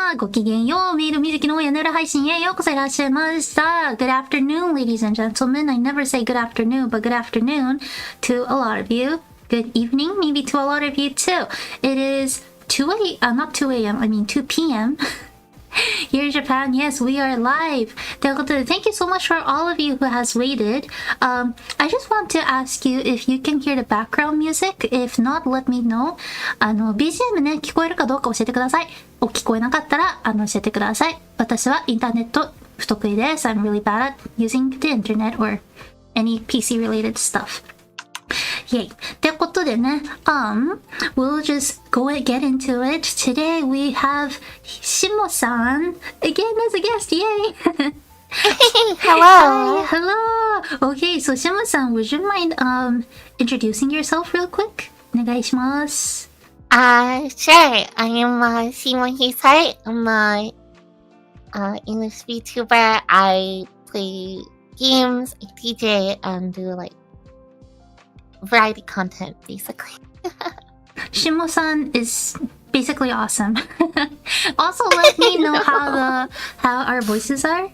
様ごきげんよう。メイド水木のやねる配信へようこそいらっしゃいました。Good afternoon, ladies and gentlemen. I never say good afternoon, but good afternoon to a lot of you. Good evening, maybe to a lot of you too. It is not 2 a.m. I mean 2 p.m. Here in Japan, yes, we are live. ということで、thank you so much for all of you who has waited. I just want to ask you if you can hear the background music. If not, let me know. BGM ね、聞こえるかどうか教えてください。聞こえなかったら、教えてください。私はインターネット不得意です。I'm really bad at using the internet or any PC related stuff. Yay. ってことでね、we'll just get into it. Today we have Shimo-san again as a guest. Yay! Hello. Hi, hello. Okay, so Shimo-san, would you mind introducing yourself real quick? お願いします。Sure. I am Shimo Hisae. I'm a English Vtuber. I play games, I DJ, and do variety content, basically. Shimo-san is basically awesome. Also, let me know how our voices are.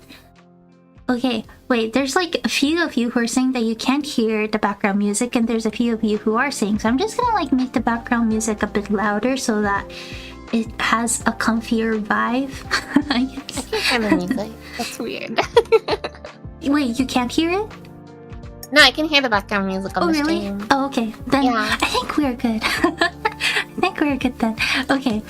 Okay, wait, there's a few of you who are saying that you can't hear the background music, and there's a few of you who are saying, so I'm just gonna make the background music a bit louder so that it has a comfier vibe. I guess. I can't hear the music. That's weird. Wait, you can't hear it? No, I can hear the background music on the really? stream. Oh, okay. Then yeah. I think we're good. I think we're good then. Okay.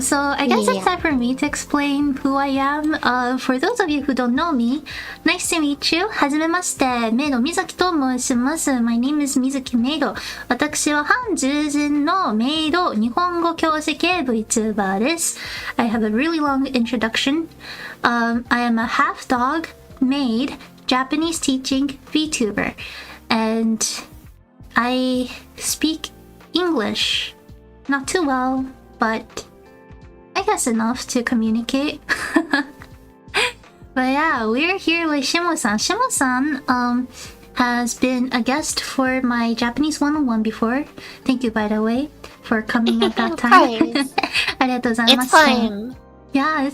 So I guess it's time for me to explain who I am. For those of you who don't know me, nice to meet you. はじめまして、メイド水木と申します。My name is Mizuki Meido. 私は半獣人のメイド日本語教師系Vtuber です。I have a really long introduction. I am a half dog, maid, Japanese teaching Vtuber, and I speak English not too well, but I guess enough to communicate. But yeah, we're here with Shimo-san. Shimo-san has been a guest for my Japanese 101 before. Thank you, by the way, for coming at that time. ありがとうございました。 It's fine. Yeah,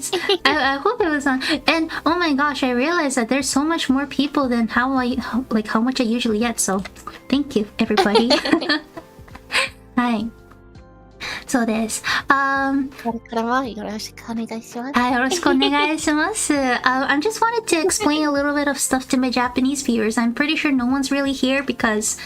I hope it was on. And oh my gosh, I realized that there's so much more people than how much I usually get. So thank you, everybody. はい。そうです。これからもよろしくお願いします。はい、よろしくお願いします。I just wanted to explain a little bit of stuff to my Japanese viewers. I'm pretty sure no one's really here because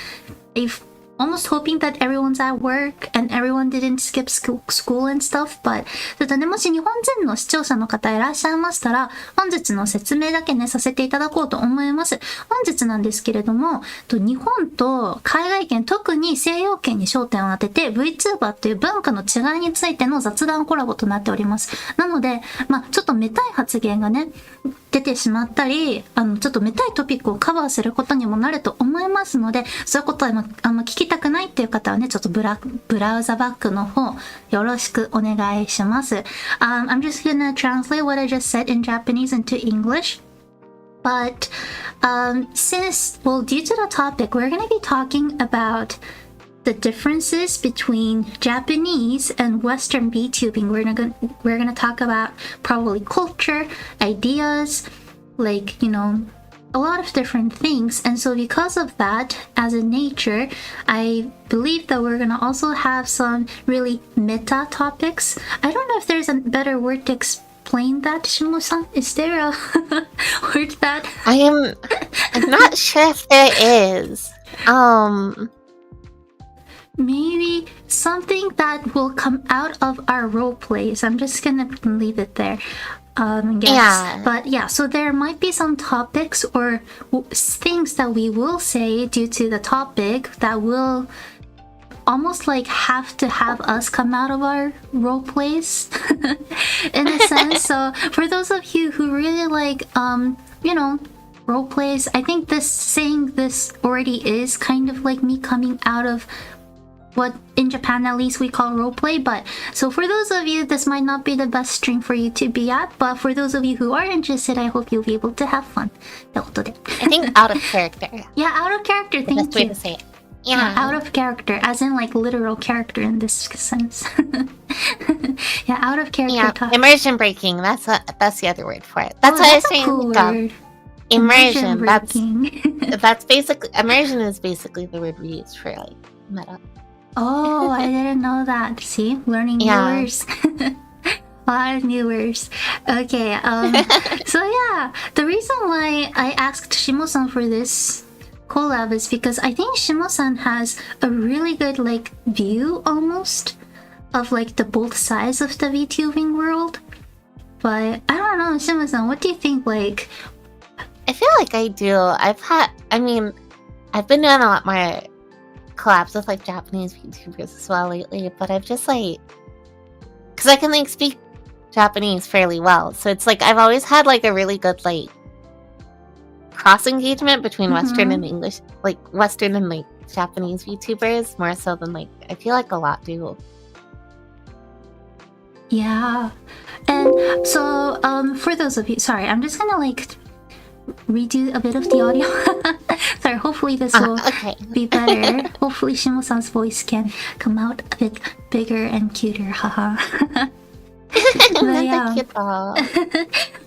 they've almost hoping that everyone's at work and everyone didn't skip school and stuff, but ちょっとね、もし日本人の視聴者の方いらっしゃいましたら、本日の説明だけね、させていただこうと思います。本日なんですけれども、日本と海外圏、特に西洋圏に焦点を当てて、Vtuber っていう文化の違いについての雑談コラボとなっております。なので、ちょっとめたい発言がね、出てしまったり、ちょっとめたいトピックをカバーすることにもなると思いますので、そういうことは聞きたくないっていう方はね、ちょっとブラウザバックの方よろしくお願いします。I'm just gonna translate what I just said in Japanese into English. But due to the topic, we're gonna be talking about the differences between Japanese and Western Vtubing. We're gonna talk about probably culture, ideas, a lot of different things. And so because of that, as a nature, I believe that we're gonna also have some really meta topics. I don't know if there's a better word to explain that, Shimo-san. Is there a word that I'm not sure if there is. Maybe something that will come out of our role plays. I'm just gonna leave it there. Yes. Yeah. But yeah, so there might be some topics or things that we will say due to the topic that will almost have to have us come out of our role plays in a sense. So for those of you who really role plays, I think saying this already is kind of like me coming out of what in Japan at least we call roleplay. But so for those of you, this might not be the best stream for you to be at, but for those of you who are interested, I hope you'll be able to have fun. I think out of character. Yeah, out of character. Thank Best way you. to say it. Yeah. out of character, as in like literal character in this sense. Yeah, out of character Yeah, talk. immersion breaking. That's the other word for it. That's what I was that's a saying. cool word. Immersion. breaking. That's basically immersion is basically the word we use for like meta. Oh, I didn't know that. See, learning new Yeah. words. A lot of new words. Okay, so yeah, the reason why I asked Shimo-san for this collab is because I think Shimo-san has a really good like view almost of like the both sides of the VTubing world. But I don't know, Shimo-san, what do you think? Like, I feel like I do. I've been doing a lot more collabs with like Japanese VTubers as well lately, but I've just like, because I can like speak Japanese fairly well, so it's like I've always had like a really good like cross engagement between Western and English, like Western and like Japanese VTubers, more so than like I feel like a lot do. yeah. And so for those of you, sorry, I'm just gonna like redo a bit of the audio. Sorry, hopefully this will be better. Hopefully Shimo-san's voice can come out a bit bigger and cuter. Haha. But yeah.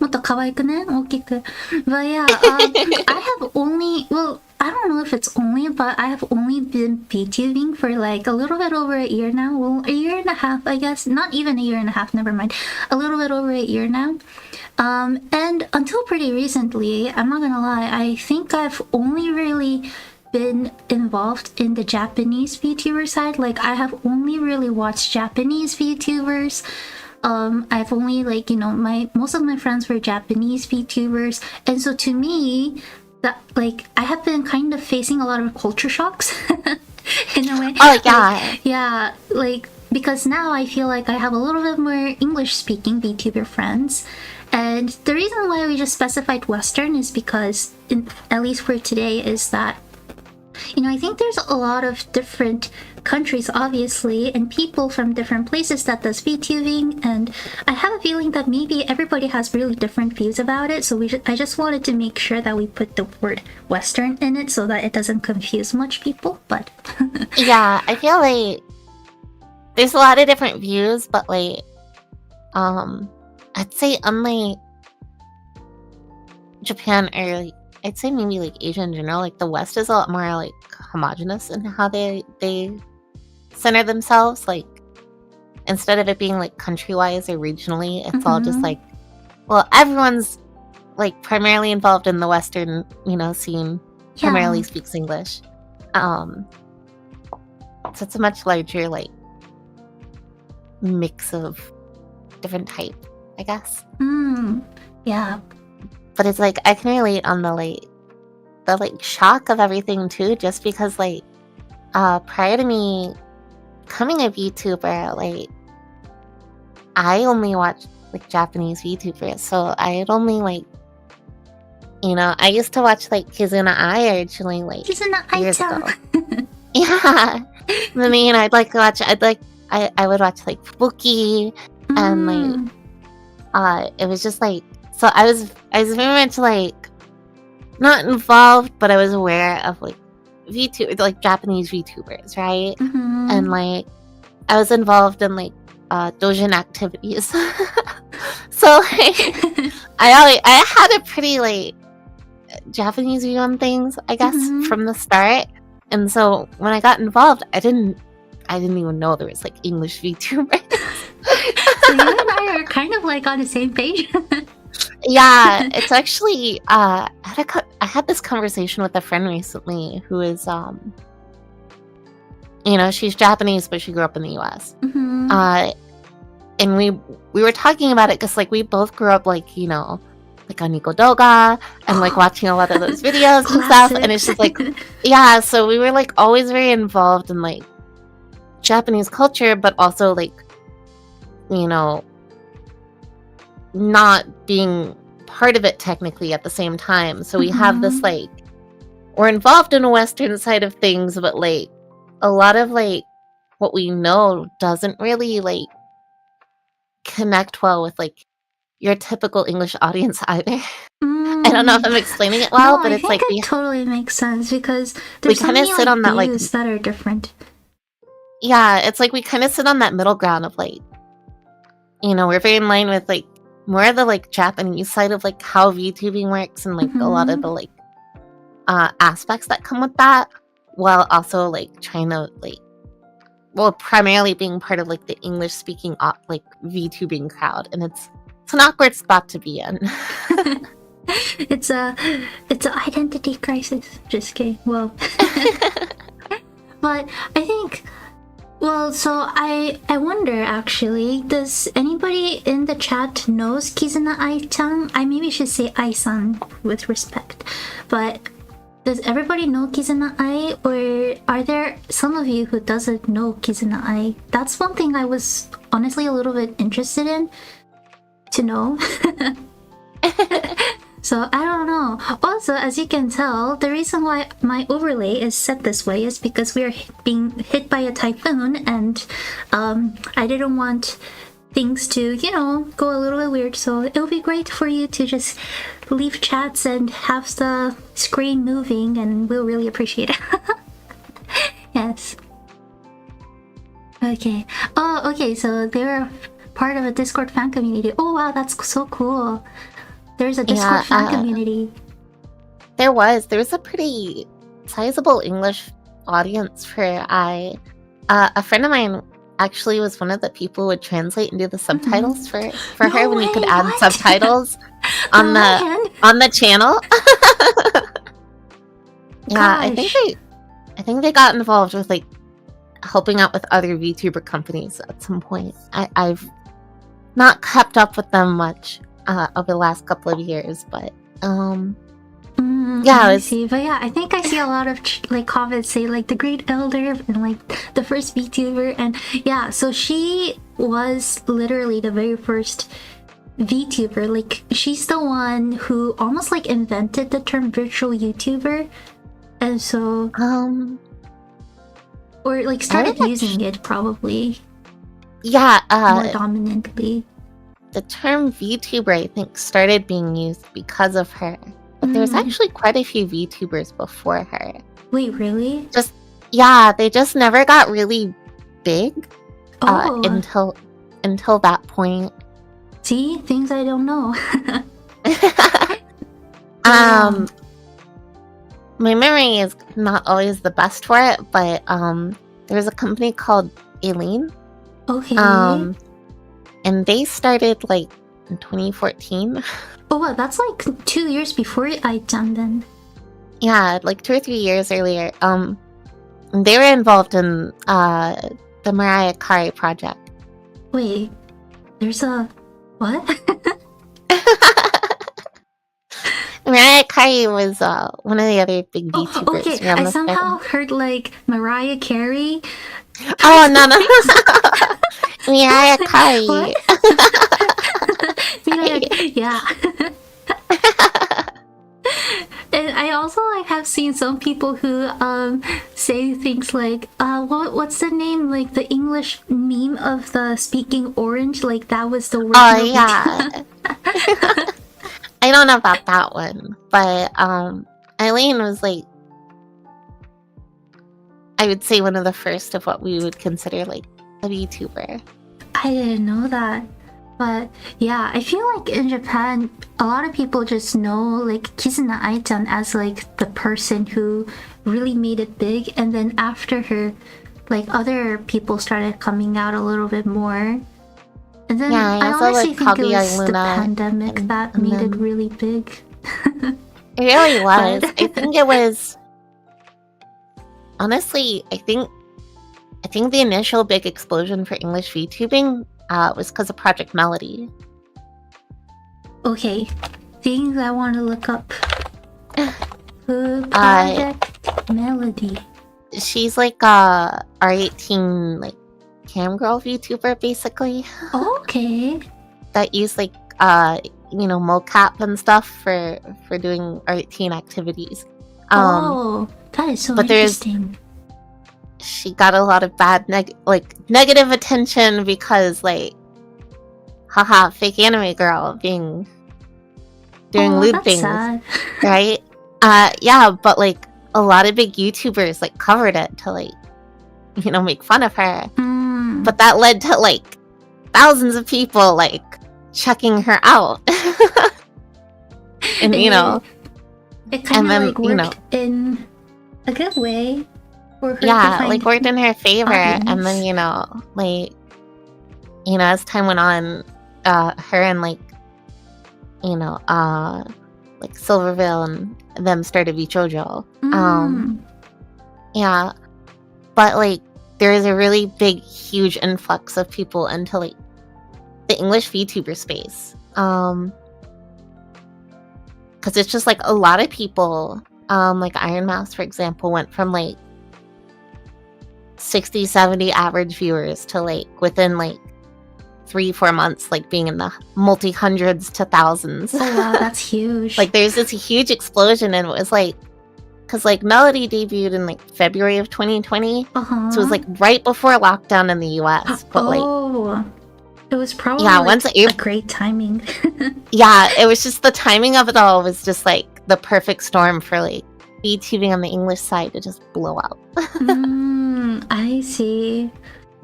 もっと可愛くね、大きく。But yeah, I have only, well, I don't know if it's only, but I have only been VTubing for like a little bit over a year now. Well, a year and a half, I guess. Not even a year and a half, never mind. A little bit over a year now. And until pretty recently, I'm not gonna lie, I think I've only really been involved in the Japanese VTuber side. Like, I have only really watched Japanese VTubers. I've only like, you know, most of my friends were Japanese VTubers, and so to me, that like I have been kind of facing a lot of culture shocks in a way. Oh yeah, like, yeah, like because now I feel like I have a little bit more English-speaking VTuber friends, and the reason why we just specified Western is because, at least for today, is that, you know, I think there's a lot of different countries, obviously, and people from different places that does VTubing, and I have a feeling that maybe everybody has really different views about it, so I just wanted to make sure that we put the word Western in it so that it doesn't confuse much people, but... Yeah, I feel like there's a lot of different views, but like, I'd say unlike Japan or like, I'd say maybe like Asia in general, like the West is a lot more like homogenous in how they center themselves. Like instead of it being like country-wise or regionally, it's all just like, well, everyone's like primarily involved in the Western, you know, scene, primarily speaks English. So it's a much larger like mix of different type, I guess. Yeah. But it's like I can relate on the shock of everything too, just because like prior to me becoming a VTuber, like I only watched like Japanese VTubers, so I had only like, you know, I used to watch like Kizuna Ai originally, like years ago. Yeah. I mean, I would watch like Fubuki, and like it was just like, so I was very much like not involved, but I was aware of like like Japanese VTubers, right? And like I was involved in like doujin activities. So like I had a pretty like Japanese view on things, I guess, from the start. And so when I got involved, I didn't even know there was like English VTubers. So you and I are kind of like on the same page. Yeah, it's actually I had this conversation with a friend recently who is you know, she's Japanese but she grew up in the US. And we were talking about it because like we both grew up like, you know, like on Nico Doga and like watching a lot of those videos and stuff, and it's just like, yeah, so we were like always very involved in like Japanese culture, but also like, you know, not being part of it technically at the same time. So we have this like, we're involved in a Western side of things, but like a lot of like what we know doesn't really like connect well with like your typical English audience either. I don't know if I'm explaining it well, No, but I it's think like it totally makes sense because we there's so kind of many sit on that like views that are different. yeah, it's like we kind of sit on that middle ground of like, we're very in line with like more of the like Japanese side of like how VTubing works and like a lot of the like aspects that come with that, while also like trying to like, well, primarily being part of like the English speaking like VTubing crowd, and it's an awkward spot to be in. It's an identity crisis. Just kidding. Well, but I think. Well, so I wonder actually, does anybody in the chat knows Kizuna Ai-chan? I maybe should say Ai-san with respect, but does everybody know Kizuna Ai, or are there some of you who doesn't know Kizuna Ai? That's one thing I was honestly a little bit interested in to know. So I don't know. Also, as you can tell, the reason why my overlay is set this way is because we are being hit by a typhoon, and I didn't want things to, go a little bit weird. So it would be great for you to just leave chats and have the screen moving, and we'll really appreciate it. Yes. Okay. Oh, okay. So they're part of a Discord fan community. Oh wow, that's so cool. There's a Discord fan community. There was a pretty sizable English audience for a friend of mine actually was one of the people who would translate and do the subtitles for her when you could add subtitles on the channel. Yeah, I think they got involved with like helping out with other VTuber companies at some point. I've not kept up with them much over the last couple of years, but yeah, I see. But yeah, I think I see a lot of like comments say like the Great Elder and like the first VTuber, and yeah, so she was literally the very first VTuber. Like she's the one who almost like invented the term virtual YouTuber, and so or like started using it probably. Yeah, more dominantly. The term VTuber, I think, started being used because of her. But there's actually quite a few VTubers before her. Wait, really? They just never got really big until that point. See? Things I don't know. My memory is not always the best for it, but there was a company called Aileen. Okay. And they started like in 2014. Oh, wow, that's like 2 years before I-chan then. Yeah, like 2 or 3 years earlier. They were involved in the Mariah Carey project. Wait, there's a what? Mariah Carey was one of the other big VTubers. Okay, I somehow heard like Mariah Carey. Oh no! Mariah Carey. Yeah. And I also like have seen some people who say things like what's the name, like the English meme of the speaking orange, like that was the word. Oh yeah. I don't know about that one, but Eileen was like, I would say one of the first of what we would consider like a VTuber. I didn't know that. But yeah, I feel like in Japan, a lot of people just know like Kizuna Ai-chan as like the person who really made it big, and then after her, like other people started coming out a little bit more. And then I honestly think it was the pandemic that made it really big. It really was. I think it was. Honestly, I think the initial big explosion for English VTubing was because of Project Melody. Okay, things I want to look up. Project Melody. She's like a R18 like cam girl VTuber basically. Okay. That use like mocap and stuff for doing R18 activities. That is so interesting. She got a lot of bad negative attention because like haha, fake anime girl doing lewd that's things, sad. right? Yeah, but like a lot of big YouTubers like covered it to like, you know, make fun of her. But that led to like thousands of people like checking her out. And you know, it kind of then, like worked in a good way for her. yeah, to find like worked in her favor. audience. And then, you know, like, you know, as time went on, her and like, you know, like Silverville and them started Vchojo. Yeah, but like there is a really big, huge influx of people into like the English VTuber space. Because it's just like a lot of people, like Iron Mouse, for example, went from like 60, 70 average viewers to like within like 3-4 months, like being in the multi-hundreds to thousands. Oh wow, that's huge. Like there's this huge explosion, and it was like, because like Melody debuted in like February of 2020, so it was like right before lockdown in the US. But like, it was probably once a great timing. Yeah, it was just the timing of it all was just like the perfect storm for like VTubing on the English side to just blow out. I see.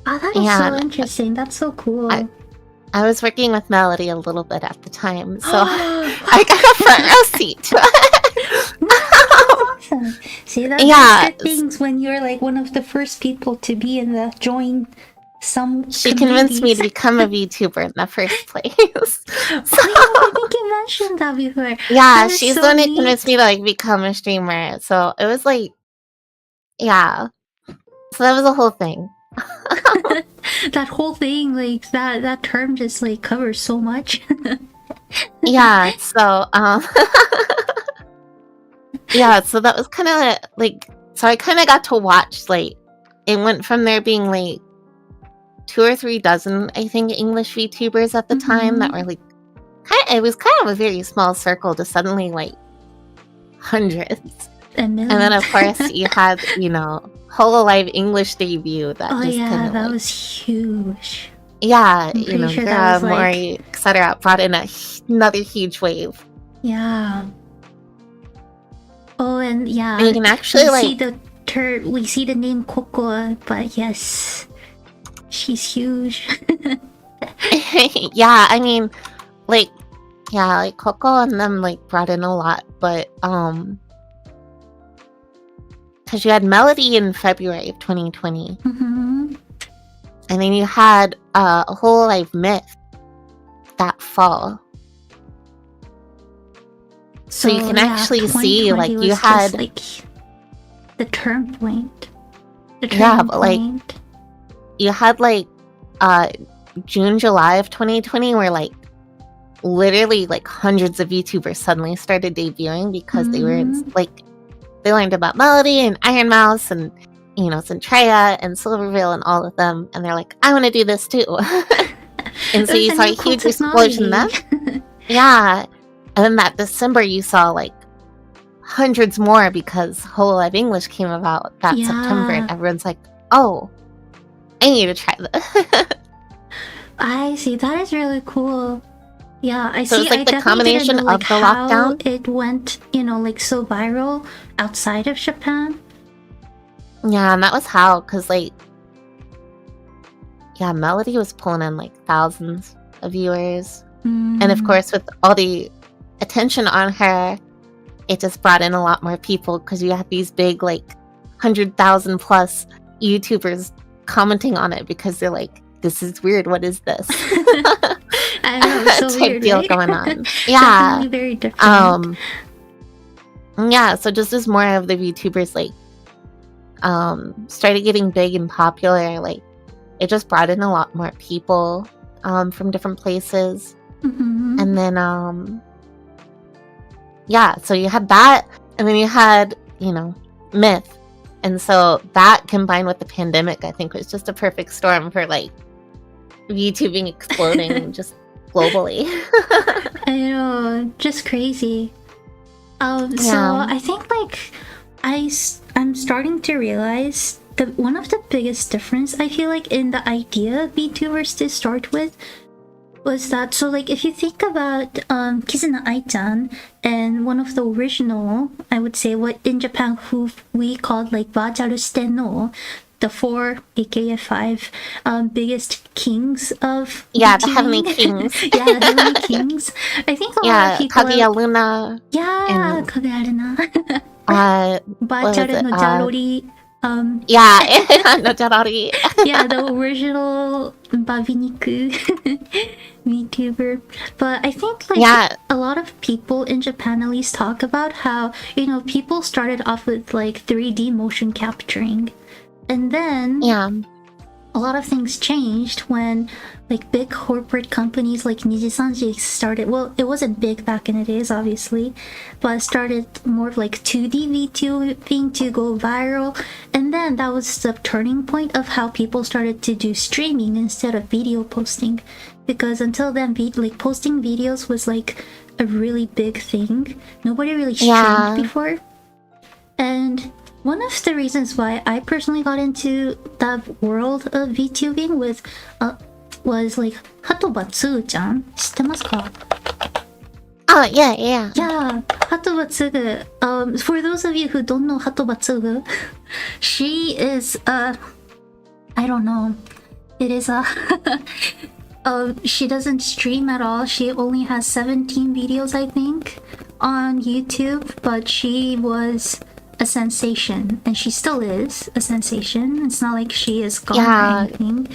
Oh, that is so interesting. That's so cool. I was working with Melody a little bit at the time, so I got a front row seat to it. Awesome. See, that's good things when you're like one of the first people to be in the join some. She convinced me to become a VTuber in the first place. So, I think you mentioned that before. Yeah, she's the one who convinced me to like become a streamer. So it was like, yeah. So that was the whole thing. That whole thing, like that term just like covers so much. Yeah, so yeah, so that was kind of like, so I kind of got to watch, like, it went from there being like 2 or 3 dozen, I think, English VTubers at the time that were like, it was kind of a very small circle to suddenly like hundreds. And then of course you had, you know, Hololive English debut that just kind of that like, was huge. Yeah, you know, sure Mori, etc. brought in another huge wave. Yeah. Oh, and yeah, and you can actually we see the name Coco, but yes, she's huge. Yeah, I mean, like, yeah, like Coco and them like brought in a lot, but because you had Melody in February of 2020, and then you had a Hololive Myth that fall. So you can actually see, like, you had like the turn point. But like you had like June, July of 2020 where like literally like hundreds of YouTubers suddenly started debuting because they were like, they learned about Melody and Iron Mouse and, you know, Centrea and Silverville and all of them, and they're like, I want to do this too. And so you saw a huge explosion then. Yeah. And then that December you saw like hundreds more because Hololive English came about that September, and everyone's like, oh, I need to try this. I see. That is really cool. Yeah, I see. So it's like the combination didn't know, of the lockdown. It went, you know, like so viral outside of Japan. Yeah, and that was how, because like, yeah, Melody was pulling in like thousands of viewers. And of course, with all the attention on her, it just brought in a lot more people because you had these big like 100,000 plus YouTubers commenting on it because they're like, this is weird, what is this? I know, it's so type weird, deal right? going on. Yeah. Definitely very different. Yeah, so just as more of the VTubers like started getting big and popular, like it just brought in a lot more people from different places. And then yeah, so you had that, and then you had, you know, Myth. And so that combined with the pandemic, I think, was just a perfect storm for like VTubing exploding just globally. I know, just crazy. So I think like I'm starting to realize that one of the biggest difference I feel like in the idea of VTubers to start with was that, so like if you think about Kizuna Ai-chan and one of the original, I would say, what in Japan who we called like Bajaru Shiten, the 4 aka 5 biggest kings of the heavenly kings. The heavenly kings. I think a lot of people Kaguya Luna. Kaguya Luna. Bajaru no Jarori. No Jarori. The original Babiniku Vtuber. But I think like a lot of people in Japan at least talk about how, you know, people started off with like 3D motion capturing. And then a lot of things changed when like big corporate companies like Nijisanji started. Well, it wasn't big back in the days, obviously, but started more of like 2D VTubing to go viral. And then that was the turning point of how people started to do streaming instead of video posting. Because until then, like posting videos was like a really big thing. Nobody really streamed before. And one of the reasons why I personally got into that world of VTubing was like Hatobatsu-chan. 知ってますか? Oh, yeah. Hatobatsu. For those of you who don't know Hatobatsu, she is I don't know. It is she doesn't stream at all. She only has 17 videos, I think, on YouTube, but she was a sensation, and she still is a sensation. It's not like she is gone or anything.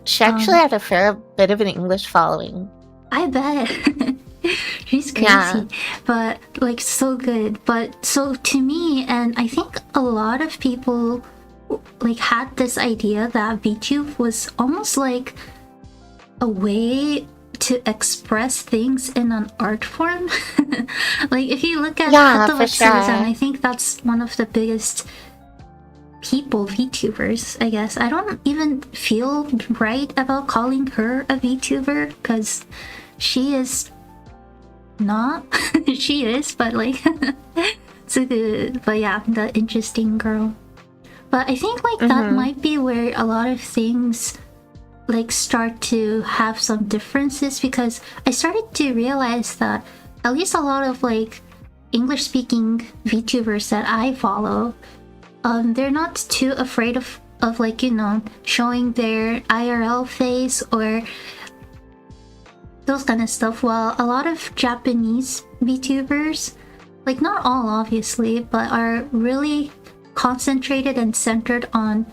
She actually had a fair bit of an English following. I bet. She's crazy, but like so good. But so to me, and I think a lot of people like had this idea that VTube was almost like a way to express things in an art form. Like if you look at Hatobatsu-chan, I think that's one of the biggest people VTubers, I guess. I don't even feel right about calling her a VTuber because she is not. She is, but like but yeah, the interesting girl. But I think like that might be where a lot of things like start to have some differences, because I started to realize that at least a lot of like English speaking VTubers that I follow, they're not too afraid of like, you know, showing their IRL face or those kind of stuff, while a lot of Japanese VTubers, like not all obviously, but are really concentrated and centered on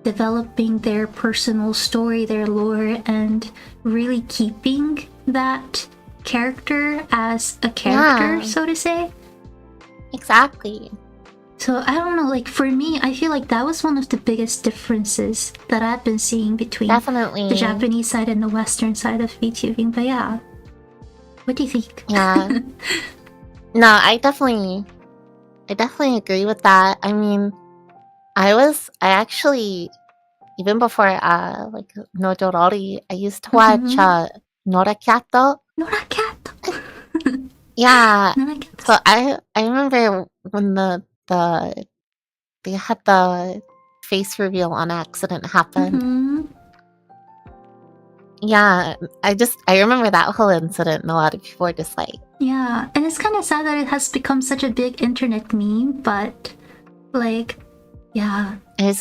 developing their personal story, their lore, and really keeping that character as a character, so to say. Exactly. So I don't know, like for me, I feel like that was one of the biggest differences that I've been seeing between the Japanese side and the Western side of VTubing. But yeah, what do you think? Yeah. No, I definitely agree with that. I mean, I actually, even before like no Dorori, I used to watch Noracato. Yeah. So I remember when they had the face reveal on accident happen. Yeah, I remember that whole incident, and a lot of people were just like, yeah, and it's kind of sad that it has become such a big internet meme, but like, yeah. I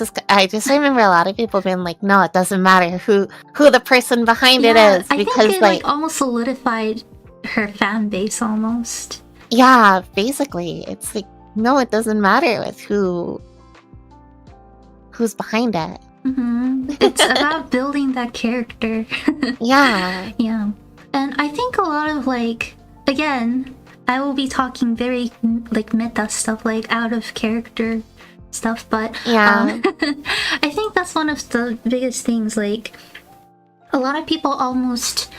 just remember a lot of people being like, no, it doesn't matter who the person behind it is, because I think it like almost solidified her fan base almost. Yeah, basically, it's like, no, it doesn't matter with who's behind it. It's about building that character. Yeah. And I think a lot of like, again, I will be talking very like meta stuff, like out of character stuff, but I think that's one of the biggest things. Like a lot of people almost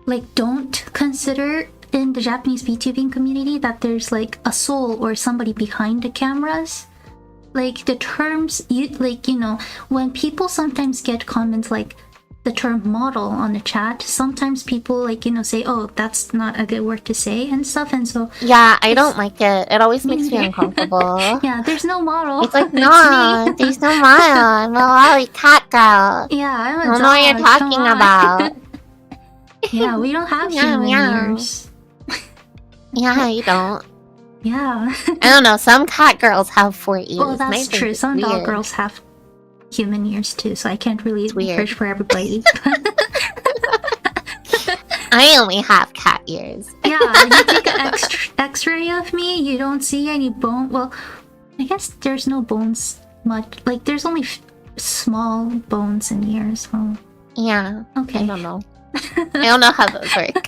like don't consider in the Japanese VTubing community that there's like a soul or somebody behind the cameras. Like the terms, you know, when people sometimes get comments like the term model on the chat, sometimes people like, you know, say, oh, that's not a good word to say and stuff, and so yeah, I don't like it. It always makes me uncomfortable. Yeah, there's no model. It's like, no, there's no model. I'm a lolly cat girl. Yeah, I'm a I don't know what you're talking about. Yeah, we don't have Meow, human meow. ears. Yeah, you don't. Yeah. I don't know. Some cat girls have 4 ears. Well, and I that's think true. it's Some dog weird. girls have human ears too, so I can't really weird. preach for everybody. I only have cat ears. Yeah, you take an X-ray of me, you don't see any bone. Well, I guess there's no bones much. Like, there's only small bones in ears. Huh? Yeah. Okay. I don't know. I don't know how those work.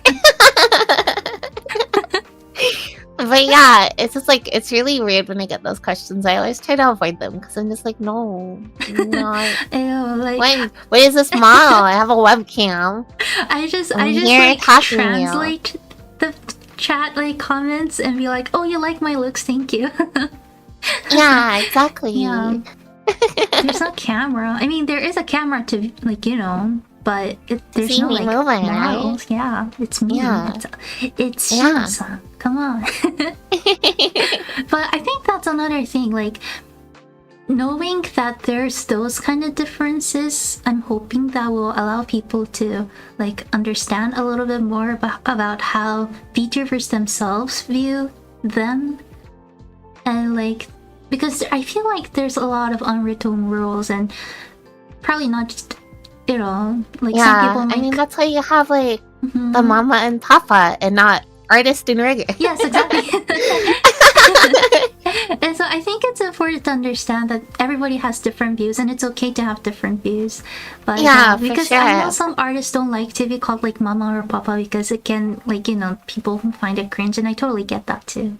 But yeah, it's just like, it's really weird when I get those questions. I always try to avoid them because I'm just like, no. Not. Ew, like, What is this model? I have a webcam. I just here like talking to you. translate the chat like comments and be like, oh, you like my looks, thank you. Yeah, exactly. Yeah. There's no camera. I mean, there is a camera to, like, you know, but there's See no me like moving, right? models. Yeah, it's me. Yeah. It's Yeah. Shimo-san. Come on. But I think that's another thing. Like, knowing that there's those kind of differences, I'm hoping that will allow people to like understand a little bit more about how VTubers themselves view them, and like, because I feel like there's a lot of unwritten rules, and probably not just, you know, like some Yeah, people might... I mean, that's why you have like Mhm. the mama and papa and not artist and rigger. Yes, exactly. And so I think it's important to understand that everybody has different views, and it's okay to have different views. But Yeah, for because I know sure. some artists don't like to be called like mama or papa because it can, like, you know, people find it cringe, and I totally get that too.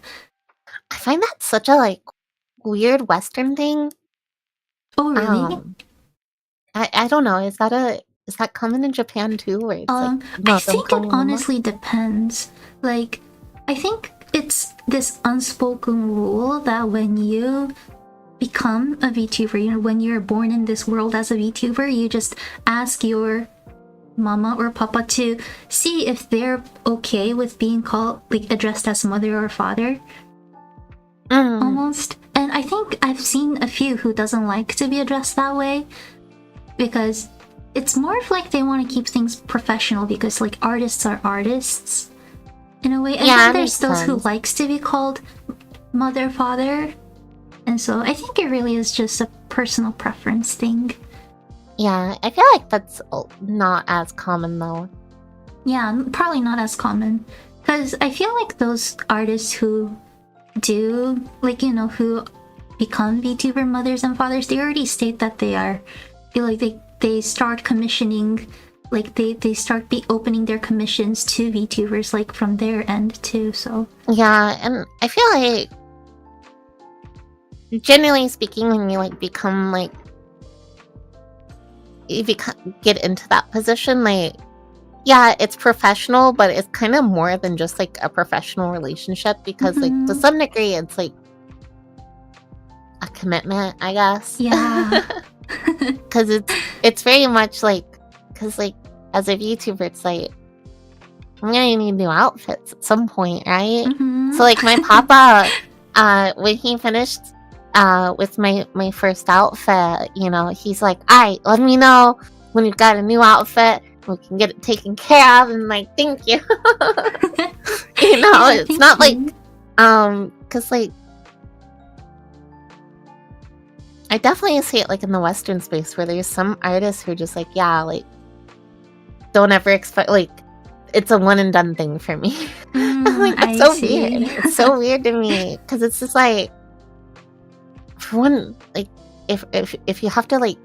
I find that such a like weird Western thing. Oh, really? I don't know. Is that common in Japan too? Where it's like, no, I don't think call it me mama? honestly depends. Like, I think it's this unspoken rule that when you become a VTuber, you know, when you're born in this world as a VTuber, you just ask your mama or papa to see if they're okay with being called, like, addressed as mother or father. Almost. And I think I've seen a few who doesn't like to be addressed that way, because it's more of like they want to keep things professional, because like artists are artists in a way, and Yeah, then it there's makes those who sense. likes to be called mother, father, and so I think it really is just a personal preference thing. Yeah, I feel like that's not as common though. Yeah, probably not as common, because I feel like those artists who do, like, you know, who become VTuber mothers and fathers, they already state that they are, like, they start commissioning, like they start opening their commissions to VTubers, like, from their end too. So Yeah, and I feel like generally speaking, when you like become like get into that position, like, yeah, it's professional, but it's kind of more than just like a professional relationship, because like to some degree it's like a commitment, I guess. yeah. Because it's very much like, because like as a VTuber, it's like I'm gonna need new outfits at some point, right? So like my papa, when he finished with my first outfit, you know, he's like, alright, let me know when you've got a new outfit, we can get it taken care of. And like, thank you. You know, Yeah, it's not like you. because like I definitely see it like in the Western space where there's some artists who are just like, yeah, like don't ever expect, like, it's a one and done thing for me. I'm like, that's so weird. It's so weird to me, because it's just like, for one, like if you have to like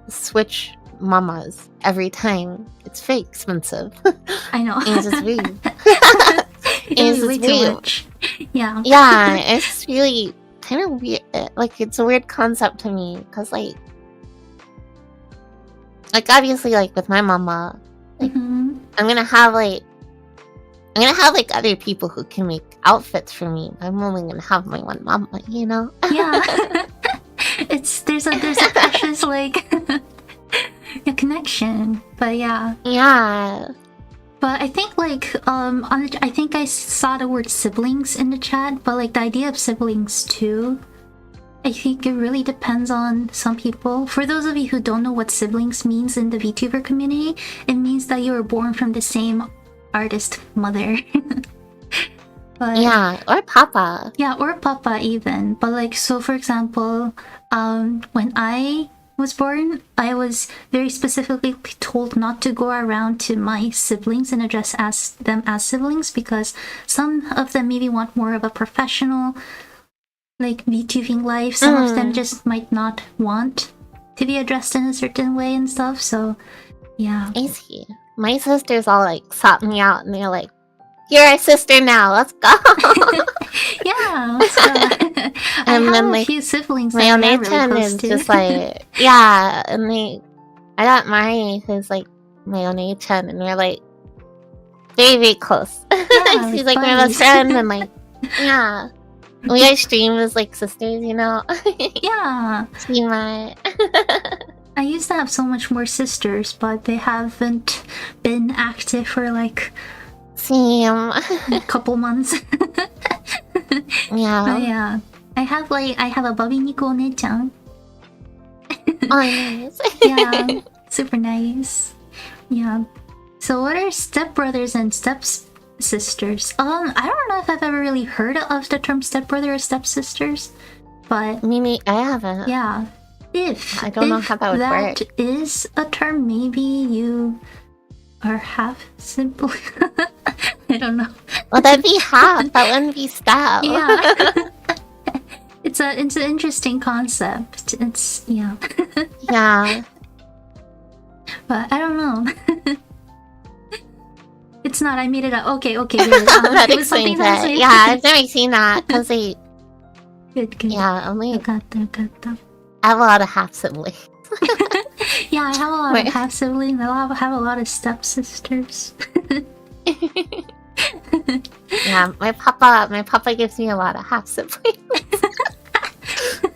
switch mamas every time, it's very expensive. I know. And it's just weird. It's way too much. Yeah. Yeah, it's really kind of weird. Like, it's a weird concept to me, because like obviously, like with my mama, like I'm gonna have like other people who can make outfits for me. I'm only gonna have my one mama, you know? Yeah. There's a precious like a connection. But yeah. Yeah. But I think like I think I saw the word siblings in the chat, but like the idea of siblings too, I think it really depends on some people. For those of you who don't know what siblings means in the VTuber community, it means that you were born from the same artist mother. But, yeah, or papa. Yeah, or papa even. But like, so for example, when I was born, I was very specifically told not to go around to my siblings and address them as siblings, because some of them maybe want more of a professional, like, VTubing life. Some of them just might not want to be addressed in a certain way and stuff. So, yeah. I see. My sisters all like sought me out and they're like, "You're our sister now. Let's go." Yeah, let's go. I have a few siblings that I'm really close to. Just like, yeah, and I got Mari, who's like my onei-chan, and we're like very close. Yeah, she's like my best friend, and like, yeah, we are stream as like sisters, you know. Yeah. Shimo. I used to have so much more sisters, but they haven't been active for like same a couple months. Yeah. But yeah. I have a Babiniku one-chan. Oh, nice. Yeah. Super nice. Yeah. So what are stepbrothers and stepsisters? I don't know if I've ever really heard of the term stepbrother or stepsisters, but Mimi, I haven't. yeah. I don't know how that would work. That is a term. Maybe you are half sibling. I don't know. Well, that'd be half. That wouldn't be step. Yeah. It's an interesting concept. It's yeah. Yeah. But I don't know. It's not. I made it up. Okay. Good. That it was something explains that it. Yeah, I've never seen that because they. Good. Yeah, only I got that. I have a lot of half siblings. Yeah, I have a lot of half siblings. I have a lot of stepsisters. Yeah, my papa gives me a lot of half siblings.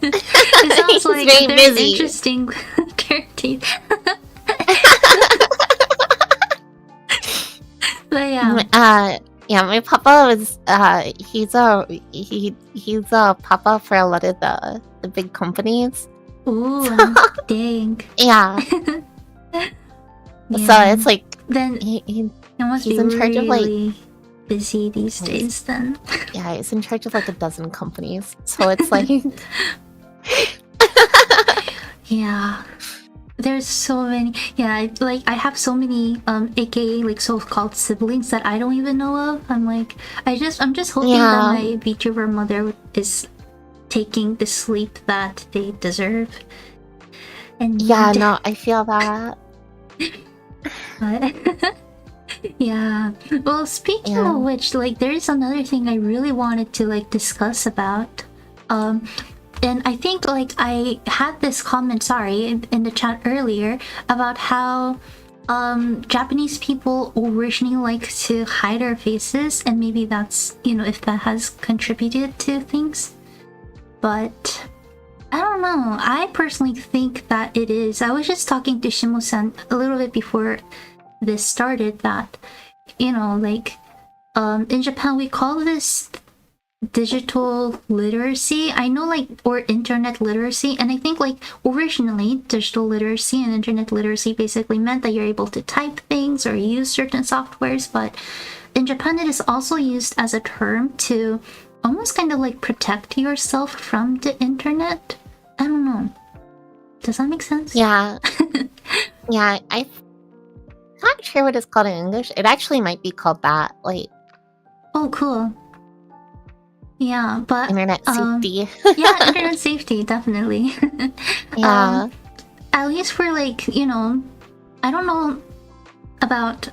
It sounds like very a very busy. interesting character. But yeah. Yeah, my papa was he's a papa for a lot of the big companies. Ooh, dang. Yeah. So it's like then he must he's be in charge of like really busy these days then. yeah, he's in charge of like a dozen companies. So it's like yeah. There's so many. Yeah, I have so many aka like so-called siblings that I don't even know of. I'm just hoping that my VTuber mother is taking the sleep that they deserve. And yeah, no, I feel that. But yeah. Well, speaking of which, like, there is another thing I really wanted to like discuss about. And I think like I had this comment, in the chat earlier about how Japanese people originally like to hide their faces, and maybe that's, if that has contributed to things. But I don't know. I personally think that it is. I was just talking to Shimo-san a little bit before this started that, in Japan we call this digital literacy. I know, or internet literacy, and I think originally digital literacy and internet literacy basically meant that you're able to type things or use certain softwares, but in Japan it is also used as a term to almost kind of protect yourself from the internet. I don't know. Does that make sense? Yeah. Yeah, I'm not sure what it's called in English. It actually might be called that. Oh, cool. Yeah, but internet safety. Yeah, internet safety, definitely. Yeah. At least for I don't know about,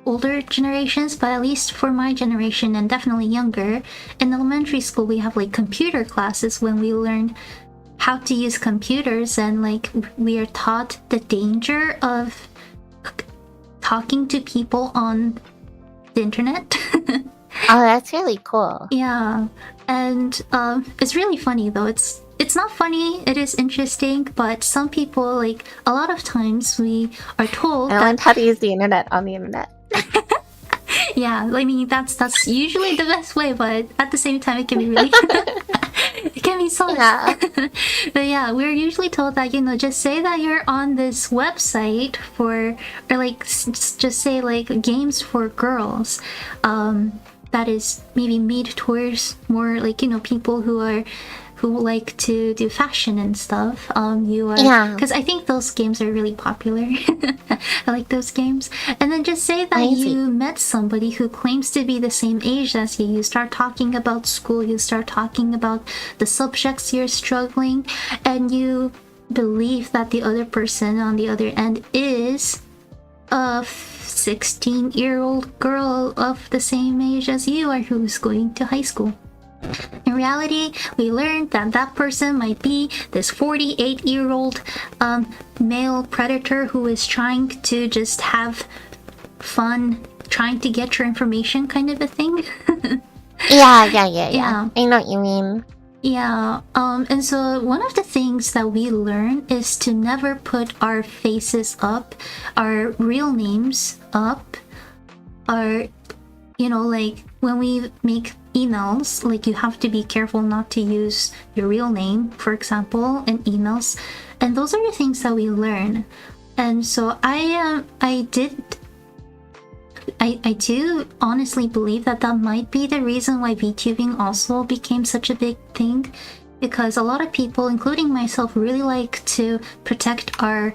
older generations, but at least for my generation and definitely younger, in elementary school we have computer classes when we learn how to use computers, and we are taught the danger of talking to people on the internet. Oh, that's really cool. Yeah, and it's really funny though. It's not funny, it is interesting, but some people, a lot of times we are told I learned how to use the internet on the internet. Yeah, I mean that's usually the best way, but at the same time it can be really it can be so but yeah, we're usually told that, you know, just say that you're on this website for, or like just say like games for girls, that is maybe made towards more like, you know, people who like to do fashion and stuff. You are, because I think those games are really popular. I like those games. And then just say that you met somebody who claims to be the same age as you. You start talking about school, you start talking about the subjects you're struggling, and you believe that the other person on the other end is a 16-year-old girl of the same age as you are who's going to high school. In reality, we learned that that person might be this 48-year-old male predator who is trying to just have fun, trying to get your information, kind of a thing. Yeah. I know what you mean. Yeah, and so one of the things that we learn is to never put our faces up, our real names up, our, you know, like when we make emails, like you have to be careful not to use your real name, for example, in emails. And those are the things that we learn. And so I do honestly believe that that might be the reason why VTubing also became such a big thing, because a lot of people, including myself, really like to protect our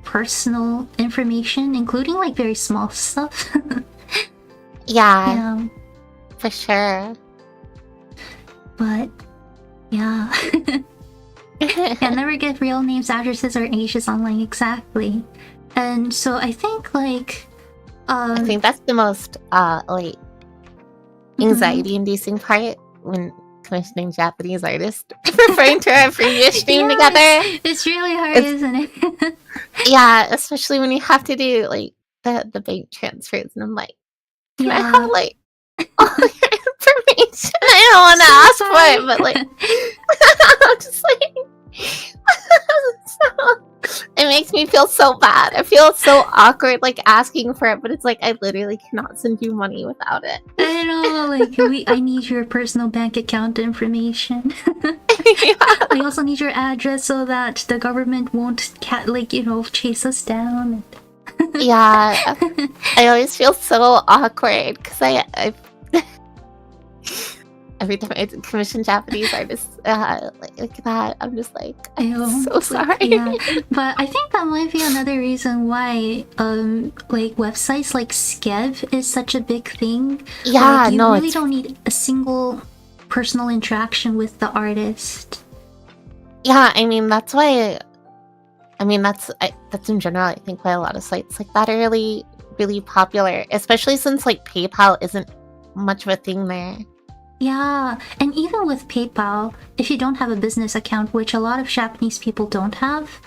personal information, including like very small stuff. Yeah. For sure. But yeah. Yeah, never give real names, addresses, or ages online. Exactly. And so I think like I think that's the most like anxiety inducing part when commissioning Japanese artists referring to our previous name together. It's really hard, isn't it? Yeah, especially when you have to do like the bank transfers, and I'm like, can I have like all your information? I don't want to ask for it, but like I'm just like so, it makes me feel so bad. I feel so awkward like asking for it, but it's like I literally cannot send you money without it. I know, like I need your personal bank account information. I also need your address so that the government won't chase us down. Yeah, I always feel so awkward because I every time I commission Japanese artists like that, I'm just like, I'm so sorry. Yeah. But I think that might be another reason why like websites like Skev is such a big thing. Yeah, like, you really don't need a single personal interaction with the artist. Yeah, I mean that's why. I mean that's in general. I think why a lot of sites like that are really, really popular, especially since like PayPal isn't much of a thing there. Yeah, and even with PayPal, if you don't have a business account, which a lot of Japanese people don't have,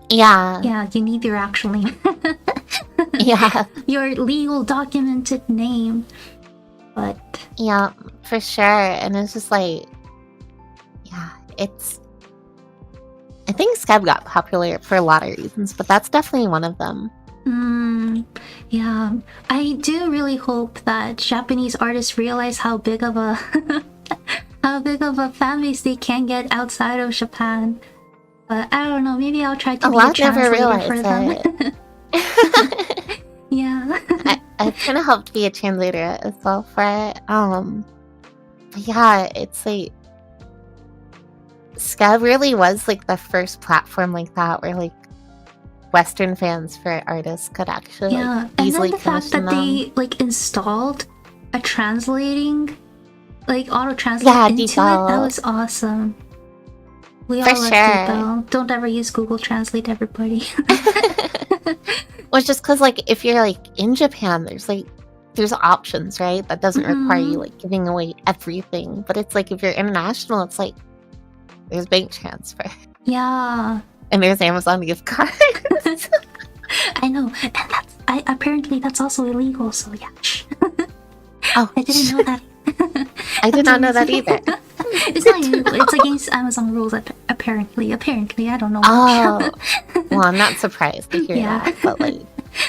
yeah, you need your actual name. Yeah, your legal documented name. But yeah, for sure. And it's just like, yeah, I think Skype got popular for a lot of reasons, but that's definitely one of them. Yeah, I do really hope that Japanese artists realize how big of a fan base they can get outside of Japan. But I don't know, maybe I'll try to be a translator for them. Yeah. I kind of hope to be a translator as well for it. But yeah, it's like Skype really was like the first platform like that where like Western fans for artists could actually easily and then the fact that they like installed a translating auto translate into it, that was awesome. We all love DeepL. Don't ever use Google Translate, everybody. Well, it's just because like if you're like in Japan, there's options, right? That doesn't require you like giving away everything. But it's like if you're international, it's like there's bank transfer. Yeah. And there's Amazon gift cards. I know, and apparently that's also illegal. So yeah. Oh, I didn't know that. I did not know that either. It's not illegal. It's against Amazon rules. Apparently, I don't know. Oh, well, I'm not surprised to hear that. But like,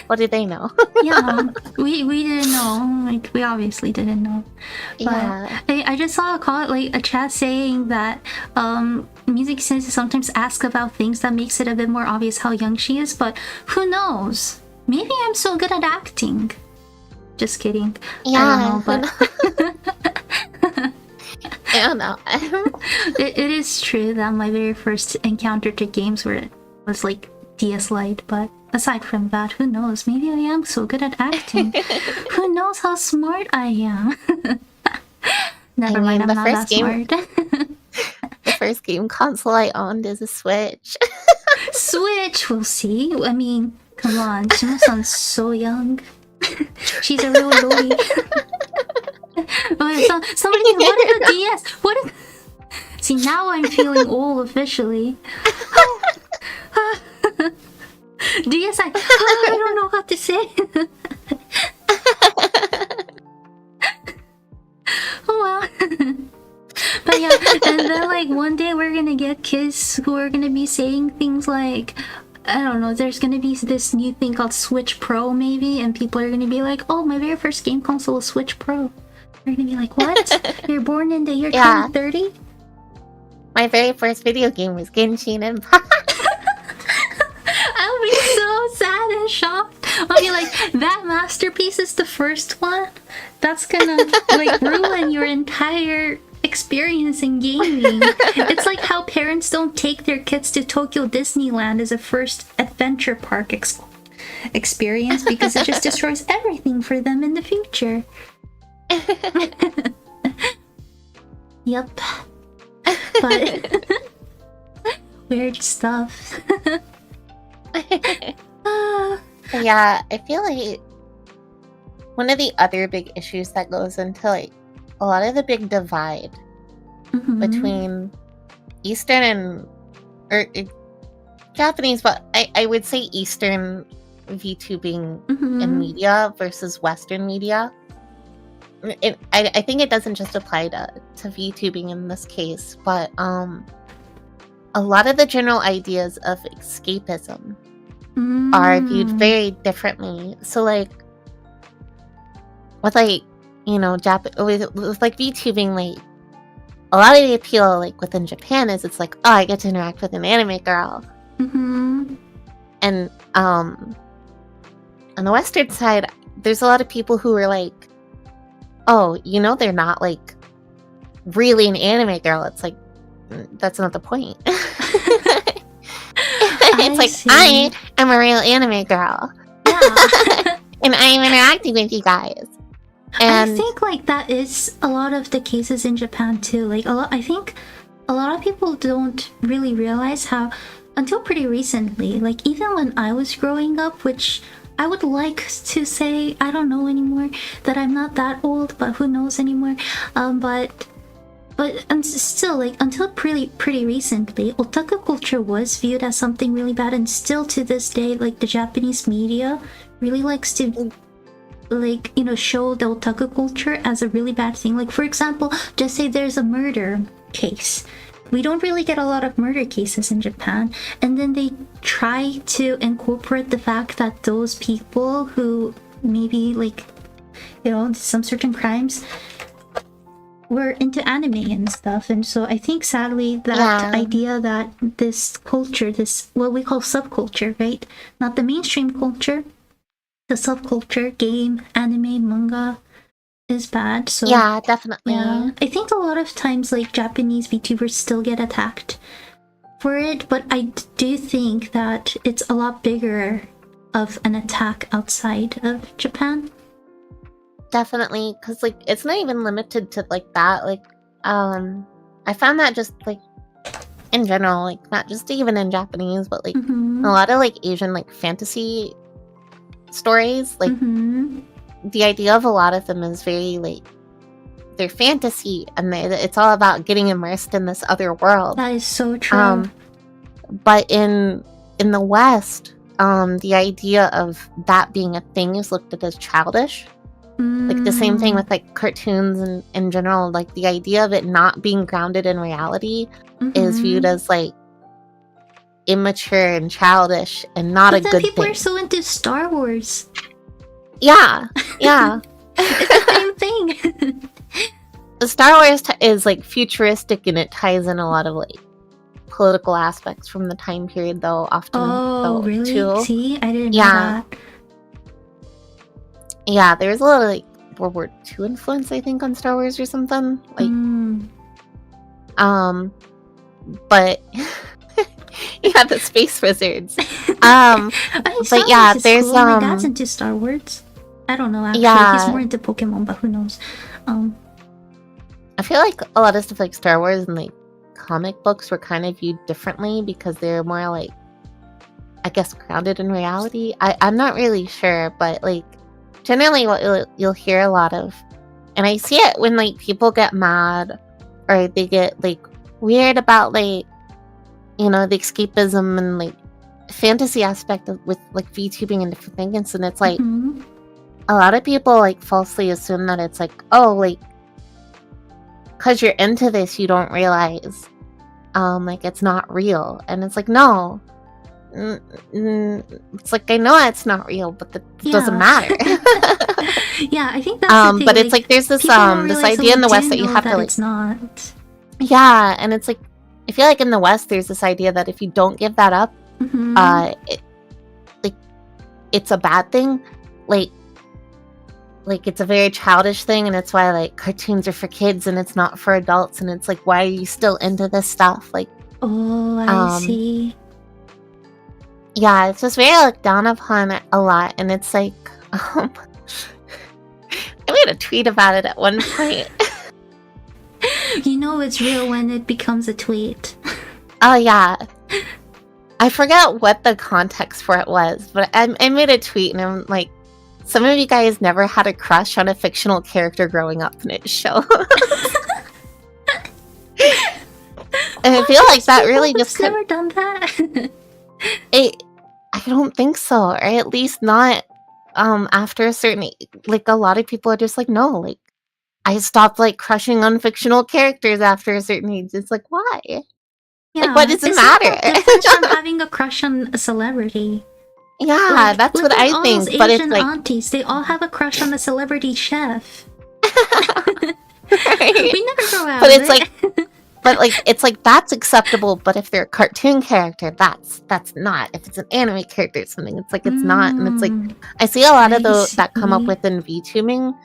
What did they know? Yeah, we didn't know. Like, we obviously didn't know. But Yeah. I just saw a chat saying that Mizuki Sensei sometimes asks about things that makes it a bit more obvious how young she is, but who knows? Maybe I'm so good at acting. Just kidding. Yeah. I don't know, but I don't know. it is true that my very first encounter to games was like DS Lite, but aside from that, who knows? Maybe I am so good at acting. Who knows how smart I am? Never mind, I'm not that smart. The first game console I owned is a Switch. Switch, we'll see. I mean, come on, Shimo-san's so young. She's a real loli. Somebody, what is the DS? What is... See, now I'm feeling old officially. DSi, I don't know what to say. Oh well. But yeah, and then like one day we're gonna get kids who are gonna be saying things like, I don't know, there's gonna be this new thing called Switch Pro maybe, and people are gonna be like, oh, my very first game console was Switch Pro. They're gonna be like, what? You're born in the year 2030? My very first video game was Genshin Impact. I'll be so sad and shocked. I'll be like, that masterpiece is the first one? That's gonna like ruin your entire experience in gaming. It's like how parents don't take their kids to Tokyo Disneyland as a first adventure park experience because it just destroys everything for them in the future. Yep. But weird stuff. Yeah, I feel like one of the other big issues that goes into like a lot of the big divide between Eastern and Japanese, but I would say Eastern VTubing and media versus Western media. I think it doesn't just apply to VTubing in this case, but a lot of the general ideas of escapism are viewed very differently. So like with like, you know, with like VTubing, like a lot of the appeal like within Japan is it's like, oh, I get to interact with an anime girl. And on the Western side, there's a lot of people who are like, oh, you know, they're not like really an anime girl. It's like, that's not the point. It's like, I am a real anime girl. Yeah. And I am interacting with you guys. And I think like that is a lot of the cases in Japan too. Like I think a lot of people don't really realize how, until pretty recently, like even when I was growing up, which I would like to say, I don't know anymore, that I'm not that old, but who knows anymore. But still, like until pretty recently, otaku culture was viewed as something really bad, and still to this day, like the Japanese media really likes to, like, you know, show the otaku culture as a really bad thing. Like for example, just say there's a murder case. We don't really get a lot of murder cases in Japan, and then they try to incorporate the fact that those people who maybe, like, you know, some certain crimes were into anime and stuff. And so I think sadly that idea that this culture, this what we call subculture, right, not the mainstream culture, the subculture, game, anime, manga, is bad. So yeah, definitely. Yeah, I think a lot of times like Japanese VTubers still get attacked for it, but I do think that it's a lot bigger of an attack outside of Japan. Definitely, because like it's not even limited to like that. Like I found that just like in general, like not just even in Japanese, but like a lot of like Asian like fantasy stories, like the idea of a lot of them is very like they're fantasy, and it's all about getting immersed in this other world. That is so true. But in the West, the idea of that being a thing is looked at as childish. Like the same thing with like cartoons and in general, like the idea of it not being grounded in reality is viewed as like immature and childish and not but a then good people thing. are so into Star Wars. Yeah. It's the same thing. Star Wars is like futuristic, and it ties in a lot of like political aspects from the time period, though. Often, Oh, really? too. See, I didn't know Yeah. that. Yeah, there's a lot of like World War II influence, I think, on Star Wars or something. Like, but yeah, the space wizards. I mean, Star But yeah, Wars is there's cool. My dad's into Star Wars. I don't know actually. Yeah. He's more into Pokemon, but who knows? I feel like a lot of stuff like Star Wars and like comic books were kind of viewed differently because they're more like, I guess, grounded in reality. I'm not really sure, but like generally what you'll hear a lot of, and I see it when like people get mad or they get like weird about like, you know, the escapism and like fantasy aspect of, with like VTubing and different things, and it's like a lot of people like falsely assume that it's like, oh, like because you're into this you don't realize like it's not real, and it's like, no, it's like, I know it's not real, but it doesn't matter. Yeah, I think that's the thing. But it's like there's this this idea in the West that you have to like, it's not. Yeah, and it's like, I feel like in the West there's this idea that if you don't give that up, it's a bad thing, like it's a very childish thing, and it's why like cartoons are for kids and it's not for adults, and it's like, why are you still into this stuff? Like, oh, I see. Yeah, it's just very looked down upon a lot, and it's like, I made a tweet about it at one point. You know it's real when it becomes a tweet. Oh yeah. I forgot what the context for it was, but I made a tweet, and I'm like, some of you guys never had a crush on a fictional character growing up in its show. And I feel like that really just never done that. I don't think so, or at least not after a certain, like, a lot of people are just like, no, like, I stopped like crushing on fictional characters after a certain age. It's like, why? Yeah, like, what does it matter? Different from having a crush on a celebrity. Yeah, like, that's what I think. Those but Asian it's like, aunties, they all have a crush on a celebrity chef. right? We never grow out But of it's it. like, but like, it's like that's acceptable. But if they're a cartoon character, that's not. If it's an anime character or something, it's like it's not. And it's like, I see a lot of those that come up within VTubing,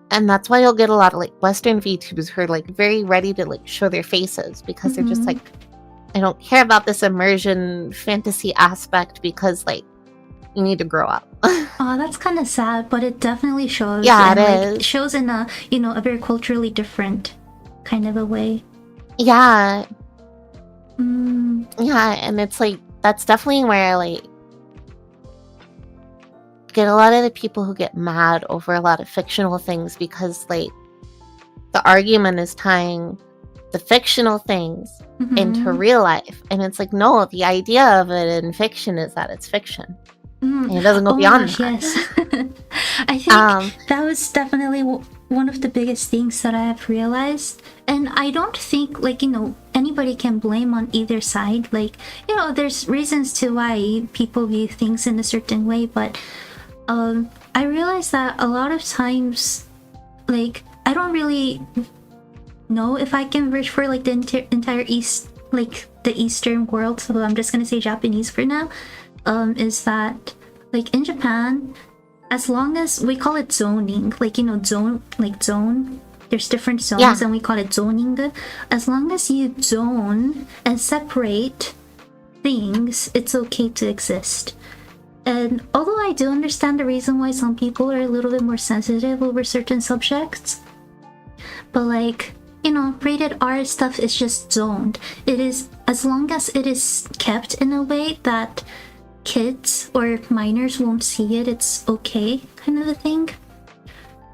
and that's why you'll get a lot of like Western VTubers who are like very ready to like show their faces, because they're just like, I don't care about this immersion fantasy aspect, because like, you need to grow up. Oh, that's kind of sad, but it definitely shows. Yeah, it like, is. It shows in a, you know, a very culturally different kind of a way. Yeah. Yeah, and it's like, that's definitely where like, get a lot of the people who get mad over a lot of fictional things, because like, the argument is tying the fictional things into real life, and it's like, no, the idea of it in fiction is that it's fiction. And it doesn't go beyond that. Yes. I think that was definitely one of the biggest things that I have realized. And I don't think, like, you know, anybody can blame on either side. Like, you know, there's reasons to why people view things in a certain way, but I realized that a lot of times, like, I don't really know if I can reach for like the entire East, like the Eastern world, so I'm just gonna say Japanese for now. Is that like in Japan, as long as we call it zoning, like, you know, zone, there's different zones, and we call it zoning. As long as you zone and separate things, it's okay to exist. And although I do understand the reason why some people are a little bit more sensitive over certain subjects, but like, you know, rated R stuff is just zoned. It is, as long as it is kept in a way that kids or minors won't see it, it's okay, kind of a thing.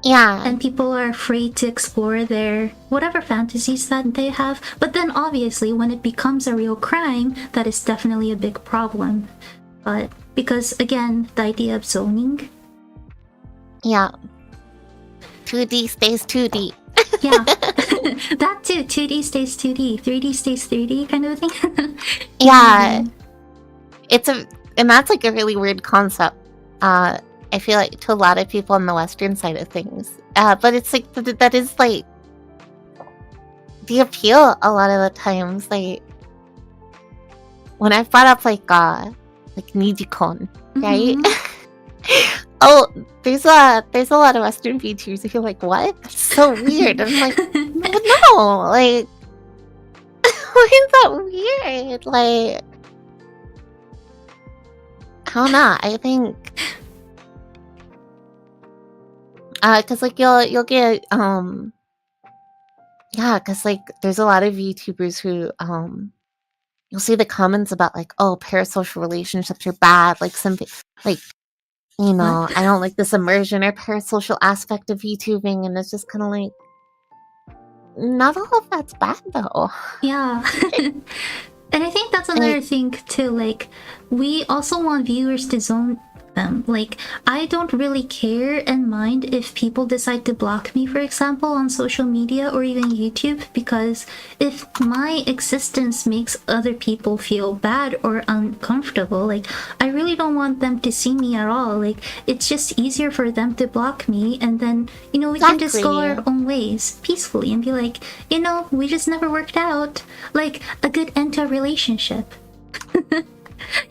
Yeah. And people are free to explore their whatever fantasies that they have. But then obviously when it becomes a real crime, that is definitely a big problem. But because again, the idea of zoning. Yeah. 2D stays 2D. Yeah. That too. 2D stays 2D, 3D stays 3D kind of a thing. Yeah, and that's like a really weird concept. I feel like to a lot of people on the Western side of things, but it's like that is like the appeal a lot of the times. Like when I brought up like Nijikon, right? Oh, there's a lot of Western VTubers who feel like, what? That's so weird. And I'm like, no, like, why is that weird? Like, I don't know. I think, cause like you'll get yeah, cause like there's a lot of VTubers who you'll see the comments about like, oh, parasocial relationships are bad, like something like, you know, What? I don't like this immersion or parasocial aspect of VTubing, and it's just kind of like, not all of that's bad though. Yeah. And I think that's another thing too, like, we also want viewers to zone them. Like, I don't really care and mind if people decide to block me, for example, on social media or even YouTube, because if my existence makes other people feel bad or uncomfortable, like, I really don't want them to see me at all. Like, it's just easier for them to block me, and then, you know, we can just go our own ways peacefully and be like, you know, we just never worked out. Like, a good end to a relationship.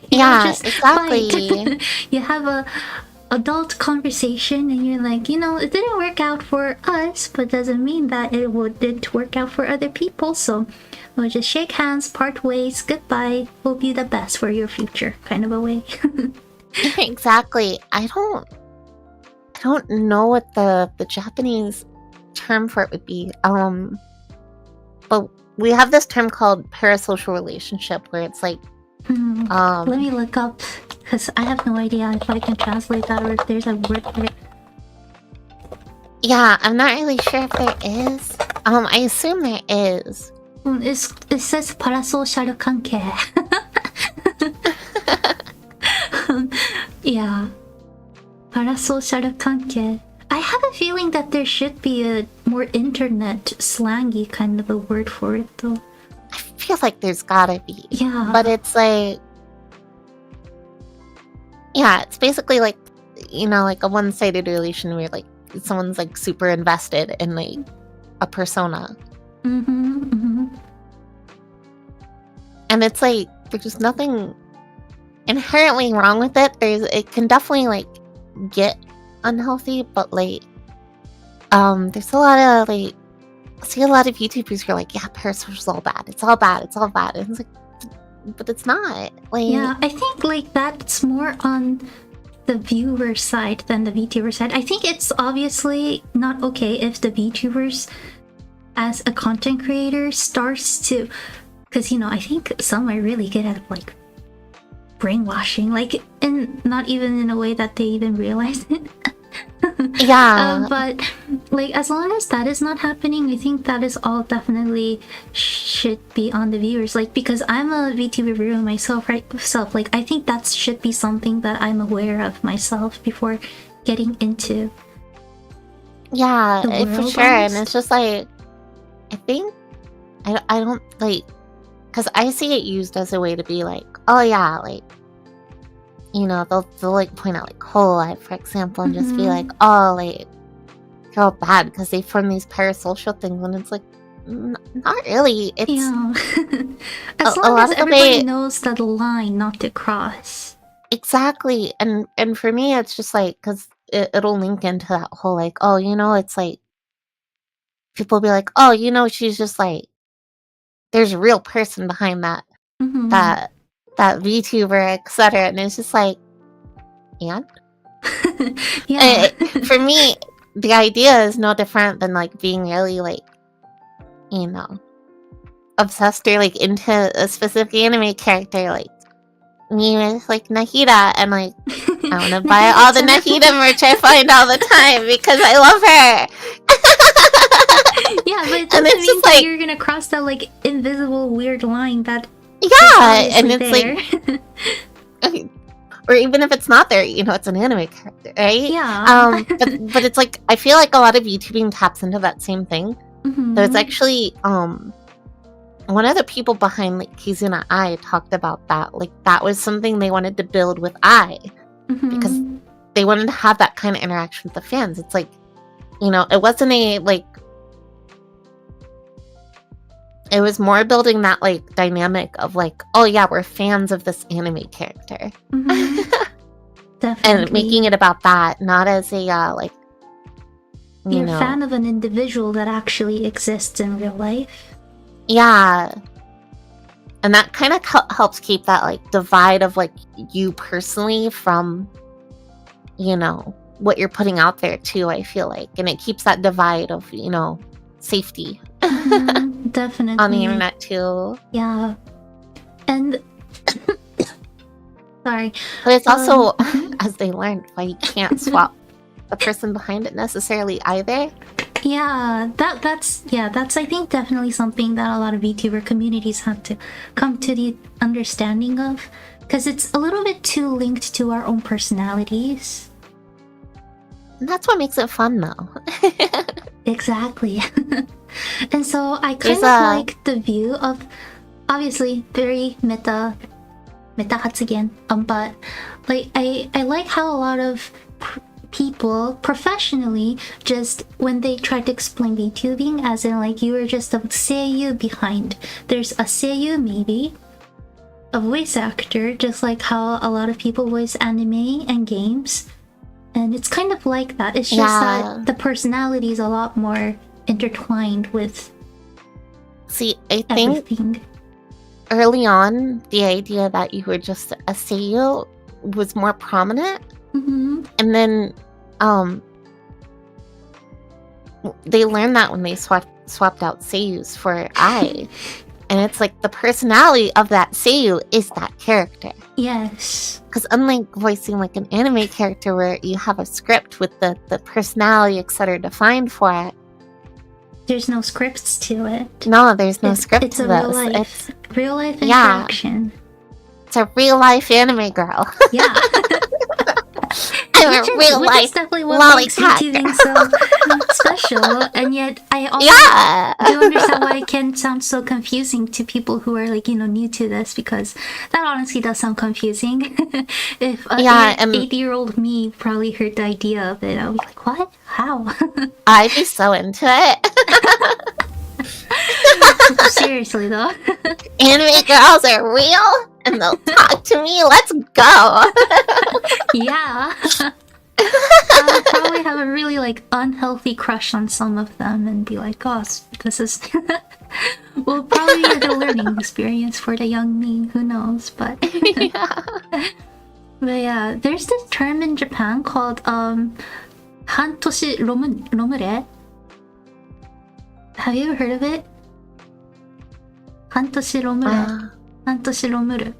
Yeah, just exactly. fight. You have a adult conversation and you're like, you know, it didn't work out for us, but doesn't mean that didn't work out for other people, so we'll just shake hands, part ways, goodbye, hope you the best for your future, kind of a way. Exactly. I don't know what the Japanese term for it would be. But we have this term called parasocial relationship, where it's like, let me look up, because I have no idea if I can translate that or if there's a word for it. Yeah, I'm not really sure if there is. I assume there is. It says parasocial 関係. Yeah. Parasocial 関係. I have a feeling that there should be a more internet slangy kind of a word for it though. I feel like there's gotta be. Yeah. But it's like, yeah, it's basically like, you know, like a one-sided relation where like someone's like super invested in like a persona. And it's like, there's nothing inherently wrong with it. It can definitely like get unhealthy, but like, there's a lot of like, I see a lot of YouTubers who are like, yeah, parasocial's all bad. It's all bad. It's all bad. And it's like, but it's not. Like, yeah, I think like that's more on the viewer side than the VTuber side. I think it's obviously not okay if the VTubers, as a content creator, starts to, because, you know, I think some are really good at like brainwashing, like, and not even in a way that they even realize it. yeah. But like, as long as that is not happening, I think that is all definitely should be on the viewers. Like, because I'm a VTuber viewer myself, right? Like, I think that should be something that I'm aware of myself before getting into. Yeah, for sure. And it's just like, I think I don't like, because I see it used as a way to be like, oh yeah, like, you know, they'll like point out like Collab, for example, and just be like, oh, like, you're all bad because they form these parasocial things, and it's like, not really. It's as long as everybody knows that line not to cross. Exactly. And for me, it's just like, because it'll link into that whole like, oh, you know, it's like, people be like, oh, you know, she's just like, there's a real person behind that VTuber, etc. And it's just like, and? Yeah. For me, the idea is no different than like being really like, you know, obsessed or like into a specific anime character, like me with like Nahida, and like I want to buy all the Nahida merch I find all the time because I love her. Yeah, but it doesn't mean that you're gonna cross that like invisible weird line that and it's there. Like, or even if it's not there, you know, it's an anime character, right? Yeah. But it's like, I feel like a lot of YouTubing taps into that same thing, There's actually one of the people behind like Kizuna Ai talked about that. Like that was something they wanted to build with Ai because they wanted to have that kind of interaction with the fans. It's like, you know, it wasn't a like, it was more building that like dynamic of like, oh yeah, we're fans of this anime character. And making it about that, not as a like, you're a fan of an individual that actually exists in real life. Yeah. And that kind of helps keep that like divide of like you personally from, you know, what you're putting out there too, I feel like. And it keeps that divide of, you know, safety. Definitely. On the internet too. Yeah. And sorry. But it's also, as they learned, why you can't swap the person behind it necessarily either. Yeah, that's I think definitely something that a lot of VTuber communities have to come to the understanding of, because it's a little bit too linked to our own personalities. And that's what makes it fun though. Exactly. And so I kind of like the view of, obviously very meta hatsugen, but like I like how a lot of people professionally just when they try to explain VTubing, as in like you are just a seiyuu behind. There's a seiyuu, maybe a voice actor, just like how a lot of people voice anime and games, and it's kind of like that. It's just that the personality is a lot more intertwined with. See, I think early on the idea that you were just a seiyuu was more prominent. And then they learned that when they swapped out seiyus for Ai. And it's like the personality of that seiyuu is that character. Yes. Because unlike voicing like an anime character where you have a script with the personality, etc. defined for it, there's no scripts to it. No, there's no script it's to a this. Real life interaction. It's a real life anime girl. Yeah. I'm a real life definitely what makes VTubing so special, and yet I also do understand why it can sound so confusing to people who are like, you know, new to this, because that honestly does sound confusing. If an 80-year-old me probably heard the idea of it, I would be like, what? How? I'd be so into it. Seriously though. Anime girls are real and they'll talk to me. Let's go. Yeah. I would probably have a really like unhealthy crush on some of them and be like, oh, this is well, probably a learning experience for the young me, who knows, but but yeah, there's this term in Japan called 한토시 로무레. Have you ever heard of it? 한토시 로무레. 한토시 로무르.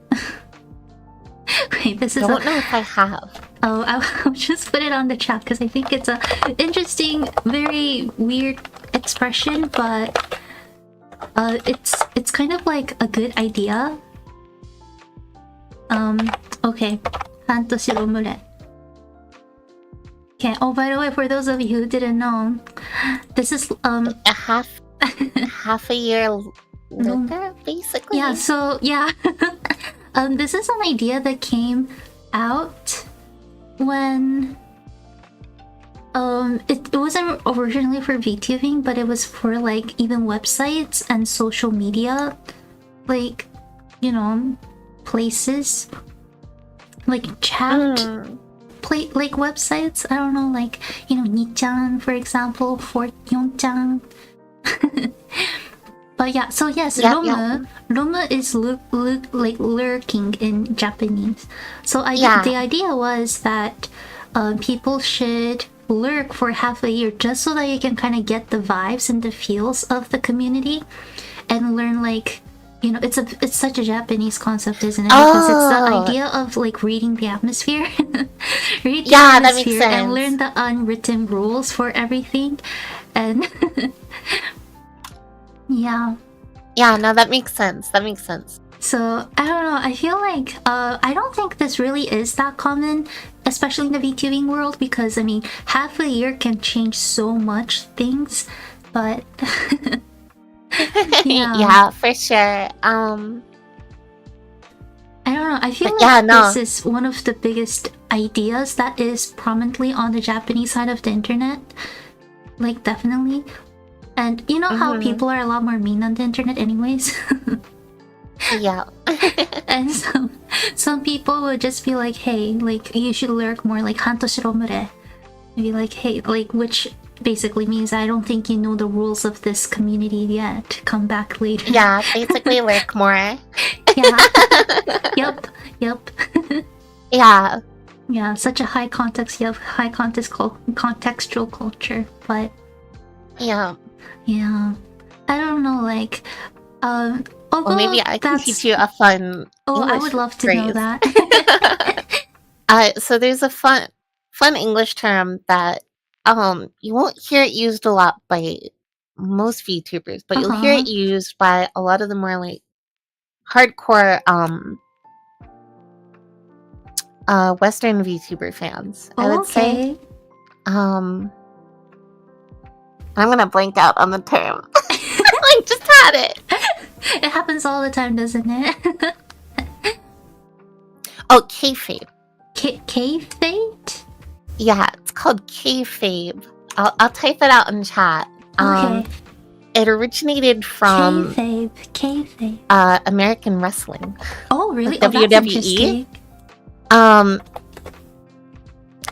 Wait, this is I don't know if I have. Oh, I'll just put it on the chat because I think it's a interesting, very weird expression, but it's kind of like a good idea. Okay. 한토시 로무레. Okay, oh, by the way, for those of you who didn't know, this is a half a year later, basically. Yeah, so yeah. This is an idea that came out when it wasn't originally for VTubing, but it was for like even websites and social media, like, you know, places like chat like websites. I don't know, like, you know, Nichan, for example, for Yongchan. But yeah, so yes, Romu is like lurking in Japanese. So the idea was that people should lurk for half a year just so that you can kind of get the vibes and the feels of the community and learn, like, you know, it's such a Japanese concept, isn't it? Because it's the idea of like reading the atmosphere. Read the atmosphere, that makes sense. And learn the unwritten rules for everything. And yeah, no, that makes sense. So I don't know, I feel like I don't think this really is that common, especially in the VTubing world, because I mean, half a year can change so much things, but Yeah, for sure. I don't know. I feel But like yeah, no. this is one of the biggest ideas that is prominently on the Japanese side of the internet. Like, definitely. And you know how people are a lot more mean on the internet anyways? Yeah. And some people would just be like, hey, like, you should lurk more, like, hantoshiromure. Be like, hey, like, which basically means I don't think you know the rules of this community yet. Come back later. Yeah, basically lurk more. Yeah. Yep. Yeah. Yeah, such a high context, high contextual culture, but Yeah. yeah, I don't know, like, although Well, maybe I can teach you a fun I English would love to phrase. know that. So there's a fun English term that you won't hear it used a lot by most VTubers, but you'll hear it used by a lot of the more like hardcore Western VTuber fans. I would say. I'm gonna blank out on the term. I just had it. It happens all the time, doesn't it? Oh, kayfabe. Kayfabe? Yeah, it's called kayfabe. I'll type it out in chat. Okay. It originated from Kayfabe. American wrestling. Oh, really? Like WWE. That's interesting.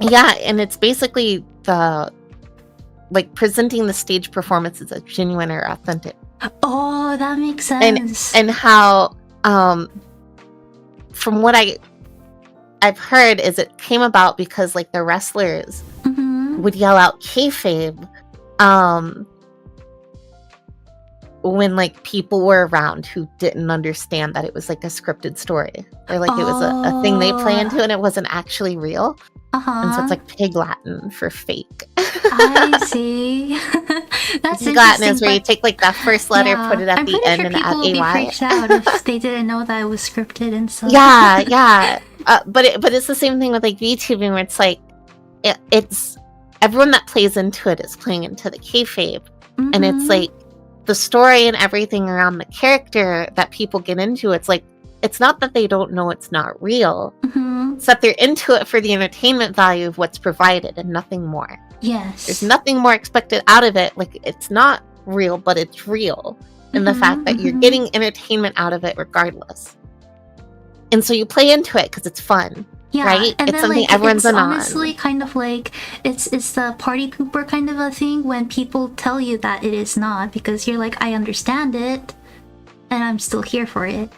Yeah, and it's basically the like presenting the stage performances as genuine or authentic. Oh, that makes sense. And how from what I've heard is it came about because like the wrestlers would yell out kayfabe when like people were around who didn't understand that it was like a scripted story or like it was a thing they play into and it wasn't actually real. And so it's like pig Latin for fake. I see. That's pig Latin is where you take like that first letter, put it at the end, and add AY. Be freaked out if they didn't know that it was scripted and stuff. Yeah. But it's the same thing with like VTubing, where it's like it's everyone that plays into it is playing into the kayfabe, and it's like the story and everything around the character that people get into. It's like it's not that they don't know it's not real. It's that they're into it for the entertainment value of what's provided and nothing more. Yes. There's nothing more expected out of it. Like, it's not real, but it's real. And the fact that you're getting entertainment out of it regardless. And so you play into it because it's fun. Yeah, right? And it's then, something like, everyone's it's on. Honestly, kind of like it's the party pooper kind of a thing when people tell you that it is not, because you're like, I understand it, and I'm still here for it.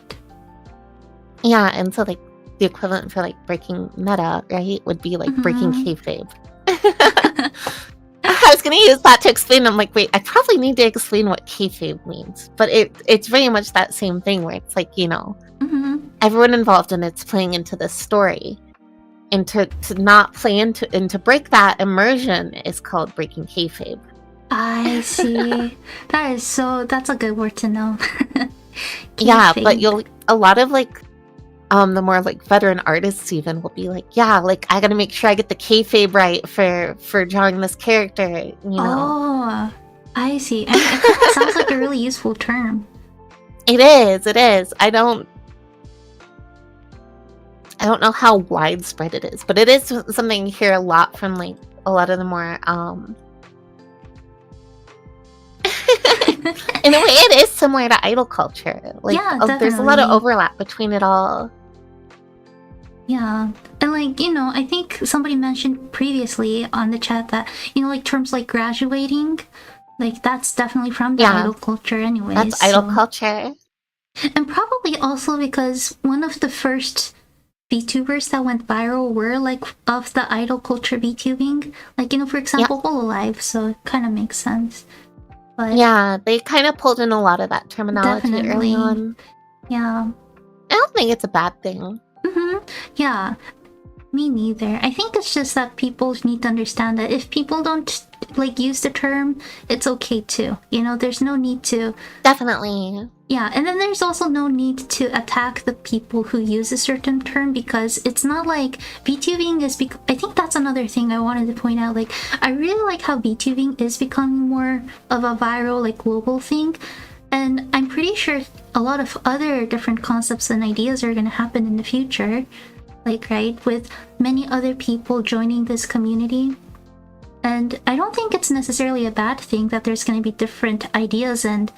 Yeah, and so like the equivalent for like breaking meta, right, would be like breaking kayfabe. I was gonna use that to explain. I'm like, wait, I probably need to explain what kayfabe means, but it's very much that same thing where it's like, you know, everyone involved in it's playing into this story, and to not play into and to break that immersion is called breaking kayfabe. I see. That's a good word to know. Yeah, but a lot of like the more like veteran artists even will be like, yeah, like I gotta make sure I get the kayfabe right for drawing this character, you know. Oh, I see. I mean, it sounds like a really useful term. It is. I don't know how widespread it is, but it is something you hear a lot from like a lot of the more in a way it is similar to idol culture. Like, yeah, there's a lot of overlap between it all. Yeah, and like, you know, I think somebody mentioned previously on the chat that, you know, like terms like graduating, like that's definitely from the idol culture anyways. That's idol culture. And probably also because one of the first VTubers that went viral were like of the idol culture VTubing. Like, you know, for example, Hololive, so it kind of makes sense. But yeah, they kind of pulled in a lot of that terminology early on. Yeah. I don't think it's a bad thing. Yeah, me neither. I think it's just that people need to understand that if people don't like use the term, it's okay too. You know, there's no need to. Definitely. Yeah, and then there's also no need to attack the people who use a certain term, because it's not like VTubing is. I think that's another thing I wanted to point out. Like, I really like how VTubing is becoming more of a viral, like global thing. And I'm pretty sure a lot of other different concepts and ideas are going to happen in the future, like, right, with many other people joining this community. And I don't think it's necessarily a bad thing that there's going to be different ideas and,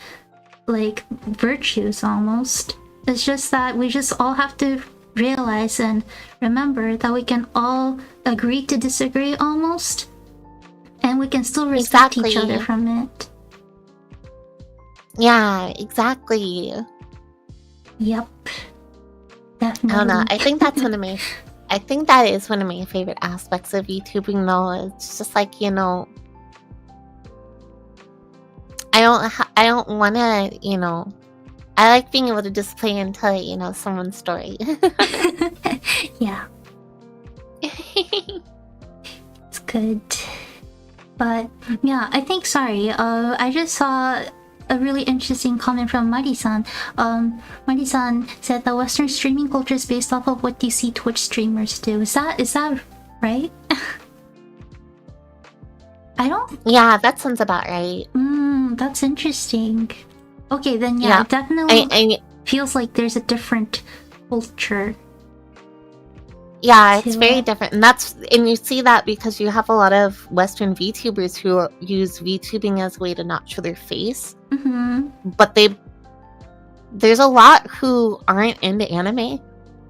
like, virtues almost. It's just that we just all have to realize and remember that we can all agree to disagree almost, and we can still respect each other from it. Yeah, exactly. Yep. Definitely. I don't know. I think that is one of my favorite aspects of Vtubing, though. It's just like, you know, I don't want to, you know, I like being able to just play and tell, you know, someone's story. Yeah. It's good. But yeah, I think, I just saw a really interesting comment from Mari-san. Mari-san said that Western streaming culture is based off of what you see Twitch streamers do. Is that right? I don't... Yeah, that sounds about right. That's interesting. Okay, then yeah, it definitely feels like there's a different culture. Yeah, it's very different. And you see that because you have a lot of Western VTubers who use VTubing as a way to not show their face. Mm-hmm. But there's a lot who aren't into anime.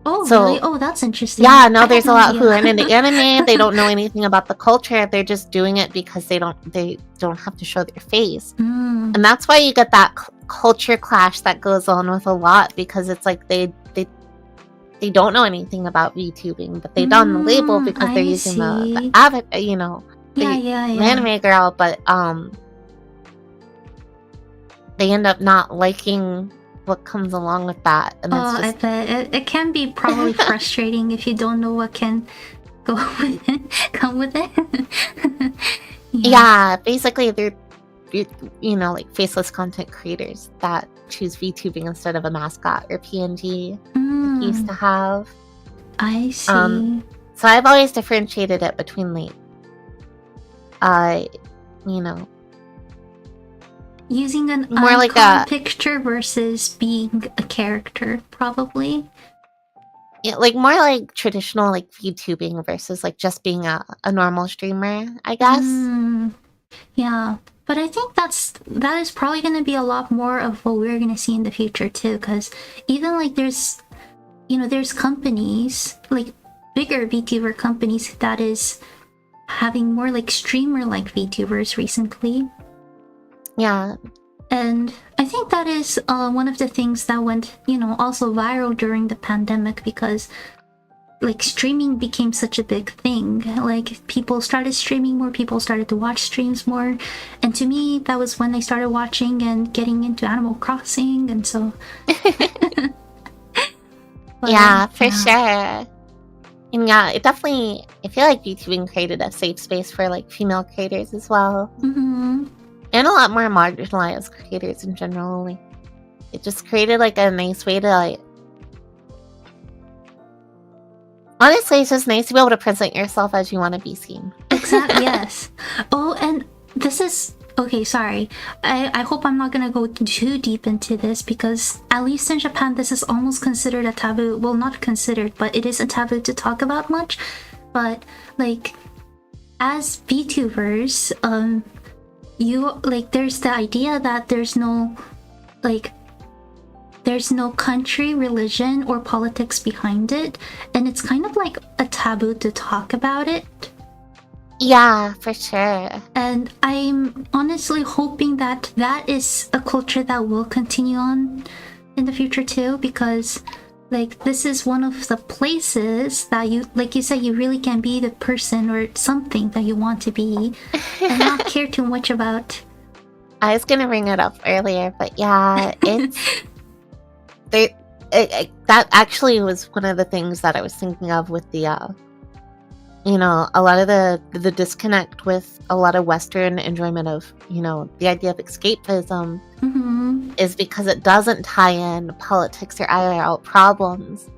Oh, really? Oh, that's interesting. Yeah, no, there's a lot who aren't into anime. They don't know anything about the culture. They're just doing it because they don't have to show their face. And that's why you get that culture clash that goes on with a lot, because it's like they don't know anything about VTubing, but they done the label because they're using the avatar, you know, the anime girl, but they end up not liking what comes along with that. And it's just... I bet it can be probably frustrating if you don't know what can go with it, come with it. Yeah, basically they're, you know, like faceless content creators that choose VTubing instead of a mascot or PNG like you used to have. I see. So I've always differentiated it between like, you know, using an more icon like a picture versus being a character, probably. Yeah, like more like traditional like VTubing versus like just being a normal streamer, I guess. Yeah, but I think that is probably going to be a lot more of what we're going to see in the future too, because even like there's companies, like bigger VTuber companies that is having more like streamer like VTubers recently. Yeah. And I think that is one of the things that went, you know, also viral during the pandemic, because like streaming became such a big thing. Like people started streaming more, people started to watch streams more. And to me, that was when I started watching and getting into Animal Crossing, and so but, yeah, for sure. And yeah, it definitely, I feel like VTubing created a safe space for like female creators as well. And a lot more marginalized creators in general. Like, it just created like a nice way to like... Honestly, it's just nice to be able to present yourself as you want to be seen. Exactly, yes. Oh, and this is... Okay, sorry. I hope I'm not gonna go too deep into this, because at least in Japan, this is almost considered a taboo. Well, not considered, but it is a taboo to talk about much. But, like, as VTubers, you like there's the idea that there's no country, religion, or politics behind it, and it's kind of like a taboo to talk about it. Yeah, for sure. And I'm honestly hoping that that is a culture that will continue on in the future too, because like this is one of the places that you, like you said, you really can be the person or something that you want to be and not care too much about. I was gonna bring it up earlier, but yeah, it's that actually was one of the things that I was thinking of with the you know, a lot of the disconnect with a lot of Western enjoyment of, you know, the idea of escapism is because it doesn't tie in politics or IRL problems.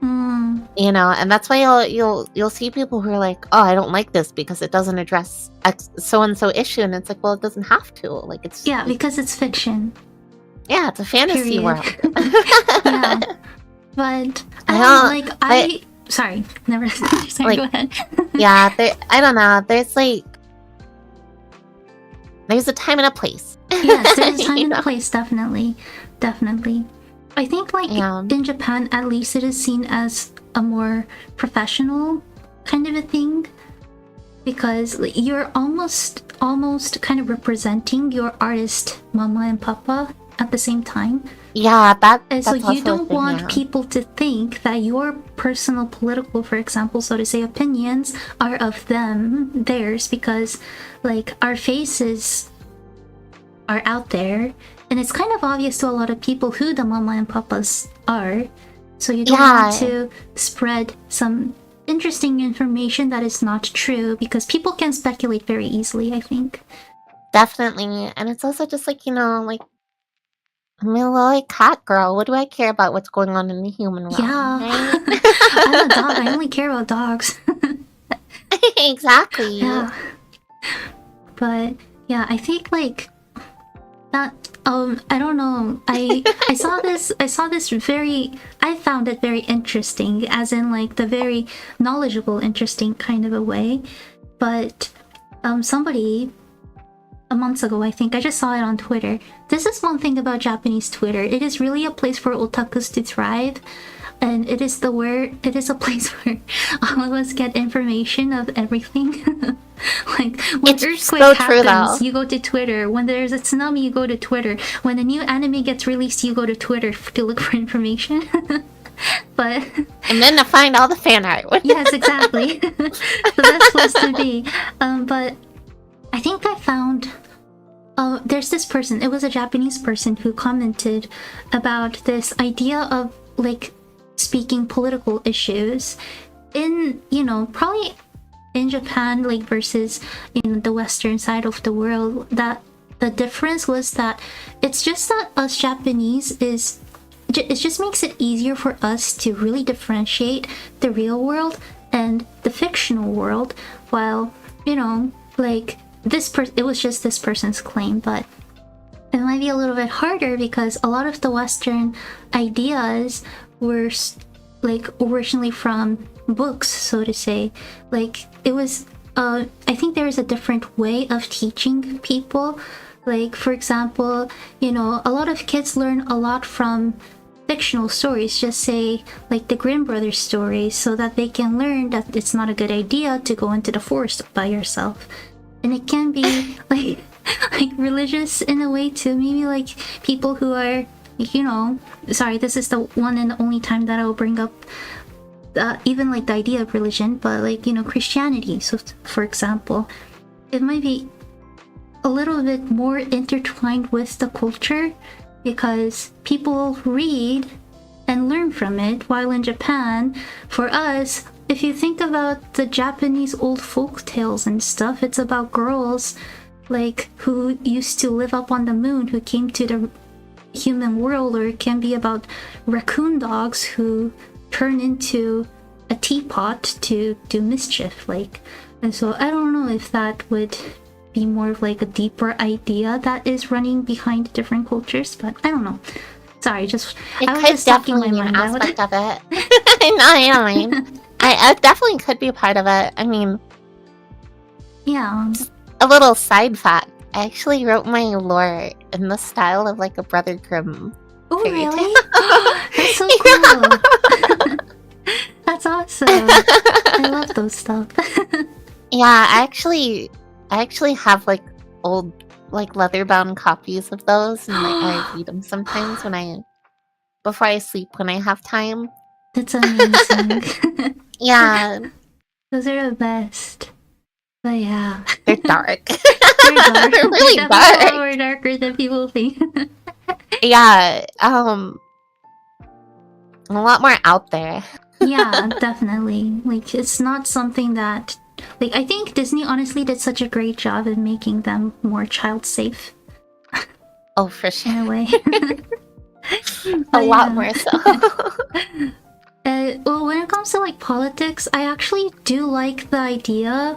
You know, and that's why you'll see people who are like, oh, I don't like this because it doesn't address X so and so issue, and it's like, well, it doesn't have to. Like, it's because it's fiction. Yeah, it's a fantasy Period. world. Yeah, but I don't know, like sorry, never. Sorry, Like, go ahead. Yeah, I don't know. There's a time and a place. Yes, there's a time You and a know? place, definitely. I think like Yeah. in Japan, at least it is seen as a more professional kind of a thing, because like, you're almost kind of representing your artist mama and papa at the same time. Yeah, And that's so also you a don't thing, want yeah. people to think that your personal political, for example, so to say, opinions are of theirs, because like our faces are out there, and it's kind of obvious to a lot of people who the mama and papas are. So you don't want to spread some interesting information that is not true, because people can speculate very easily, I think. Definitely. And it's also just like, like, I'm a little cat girl. What do I care about what's going on in the human realm? Yeah. Right? I'm a dog. I only care about dogs. Exactly. Yeah. But yeah, I think like that. I don't know. I saw this. I found it very interesting, as in like the very knowledgeable, interesting kind of a way. But somebody a month ago, I think, I just saw it on Twitter. This is one thing about Japanese Twitter. It is really a place for otakus to thrive. And it is a place where all of us get information of everything. Like when It's earthquake so true, happens, though. you go to Twitter. When there's a tsunami, you go to Twitter. When a new anime gets released, you go to Twitter to look for information. But And then to find all the fan art. yes, exactly. The best place to be. But I think I found there's this person. It was a Japanese person who commented about this idea of like speaking political issues in, probably in Japan, like versus the western side of the world. That the difference was that it's just that us Japanese it just makes it easier for us to really differentiate the real world and the fictional world, while like it was just this person's claim, but it might be a little bit harder because a lot of the Western ideas were like originally from books, so to say. Like it was I think there is a different way of teaching people. Like for example, a lot of kids learn a lot from fictional stories, just say like the Grimm brothers stories, so that they can learn that it's not a good idea to go into the forest by yourself. And it can be like religious in a way too. Maybe like people who are, sorry, this is the one and only time that I will bring up even like the idea of religion, but like Christianity. So for example, it might be a little bit more intertwined with the culture, because people read and learn from it, while in Japan, for us, if you think about the Japanese old folk tales and stuff, it's about girls like who used to live up on the moon, who came to the human world, or it can be about raccoon dogs who turn into a teapot to do mischief, like. And so I don't know if that would be more of like a deeper idea that is running behind different cultures, but I don't know. Sorry, I was just talking my definitely be an mind out. aspect of it. No, I don't mind. I definitely could be part of it. I mean, Yeah. a little side fact. I actually wrote my lore in the style of like a Brother Grimm. Oh, fairy really? tale. That's so cool. That's awesome. I love those stuff. Yeah, I actually have like old like leather-bound copies of those, and like I read them sometimes before I sleep when I have time. That's amazing. Yeah, Those are the best. But yeah. they're dark. They're dark. They're really They're dark. definitely more darker than people think. Yeah, a lot more out there. Yeah, definitely. Like, it's not something that... Like, I think Disney honestly did such a great job in making them more child-safe, Oh, for in sure. a way. A But lot yeah. more so. Well, when it comes to, like, politics, I actually do like the idea...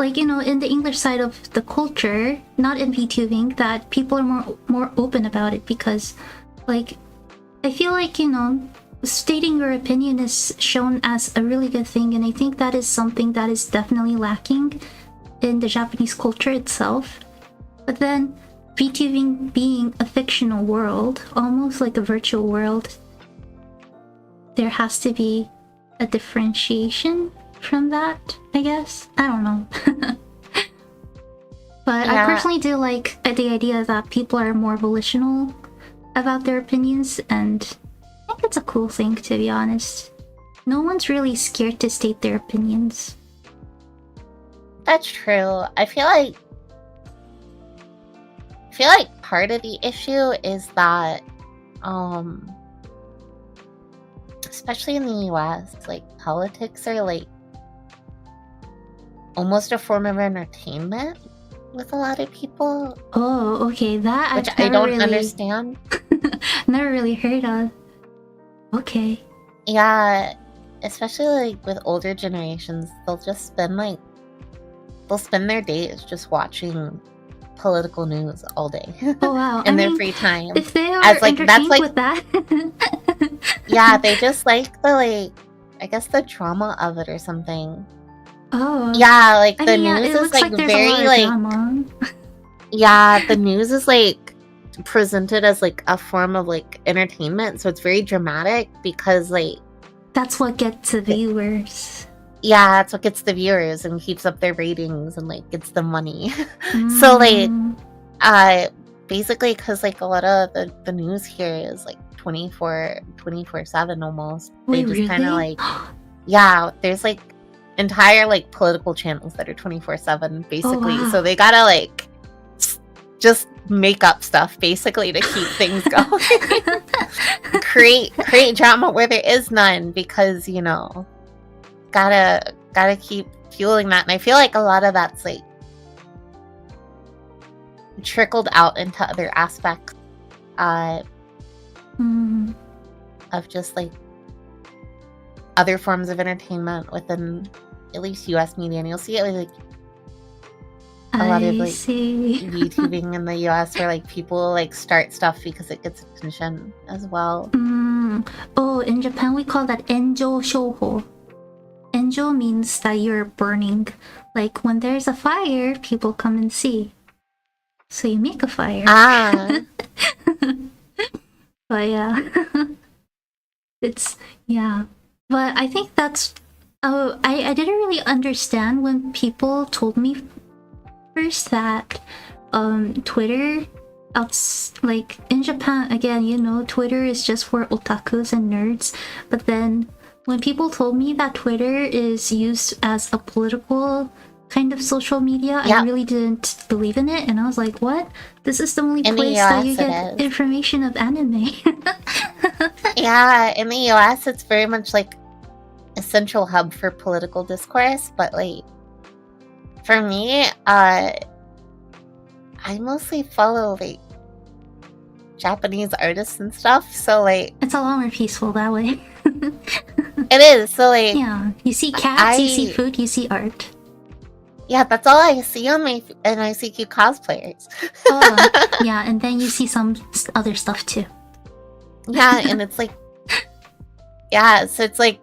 like, you know, in the English side of the culture, not in VTubing, that people are more open about it because, like, I feel like, you know, stating your opinion is shown as a really good thing, and I think that is something that is definitely lacking in the Japanese culture itself. But then, VTubing being a fictional world, almost like a virtual world, there has to be a differentiation from that, I guess. I don't know. But I personally do like the idea that people are more volitional about their opinions, and I think it's a cool thing, to be honest. No one's really scared to state their opinions. That's true. I feel like part of the issue is that, especially in the US, like, politics are like almost a form of entertainment with a lot of people. Oh, okay, that which I don't understand. Never really heard of. Okay. Yeah, especially like with older generations, they'll spend their days just watching political news all day. Oh wow! in their free time. If they are entertained with that, yeah, they just like the I guess the drama of it or something. Oh yeah, like the news is like very like drama. Yeah, the news is like presented as like a form of like entertainment, so it's very dramatic because like that's what gets the viewers. Yeah, that's what gets the viewers and keeps up their ratings and like gets the money. So like basically because like a lot of the news here is like 24/7 almost. Wait, they just kind of really? like yeah, there's like entire like political channels that are 24/7 basically. Oh, wow. So they gotta like just make up stuff basically to keep things going. create drama where there is none because, you know, gotta keep fueling that. And I feel like a lot of that's like trickled out into other aspects of just like other forms of entertainment within at least US media. And you'll see it with like a lot of like VTubing in the US where like people like start stuff because it gets attention as well. Oh, in Japan we call that enjo shouho. Enjo means that you're burning. Like when there's a fire, people come and see. So you make a fire. But yeah. But I think that's I didn't really understand when people told me first that Twitter like in Japan again, you know, Twitter is just for otakus and nerds, but then when people told me that Twitter is used as a political kind of social media, I really didn't believe in it, and I was like, what? This is the only place that you get information of anime. Yeah, in the US it's very much like a central hub for political discourse, but like for me, I mostly follow like Japanese artists and stuff, so like it's a lot more peaceful that way. It is, so like yeah, you see cats, you see food, you see art. Yeah, that's all I see on my and I see cute cosplayers. Yeah, and then you see some other stuff too. Yeah, and it's like yeah, so it's like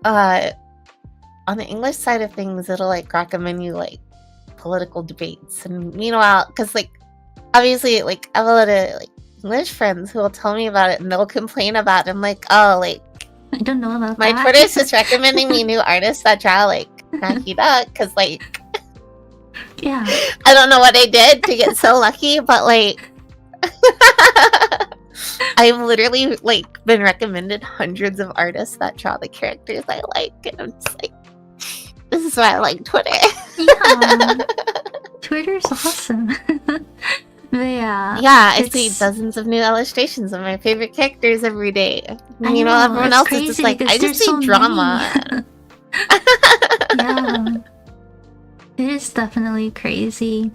on the English side of things, it'll like recommend you like political debates, and meanwhile, because like obviously like I have a lot of like English friends who will tell me about it and they'll complain about it. I'm like, oh, like I don't know about my that. Twitter's just recommending me new artists that draw like Nakida, because like yeah, I don't know what I did to get so lucky, but like I've literally like been recommended hundreds of artists that draw the characters I like, and I'm just like, this is why I like Twitter. Yeah, Twitter's awesome. Yeah, I see dozens of new illustrations of my favorite characters every day. You know, everyone else is just like, I just see drama. Yeah, it is definitely crazy.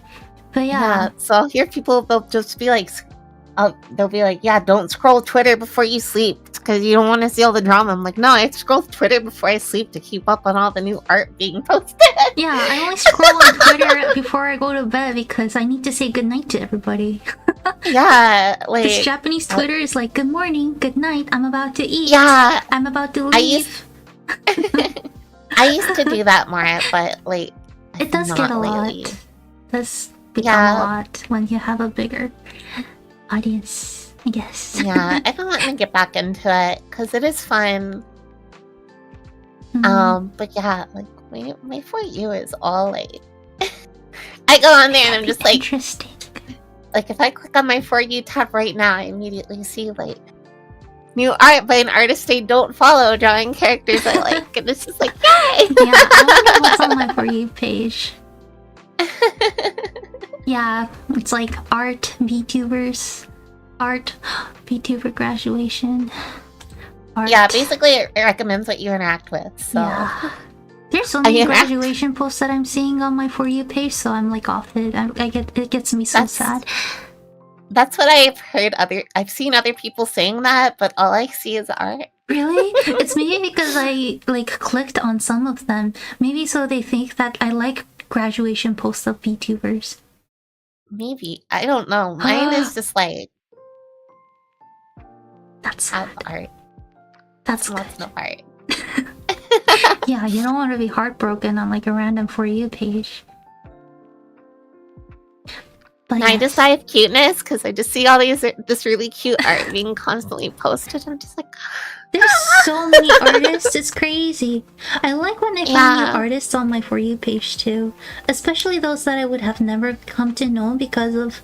But yeah, so I'll hear people, they'll just be like they'll be like, yeah, don't scroll Twitter before you sleep because you don't want to see all the drama. I'm like, no, I scroll Twitter before I sleep to keep up on all the new art being posted. Yeah, I only scroll on Twitter before I go to bed because I need to say goodnight to everybody. Yeah, like this Japanese Twitter is like, good morning, good night, I'm about to eat. Yeah, I'm about to leave. I used to do that more, but like it does get a lately. lot. It does become a lot when you have a bigger audience, I guess. Yeah, I've been wanting to get back into it because it is fun. But yeah, like my For You is all like I go on there and I'm just like interesting. Like if I click on my For You tab right now, I immediately see like new art by an artist I don't follow, drawing characters I like, and it's just like, yay! Yeah, I wonder what's on my For You page. Yeah, it's like art, VTubers, art, VTuber graduation. Art. Yeah, basically it recommends what you interact with. So yeah. There's so many graduation posts that I'm seeing on my For You page, so I'm like off it. It gets me so sad. That's what I've seen other people saying that, but all I see is art. Really? It's maybe because I like clicked on some of them. Maybe so they think that I like graduation posts of VTubers. Maybe. I don't know. Mine is just like that's have art. That's lots of art. Yeah, you don't want to be heartbroken on like a random For You page. But I just have cuteness because I just see all this really cute art being constantly posted. I'm just like, there's so many artists, it's crazy. I like when I find new artists on my For You page too, especially those that I would have never come to know because of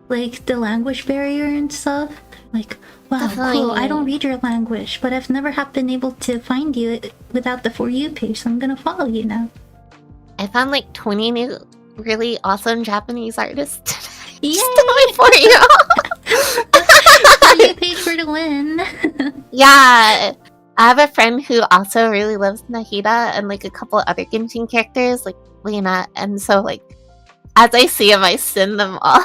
like the language barrier and stuff. Like, wow, cool, I don't read your language, but I've never have been able to find you without the For You page, so I'm gonna follow you now. I found like 20 new really awesome Japanese artists today. Yay! For You! For You page for the win. Yeah, I have a friend who also really loves Nahida and like a couple other Genshin characters like Lena, and so like as I see them, I send them all.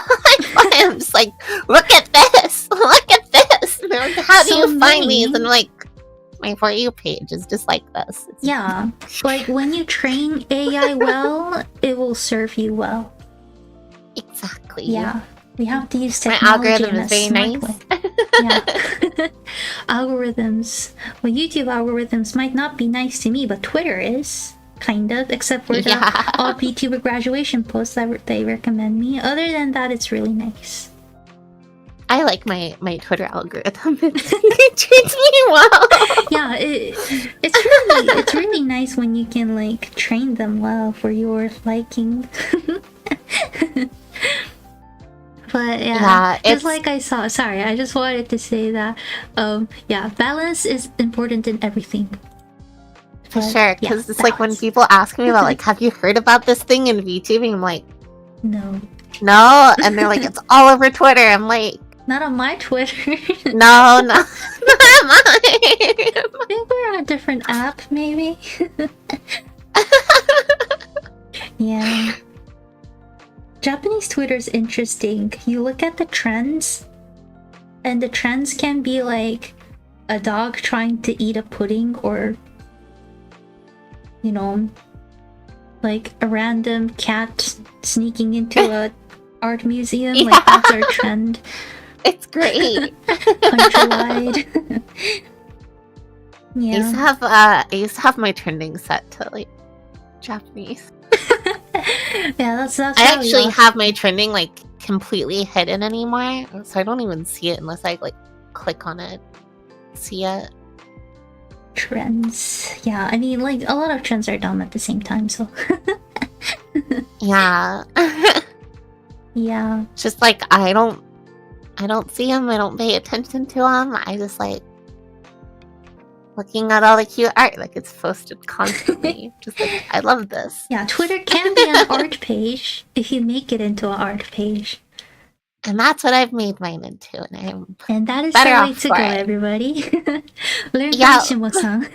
I'm just like, look at this! Look at this! And they're like, how do you find these? And like, my For You page is just like this. Yeah, like when you train AI well, it will serve you well. Exactly. Yeah, we have to use technology. My algorithm is very nice. Yeah. Algorithms. Well, YouTube algorithms might not be nice to me, but Twitter is. Kind of, except for the all VTuber graduation posts that they recommend me. Other than that, it's really nice. I like my Twitter algorithm. It treats me well. Yeah, it's really nice when you can like train them well for your liking. But yeah, just like I saw. Sorry, I just wanted to say that. Yeah, balance is important in everything. For sure, because it's like when people ask me about like, have you heard about this thing in Vtubing? I'm like, no, and they're like, it's all over Twitter. I'm like, not on my Twitter. No, not on mine. I think we're on a different app, maybe. Yeah, Japanese Twitter is interesting. You look at the trends, and the trends can be like a dog trying to eat a pudding, or you know, like a random cat sneaking into a art museum. Like that's our trend. It's great. Countrywide. Yeah. I used to have my trending set to like Japanese. Yeah, that's I actually have my trending like completely hidden anymore, so I don't even see it unless I like click on it. See it. Trends. Yeah, I mean, like a lot of trends are dumb at the same time, so yeah. Yeah, just like I don't see them, I don't pay attention to them. I just like looking at all the cute art, like it's posted constantly. Just like, I love this. Yeah, Twitter can be an art page if you make it into an art page. And that's what I've made mine into, and that is the way to go, everybody. Learn from Shimo-san.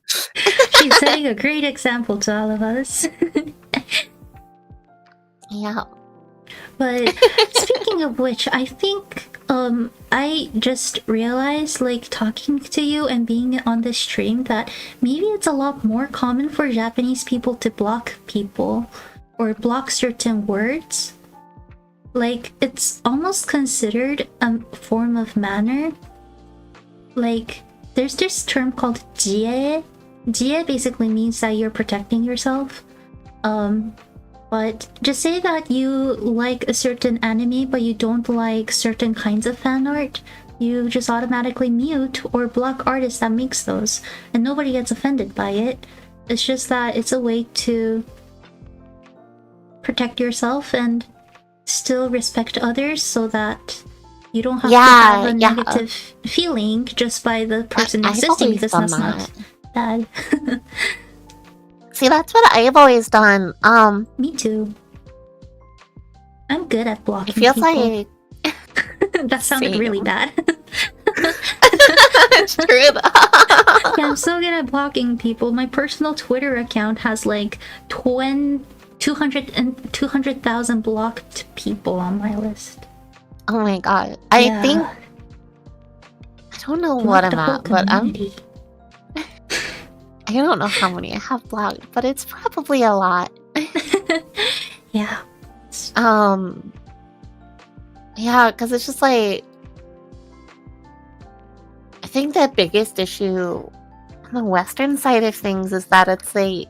She's setting a great example to all of us. Yeah. But speaking of which, I think I just realized, like, talking to you and being on this stream, that maybe it's a lot more common for Japanese people to block people or block certain words. Like, it's almost considered a form of manner. Like, there's this term called jie. Jie basically means that you're protecting yourself. But just say that you like a certain anime but you don't like certain kinds of fan art. You just automatically mute or block artists that makes those, and nobody gets offended by it. It's just that it's a way to protect yourself and still respect others, so that you don't have to have a negative feeling just by the person existing, because that's not bad. See, that's what I've always done. Me too. I'm good at blocking it feels people. Like that sounded really bad. It's true though. Yeah, I'm so good at blocking people. My personal Twitter account has like 200,000 blocked people on my list. Oh my god. I think I don't know what I'm at, but I don't know how many I have blocked, but it's probably a lot. Yeah. Yeah, because it's just like, I think the biggest issue on the Western side of things is that it's like,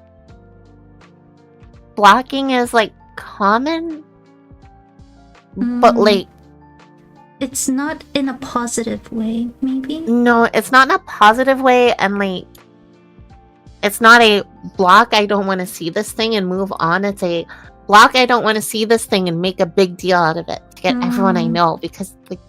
blocking is like common, but like, it's not in a positive way, maybe? No, it's not in a positive way, and like, it's not a block, I don't want to see this thing and move on. It's a block, I don't want to see this thing and make a big deal out of it to get everyone I know. Because, like,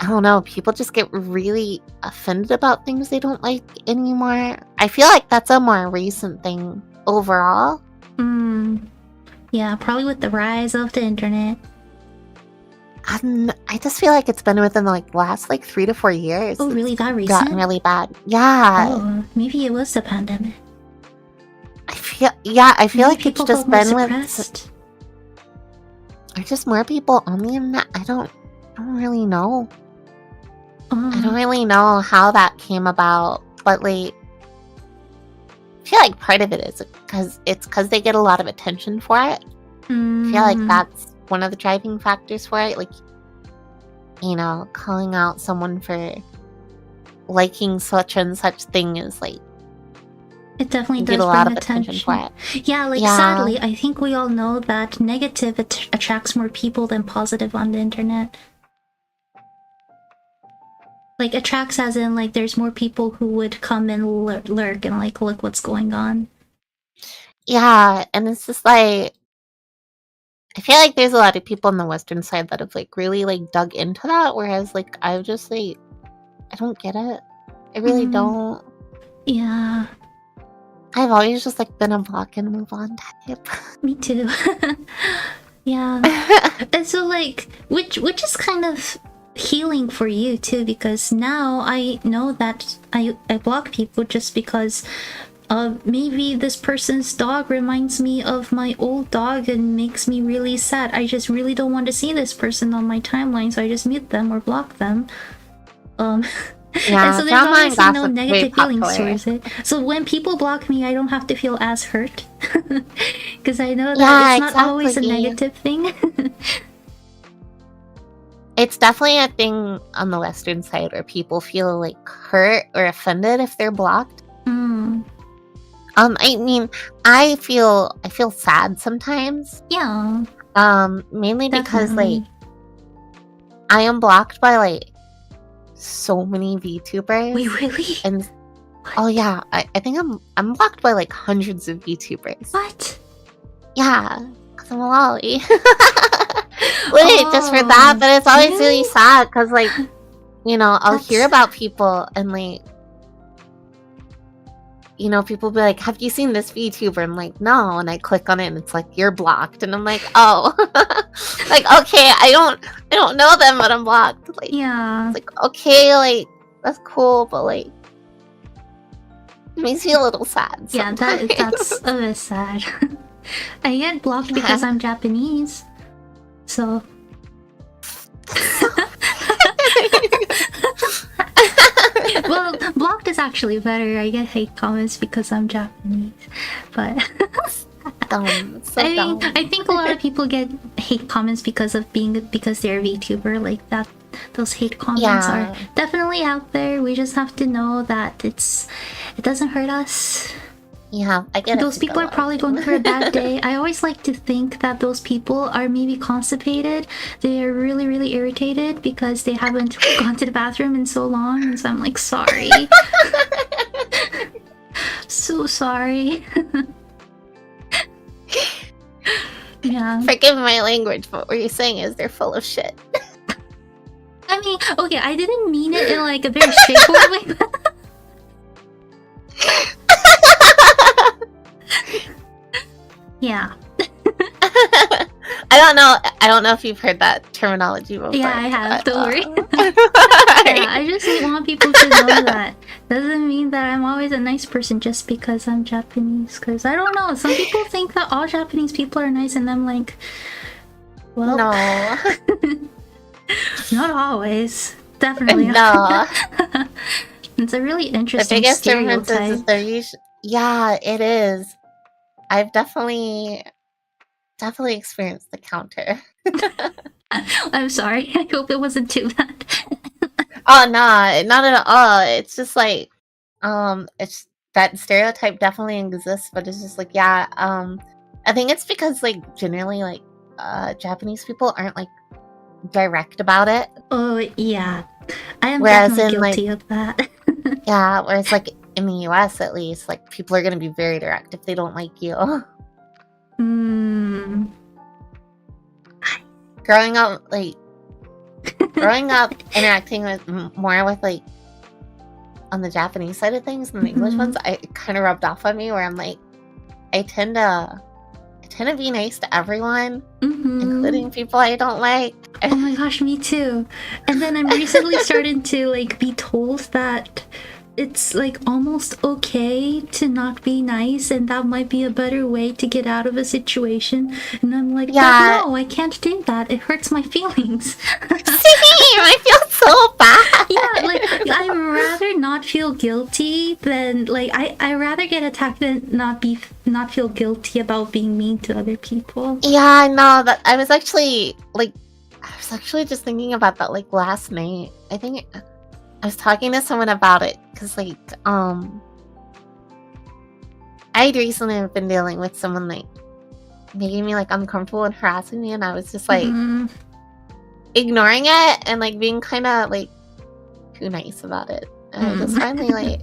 I don't know, people just get really offended about things they don't like anymore. I feel like that's a more recent thing overall. Yeah, probably with the rise of the internet. I just feel like it's been within like last like 3 to 4 years. Oh, really? That recent? Gotten really bad. Yeah. Oh, maybe it was the pandemic. I feel like it's just been with. Are just more people on the internet? I don't really know. I don't really know how that came about, but like, I feel like part of it is because they get a lot of attention for it. I feel like that's one of the driving factors for it. Like, you know, calling out someone for liking such and such thing is like, it definitely does get a lot bring of attention for it. Yeah, like sadly, I think we all know that negative attracts more people than positive on the internet. Like, attracts as in, like, there's more people who would come and lurk and, like, look what's going on. Yeah, and it's just like, I feel like there's a lot of people on the Western side that have, like, really, like, dug into that, whereas, like, I've just, like, I don't get it. I really don't. Yeah. I've always just, like, been a block and move on type. Me too. Yeah. And so, like, which is kind of healing for you too, because now I know that I block people just because maybe this person's dog reminds me of my old dog and makes me really sad. I just really don't want to see this person on my timeline, so I just mute them or block them. Yeah, and so there's obviously no negative feelings towards it. So when people block me, I don't have to feel as hurt. Because I know that it's not always a negative thing. It's definitely a thing on the Western side where people feel like hurt or offended if they're blocked. I mean, I feel sad sometimes. Yeah. Mainly because like I am blocked by like so many VTubers. Wait, really? And oh yeah, I think I'm blocked by like hundreds of VTubers. What? Yeah, because I'm a lolly. Wait, just for that, but it's always really sad because like, you know, I'll hear about people and like, you know, people be like, have you seen this VTuber? I'm like, no, and I click on it and it's like, you're blocked, and I'm like, oh. Like, okay, I don't know them, but I'm blocked. Like, yeah, it's like, okay, like, that's cool, but like, it makes me a little sad. Yeah, that's a bit sad. I get blocked because I'm Japanese, so Well, blocked is actually better. I get hate comments because I'm Japanese, but Dumb. So I dumb. mean, I think a lot of people get hate comments because they're a VTuber. Like that, those hate comments are definitely out there. We just have to know that it doesn't hurt us. Yeah, I get it. Those people are probably going through a bad day. I always like to think that those people are maybe constipated. They are really, really irritated because they haven't gone to the bathroom in so long. And so I'm like, sorry. So sorry. Yeah. Forgive my language, but what you're saying is they're full of shit. I mean, okay, I didn't mean it in like a very straightforward way. Yeah. I don't know if you've heard that terminology before. Yeah, I have. But, don't worry. Yeah, I just want people to know that doesn't mean that I'm always a nice person just because I'm Japanese. Because I don't know, some people think that all Japanese people are nice, and I'm like, well, no. Not always. Definitely No. not. It's a really The interesting biggest difference stereotype. is they're usually... Yeah, it is. I've definitely experienced the counter. I'm sorry. I hope it wasn't too bad. Oh, nah, not at all. It's just like, it's that stereotype definitely exists, but it's just like, yeah, I think it's because like generally like, Japanese people aren't like direct about it. Oh yeah, I am Whereas definitely in, guilty of that. Yeah, whereas like in the US at least, like people are gonna be very direct if they don't like you. Growing up interacting with more with like on the Japanese side of things than the English ones, it kind of rubbed off on me where I'm like, I tend to be nice to everyone, including people I don't like. Oh my gosh, me too. And then I'm recently starting to like be told that it's like almost okay to not be nice, and that might be a better way to get out of a situation. And I'm like, Yeah. no, I can't do that. It hurts my feelings. Same, I feel so bad. Yeah, like I'd rather not feel guilty than like I rather get attacked than not feel guilty about being mean to other people. Yeah, I know that. I was actually just thinking about that like last night. I think I was talking to someone about it because like I'd recently been dealing with someone like making me like uncomfortable and harassing me, and I was just like ignoring it and like being kind of like too nice about it. And I just finally like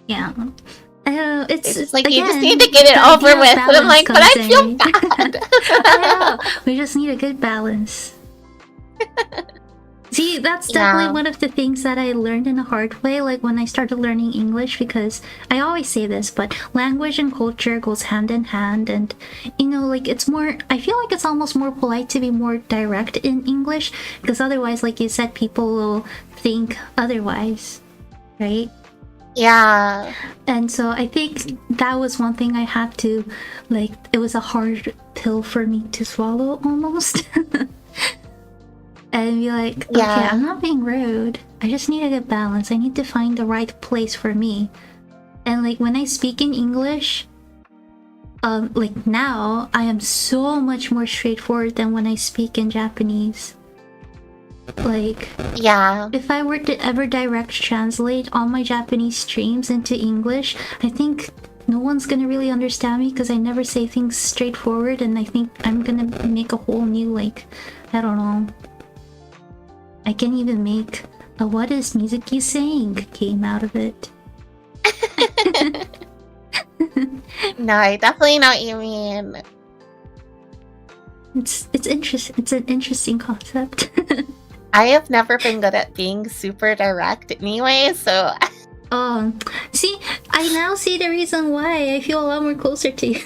yeah. It's just like, again, you just need to get it the over idea of with. And I'm like, but I balance feel comes in. bad. I know. We just need a good balance. See, that's definitely one of the things that I learned in a hard way, like when I started learning English, because I always say this, but language and culture goes hand in hand, and you know, like it's more, I feel like it's almost more polite to be more direct in English, because otherwise, like you said, people will think otherwise, right? Yeah. And so I think that was one thing I had to, like, it was a hard pill for me to swallow almost. And be like, okay, I'm not being rude. I just need a good balance. I need to find the right place for me. And like when I speak in English, like now, I am so much more straightforward than when I speak in Japanese. Like, Yeah. if I were to ever direct translate all my Japanese streams into English, I think no one's gonna really understand me because I never say things straightforward, and I think I'm gonna make a whole new, like, I don't know. I can even make a "What is Mizuki saying?" came out of it. No, I definitely know what you mean. It's interesting. It's an interesting concept. I have never been good at being super direct anyway, so See, I now see the reason why I feel a lot more closer to you.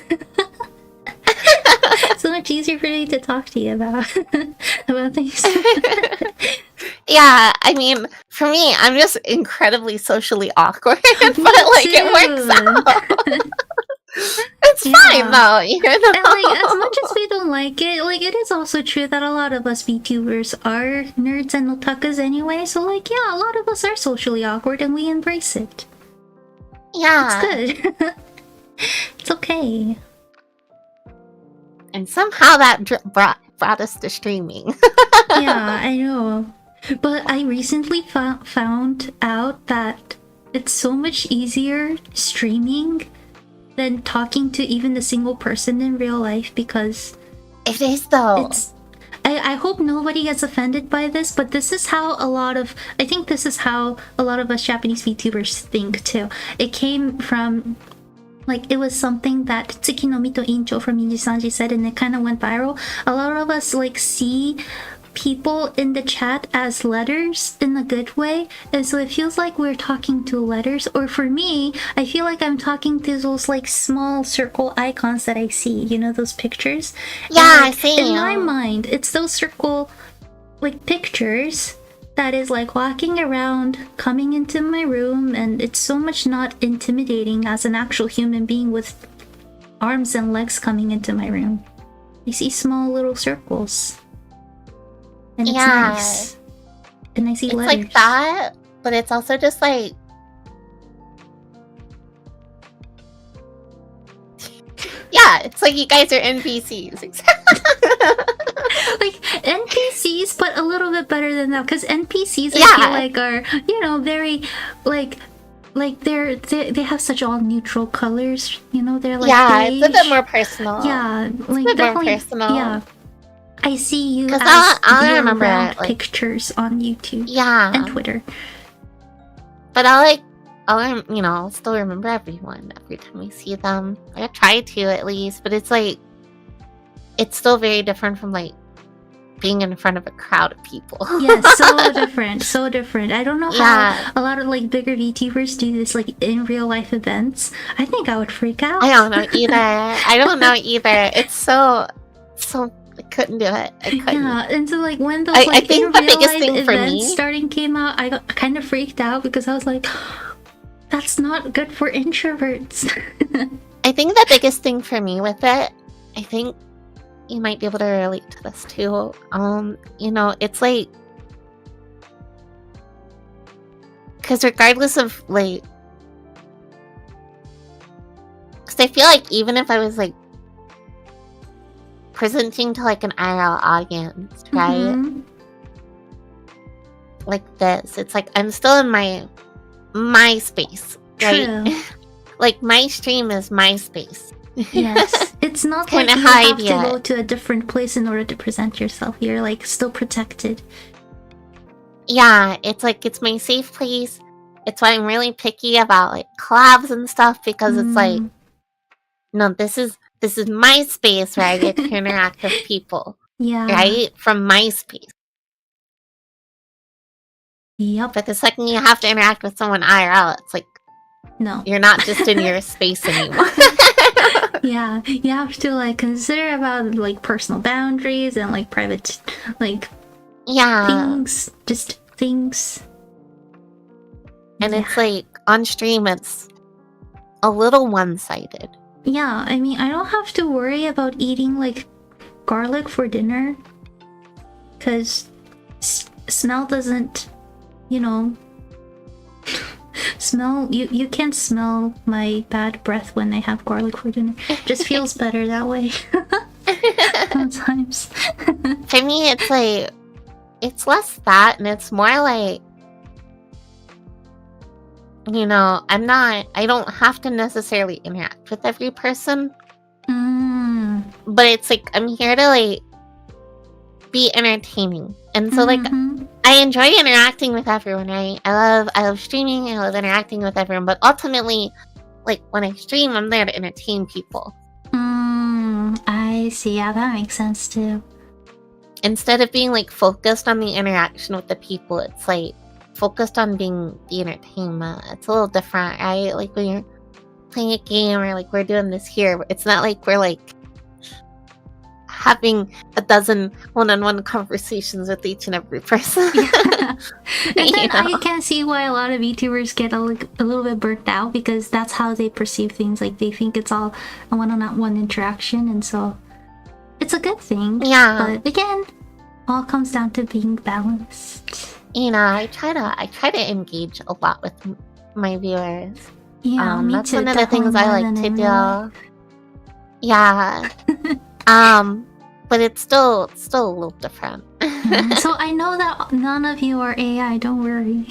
So much easier for me to talk to you about things. yeah, I mean, for me, I'm just incredibly socially awkward, but like it works out. It's fine though, you know. And like, as much as we don't like it, like, it is also true that a lot of us VTubers are nerds and otakus anyway. So like, yeah, a lot of us are socially awkward, and we embrace it. Yeah, It's good. It's okay. and somehow that brought us to streaming. Yeah, I know. But I recently found out that it's so much easier streaming than talking to even a single person in real life, because It is though. I hope nobody gets offended by this, but this is how I think this is how a lot of us Japanese VTubers think too. It came from, like, it was something that Tsuki no Mito Incho from Inji-sanji said, and it kind of went viral. A lot of us, like, see people in the chat as letters in a good way, and so it feels like we're talking to letters. Or for me, I feel like I'm talking to those, like, small circle icons that I see, you know, those pictures. Yeah, And, I like, see. in my mind, it's those circle, like, pictures that is like walking around, coming into my room, and it's so much not intimidating as an actual human being with arms and legs coming into my room. I see small little circles. And it's Yeah. nice. And I see It's letters. like that, but it's also just like yeah, it's like you guys are NPCs. Like NPCs, but a little bit better than that, because NPCs I Yeah. feel like are, you know, very like they have such all neutral colors, you know, they're like Yeah, it's a bit beige. more personal. Yeah, like bit more definitely personal. Yeah. I see you 'Cause as I'll your remember round it, like- pictures on YouTube Yeah. and Twitter. But I'll you know, still remember everyone every time I see them. I try to at least, but it's like it's still very different from like being in front of a crowd of people. Yeah, so different, so different. I don't know how Yeah. a lot of like bigger VTubers do this like in real life events. I think I would freak out. I don't know either. I don't know either. It's so I couldn't do it. I couldn't. Yeah, and so like when those I like think in the real biggest life thing for events me- starting came out, I got kind of freaked out because I was like, that's not good for introverts. I think the biggest thing for me with it, I think you might be able to relate to this too. You know, it's like because regardless of like, because I feel like even if I was like presenting to like an IRL audience, right? Mhm. Like this, it's like I'm still in my space, right? True. Like my stream is my space. Yes, it's not like Kinda you have hide to go yet. to a different place in order to present yourself. You're like still protected. Yeah, it's like it's my safe place. It's why I'm really picky about like collabs and stuff, because it's like, Mm. no, this is my space where I get to interact with people, Yeah. right? From my space. Yep. But the second you have to interact with someone IRL, it's like No. you're not just in your space anymore. Yeah, you have to like consider about like personal boundaries and like private like Yeah. things, just things. And Yeah. it's like on stream, it's a little one-sided. Yeah, I mean, I don't have to worry about eating like garlic for dinner because smell doesn't, you know, smell. You can't smell my bad breath when I have garlic for dinner. It just feels better that way sometimes. For me, it's like it's less that, and it's more like, you know, I don't have to necessarily interact with every person, but it's like I'm here to like be entertaining. And so like Mhm. I enjoy interacting with everyone, right? I love streaming, I love interacting with everyone, but ultimately, like when I stream, I'm there to entertain people. I see. Yeah, that makes sense too. Instead of being like focused on the interaction with the people, it's like focused on being the entertainment. It's a little different, right? Like when you're playing a game or like we're doing this here, it's not like we're like having a dozen one-on-one conversations with each and every person. Yeah. And then You know? I can see why a lot of VTubers get a little bit burnt out, because that's how they perceive things. Like, they think it's all a one-on-one interaction, and so it's a good thing. Yeah. But again, all comes down to being balanced. You know, I try to engage a lot with my viewers. Yeah, me That's too. one of the things Definitely I more like than to in do. real life. Yeah. But it's still a little different. So I know that none of you are AI, don't worry.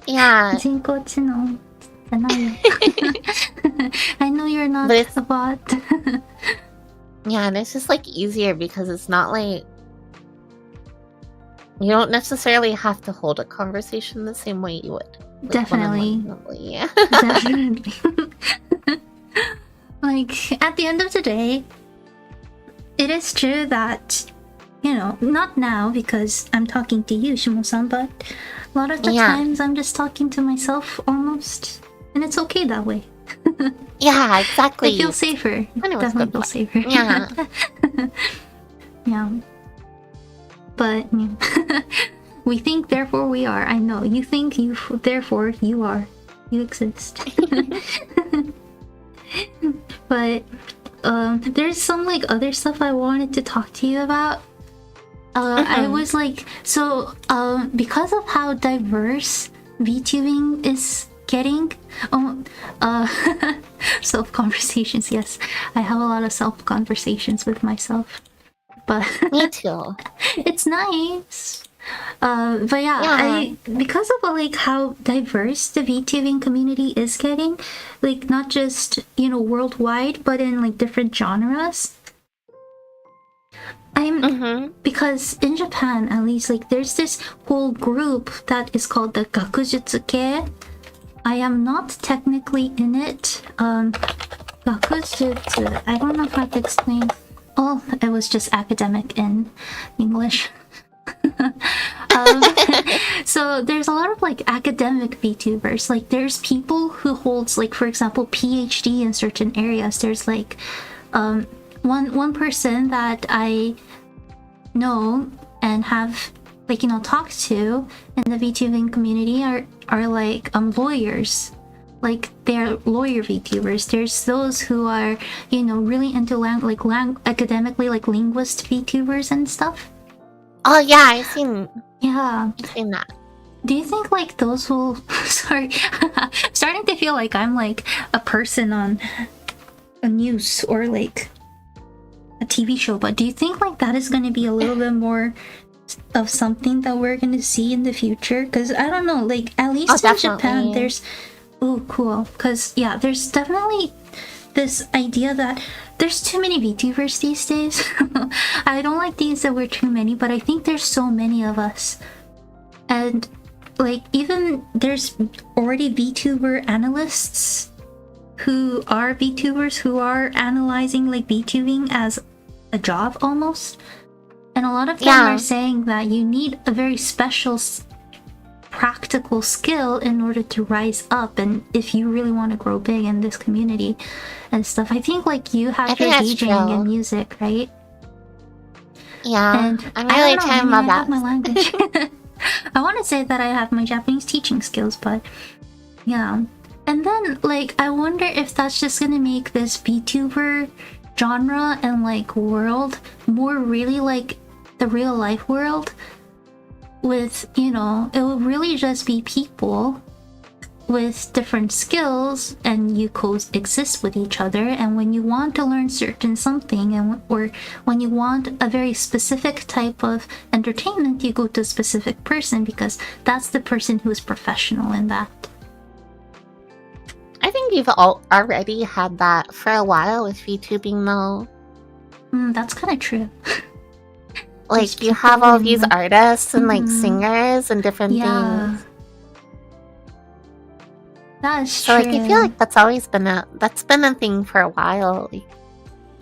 Yeah. 人工知能じゃないよ。I know you're not But it's- a bot. Yeah, and it's just like easier because it's not like you don't necessarily have to hold a conversation the same way you would. Like, Definitely. one-on-one. Yeah. Definitely. Like, at the end of the day, it is true that, you know, not now because I'm talking to you, Shimo-san, but a lot of the Yeah. times I'm just talking to myself almost. And it's okay that way. Yeah, exactly. I feel safer. And it was Definitely good feel fun. safer. Yeah. Yeah. But yeah. We think, therefore we are. I know. You think, you therefore you are. You exist. But there's some like other stuff I wanted to talk to you about. I was like, so because of how diverse VTubing is getting, self conversations. Yes, I have a lot of self conversations with myself, but Me too. it's nice. But yeah, because of like how diverse the VTubing community is getting, like not just, you know, worldwide, but in like different genres. Because in Japan, at least, like there's this whole group that is called the Gakujutsu-kei. I am not technically in it. Gakujutsu, I don't know how to explain. Oh, it was just academic in English. So there's a lot of like academic VTubers. Like there's people who holds like, for example, PhD in certain areas. There's like one person that I know and have like, you know, talked to in the VTubing community are like lawyers. Like they're lawyer VTubers. There's those who are, you know, really into academically like linguist VTubers and stuff. Oh yeah, I've seen that. Do you think like those will sorry starting to feel like I'm like a person on a news or like a TV show, but do you think like that is going to be a little bit more of something that we're going to see in the future? Because I don't know, like at least in Japan there's cool, because yeah, there's definitely this idea that there's too many VTubers these days. I don't like these that we're too many, but I think there's so many of us. And like even there's already VTuber analysts who are VTubers who are analyzing like VTubing as a job almost. And a lot of them are saying that you need a very special practical skill in order to rise up, and if you really want to grow big in this community and stuff. I think like you have your DJing and music, right? Yeah, and I'm really trying my best. My language. I want to say that I have my Japanese teaching skills, but yeah. And then like I wonder if that's just gonna make this VTuber genre and like world more really like the real life world. With, you know, it will really just be people with different skills and you coexist with each other. And when you want to learn certain something or when you want a very specific type of entertainment, you go to a specific person because that's the person who is professional in that. I think you've already had that for a while with VTubing though. That's kind of true. Like you have all these artists and like singers and different things. That's true. So like I feel like that's been a thing for a while. Like,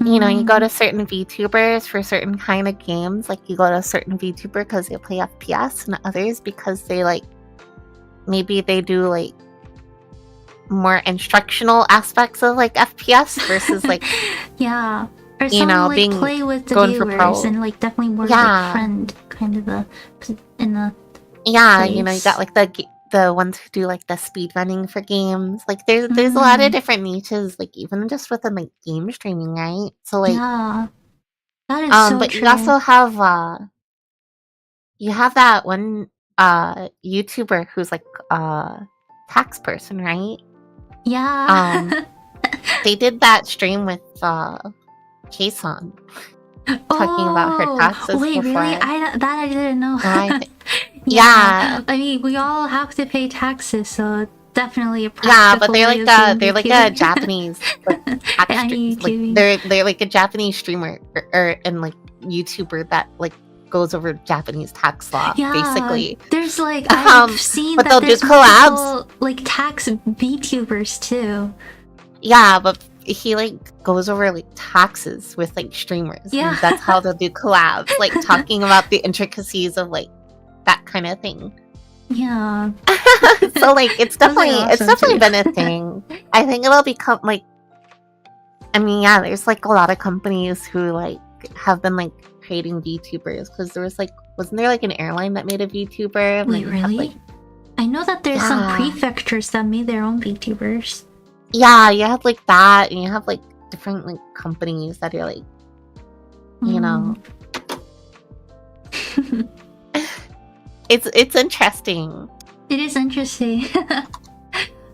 you know, you go to certain VTubers for certain kind of games. Like you go to a certain VTuber because they play FPS, and others because they like maybe they do like more instructional aspects of like FPS versus like Or you someone know, like being play with the going for viewers pro. and like definitely more Yeah. like friend kind of in the Yeah, you know, you place. got like the ones who do like the speed running for games. Like there's a lot of different niches, like even just within like game streaming, right? So like Yeah, that is so but true. you also have you have that one YouTuber who's like tax person, right? Yeah. They did that stream with Kason talking about her taxes wait, before. really? I didn't know. Yeah. I mean, we all have to pay taxes, so definitely a Yeah, but practical they're way like of they're being like a YouTuber. Japanese like, tax And YouTubing. like they're like a Japanese streamer or and like YouTuber that like goes over Japanese tax law, Yeah, basically. there's like I've seen but that they'll do there's collabs. multiple, like tax VTubers too. Yeah, but he like goes over like taxes with like streamers. Yeah. And that's how they'll do collabs, like talking about the intricacies of like that kind of thing. Yeah. So like it's Those are definitely awesome, been a thing. I think it'll become like, I mean, yeah, there's like a lot of companies who like have been like creating VTubers because there was like, wasn't there like an airline that made a VTuber? Wait, really? Like, I know that there's some Yeah. prefectures that made their own VTubers. yeah, you have like that, and you have like different like companies that are like, you know, it's interesting. It is interesting.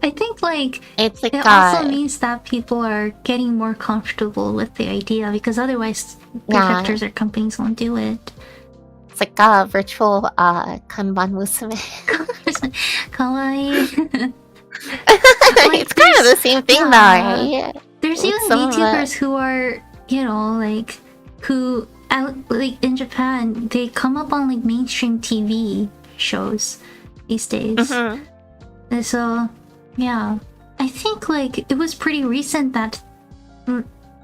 I think like It's like it also means that people are getting more comfortable with the idea because otherwise Yeah. prefectures or companies won't do it. it's like a virtual kanban musume. Kawaii. It's kind of the same thing though, right? There's With even some of VTubers who are, you know, like who like in Japan they come up on like mainstream TV shows these days. Mhm. And so yeah, I think like it was pretty recent that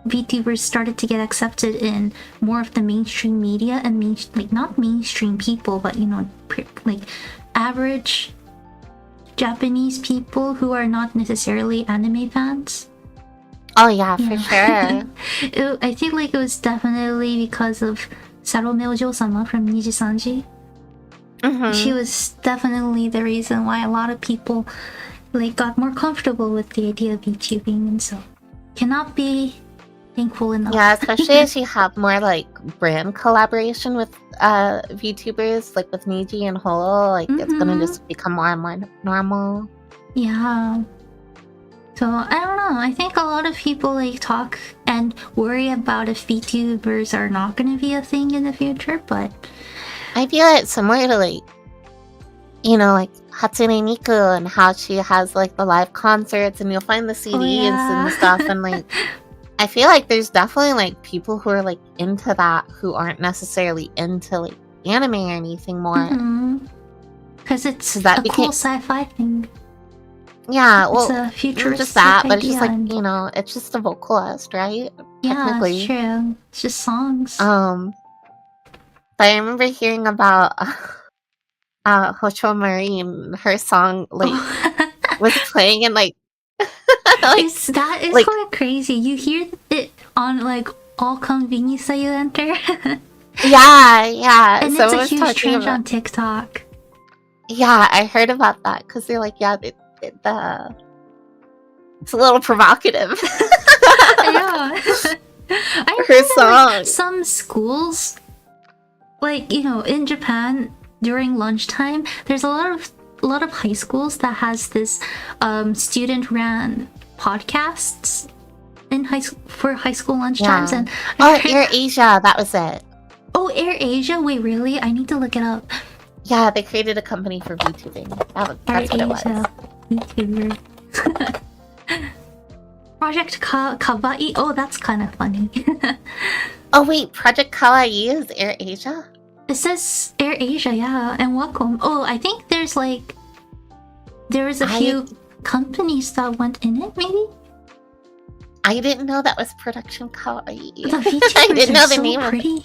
VTubers started to get accepted in more of the mainstream media and like not mainstream people, but you know, like average Japanese people who are not necessarily anime fans. Oh yeah, for sure. I think like it was definitely because of Sarome Ojo-sama from Niji Sanji. Mhm. She was definitely the reason why a lot of people like got more comfortable with the idea of VTubing, and so cannot be thankful enough. Yeah, especially as you have more like brand collaboration with VTubers, like with Niji and Holo, like it's gonna just become more and more normal. Yeah. So I don't know. I think a lot of people like talk and worry about if VTubers are not gonna be a thing in the future, but I feel it's similar to like, you know, like Hatsune Miku and how she has like the live concerts and you'll find the CDs yeah. and stuff, and like I feel like there's definitely like people who are like into that who aren't necessarily into like anime or anything more. Because it's that a became- cool sci-fi thing. Yeah, It's well, a not futuristic just that, but it's just idea, like, and- you know, it's just a vocalist, right? Yeah, Technically. it's true. It's just songs. But I remember hearing about Hocho Marine, her song like was playing in like like That is like- quite crazy. You hear it on like all convenience that you enter. yeah, And someone it's a was huge talking trend about- on TikTok. Yeah, I heard about that because they're like, yeah, it's a little provocative. Yeah. I Her know that, like, song. some schools, like, you know, in Japan during lunchtime, there's a lot of high schools that has this student-ran podcasts in for high school lunchtimes. Yeah. And Oh, Air Asia, that was it. Oh, Air Asia? Wait, really? I need to look it up. Yeah, they created a company for VTubing. That's what it was. VTuber. Project Kawaii. Oh, that's kind of funny. Oh wait, Project Kawaii is Air Asia? It says Air Asia, yeah, and Wacom. Oh, I think there was a few companies that went in it, maybe? I didn't know that was Production Kawaii. The VTubers I didn't know are the so name pretty.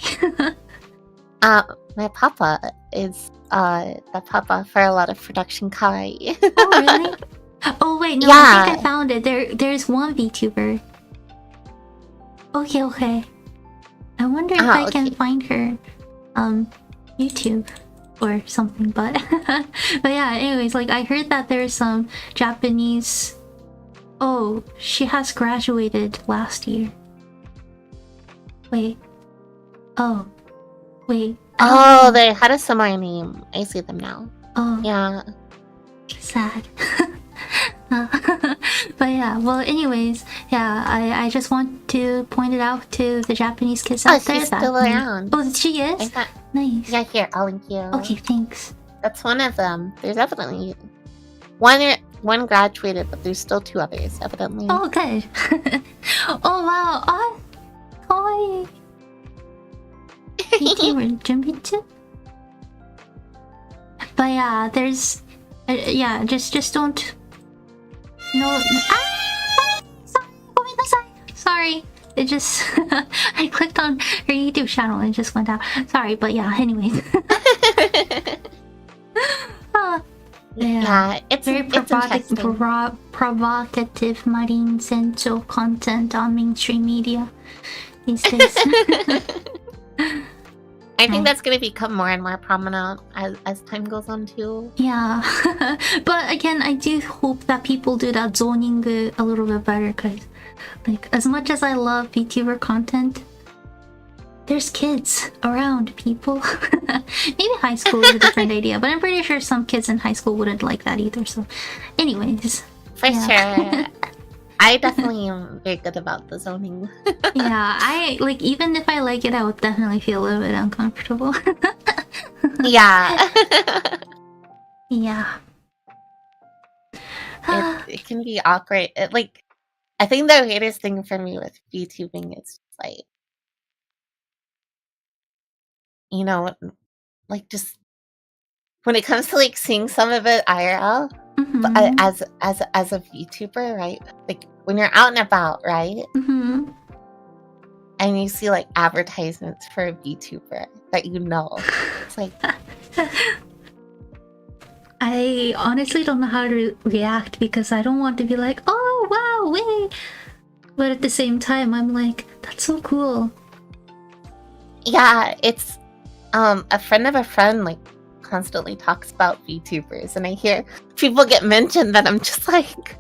My papa is the papa for a lot of Production Kawaii. Oh, really? Oh, wait, no, I Yeah. think I found it. There's one VTuber. Okay. I wonder if I can okay. find her YouTube or something, but but yeah, anyways, like I heard that there's some Japanese. Oh, she has graduated last year. Wait. Oh. Wait. Oh, they had a similar name. I see them now. Oh. Yeah. Sad. But yeah, well, anyways, yeah, I just want to point it out to the Japanese kids out there. She's still around. Oh, she is? Nice. Yeah, here, I'll link you. Okay, thanks. That's one of them. There's definitely one graduated, but there's still 2 others, evidently. Oh, good. Oh, wow. Ah, kawaii. Vtuber Junbitsu? But yeah, there's... yeah, just don't... No... Ah! Sorry. It just... I clicked on her YouTube channel and it just went out. Sorry, but yeah, anyways. Yeah, it's very interesting. provocative marine sensual content on mainstream media these days. I think that's going to become more and more prominent as time goes on too. Yeah. But again, I do hope that people do that zoning a little bit better, because like as much as I love VTuber content, there's kids around, people. Maybe high school is a different idea, but I'm pretty sure some kids in high school wouldn't like that either. So anyways. For sure. I definitely am very good about the zoning. Yeah, I like, even if I like it, I would definitely feel a little bit uncomfortable. Yeah. Yeah. It can be awkward. I think the weirdest thing for me with VTubing is like, you know, like just when it comes to like seeing some of it IRL, but as a VTuber, right? Like when you're out and about, right? And you see like advertisements for a VTuber that you know, it's like I honestly don't know how to react, because I don't want to be like, oh wow, wait, but at the same time I'm like, that's so cool. Yeah, it's a friend of a friend like constantly talks about VTubers, and I hear people get mentioned that I'm just like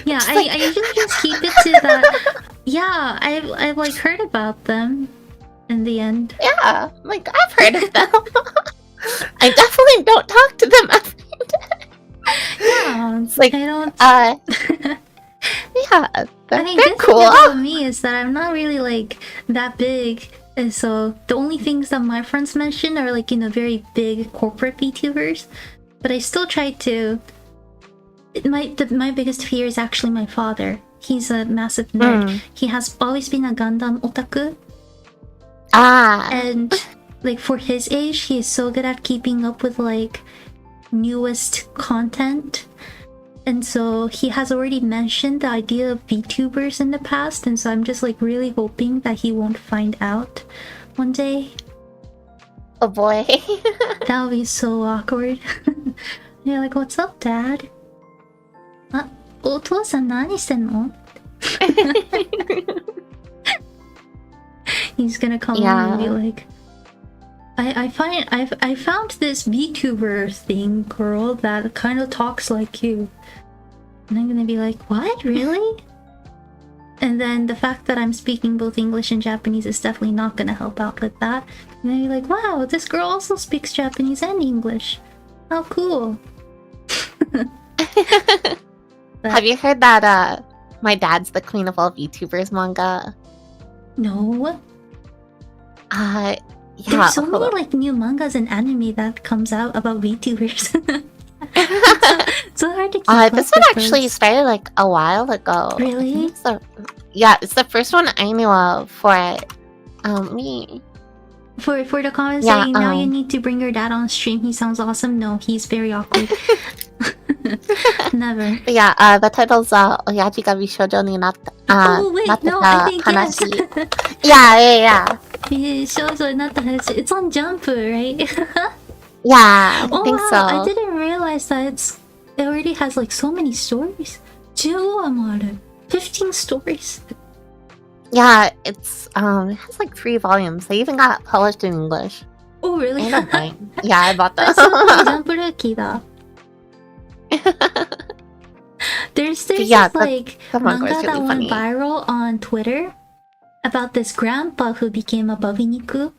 yeah, I usually just keep it to that. Yeah, I've like heard about them in the end. Yeah, like I've heard of them. I definitely don't talk to them every day. Yeah, it's like I don't yeah, I mean, they're good cool. thing about me is that I'm not really like that big, and so the only things that my friends mention are like, you know, very big corporate VTubers. But I still try to. My biggest fear is actually my father. He's a massive nerd. He has always been a Gundam otaku. And like for his age, he is so good at keeping up with like newest content. And so he has already mentioned the idea of VTubers in the past, and so I'm just like really hoping that he won't find out one day. Oh boy. That would be so awkward. You're like, what's up, Dad? お父さん何してんの? He's gonna come on and be like, I found this VTuber thing, girl, that kind of talks like you. And I'm gonna be like, what? Really? And then the fact that I'm speaking both English and Japanese is definitely not gonna help out with that. And then you're like, wow, this girl also speaks Japanese and English. How cool. Have you heard that My Dad's the Queen of All VTubers manga? No. Yeah. There's so many like new mangas and anime that comes out about VTubers. so hard to keep up this one with actually those. started like a while ago. Really? Yeah, it's the first one I knew of for me. For the comments saying now you need to bring your dad on stream, he sounds awesome. No, he's very awkward. Never. Yeah, the title's Oyaji ga bishoujo ni natta. Oh wait, no, I think yes. Yeah. It's on Jump, right? Yeah, I think so. I didn't realize that it already has like so many stories. 15 stories. Yeah, it's it has like 3 volumes. They even got published in English. Oh, really? I don't mind. Yeah, I bought that. そうジャンプルーキーだ。There's Yeah, this like that manga is manga that really went funny. viral on Twitter about this grandpa who became a babiniku.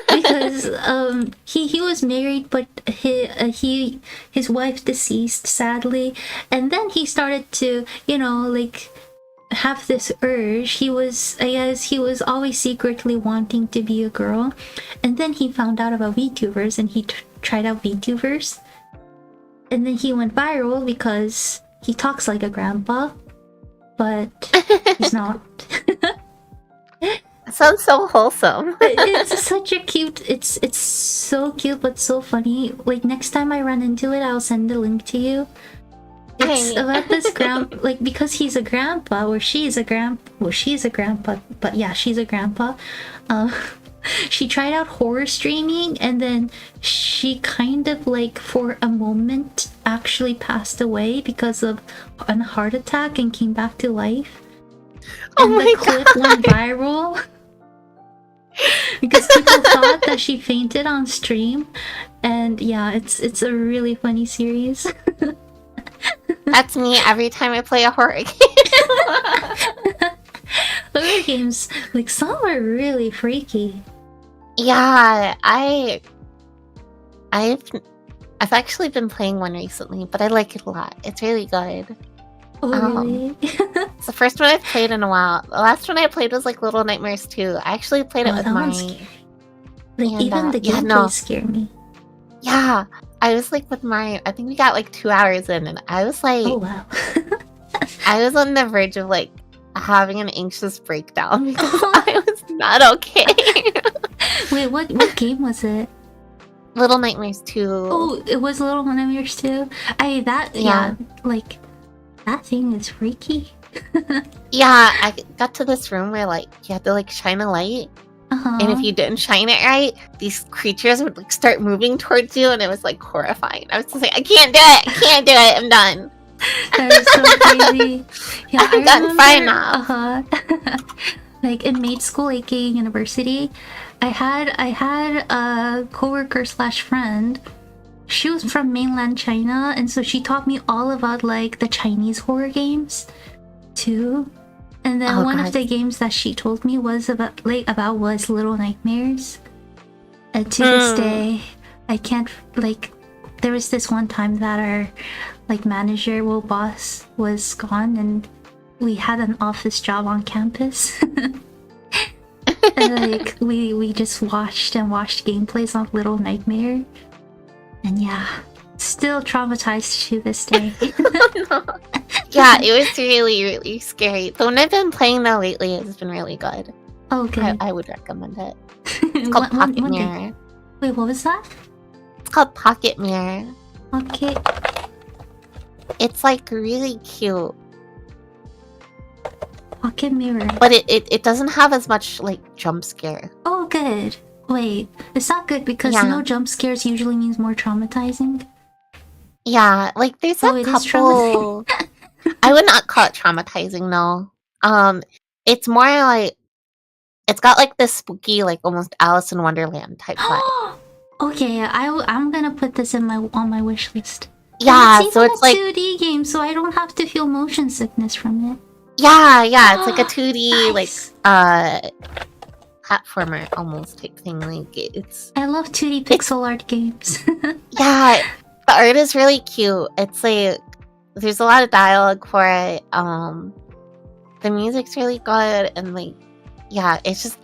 Because he was married, but his wife deceased sadly, and then he started to like have this urge. He was always secretly wanting to be a girl, and then he found out about Vtubers and he tried out Vtubers, and then he went viral because he talks like a grandpa, but he's not. It sounds so wholesome. It's such a cute. It's so cute but so funny. Like next time I run into it, I'll send the link to you. It's about this like because he's a grandpa or she's a grandpa, but yeah, she's a grandpa. She tried out horror streaming and then she kind of like for a moment actually passed away because of a heart attack and came back to life. And the clip went viral because people thought that she fainted on stream, and yeah, it's a really funny series. That's me every time I play a horror game. Horror games, like some are really freaky. Yeah, I've actually been playing one recently, but I like it a lot. It's really good. Oh, really? It's the first one I've played in a while. The last one I played was like Little Nightmares 2. I actually played it with that my... one's scary. Like and, even the gameplay scared me. Yeah, I was like with my... I think we got like 2 hours in and I was like... Oh, wow. I was on the verge of like having an anxious breakdown because I was not okay. Wait, what game was it? Little Nightmares 2. Oh, it was Little Nightmares 2? Yeah, like... That thing is freaky. Yeah, I got to this room where like you had to like shine a light, and if you didn't shine it right, these creatures would like start moving towards you, and it was like horrifying. I was just like, I can't do it, I'm done. That is so crazy. Yeah, I'm done. Fine now. Like in maid school, aka university, I had a coworker / friend. She was from mainland China, and so she taught me all about like the Chinese horror games too. And then one of the games that she told me was about was Little Nightmares. And to this day, I can't like. There was this one time that our like manager, boss, was gone, and we had an office job on campus. And like we just watched gameplays of Little Nightmare. And yeah, still traumatized to this day. Yeah, it was really, really scary. The one I've been playing though lately has been really good. Oh, good. I would recommend it. It's called Pocket Mirror. Wait, what was that? It's called Pocket Mirror. Okay. It's like really cute. Pocket Mirror. But it doesn't have as much like jump scare. Oh, good. Wait, is that good because no jump scares usually means more traumatizing? Yeah, like there's a couple... I would not call it traumatizing, no. It's more like... It's got like this spooky, like almost Alice in Wonderland type vibe. Okay, I'm gonna put this on my wish list. Yeah, it's so it's like... 2D game, so I don't have to feel motion sickness from it. Yeah, it's like a 2D, nice. Like, platformer almost type thing. Like it's... I love 2D pixel art games. Yeah, the art is really cute. It's like there's a lot of dialogue for it. The music's really good, and like, yeah, it's just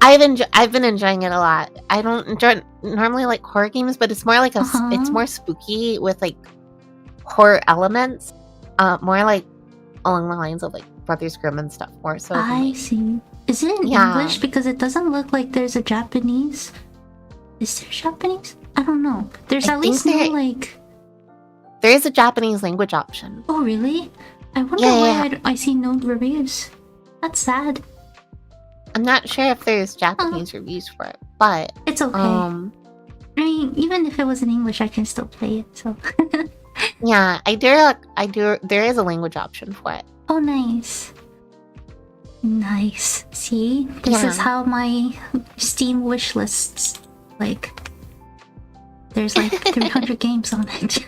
I've been enjoying it a lot. I don't normally like horror games, but it's more like it's more spooky with like horror elements. More like along the lines of like Brothers Grimm and stuff. More so. I see. Is it in English? Because it doesn't look like there's a Japanese. Is there Japanese? I don't know. There's at least no like... There is a Japanese language option. Oh, really? I wonder why I see no reviews. That's sad. I'm not sure if there's Japanese reviews for it, but... It's okay. I mean, even if it was in English, I can still play it, so... Yeah, I do. There is a language option for it. Oh, nice. Nice. See? This is how my Steam wish lists, like, there's like 300 games on it.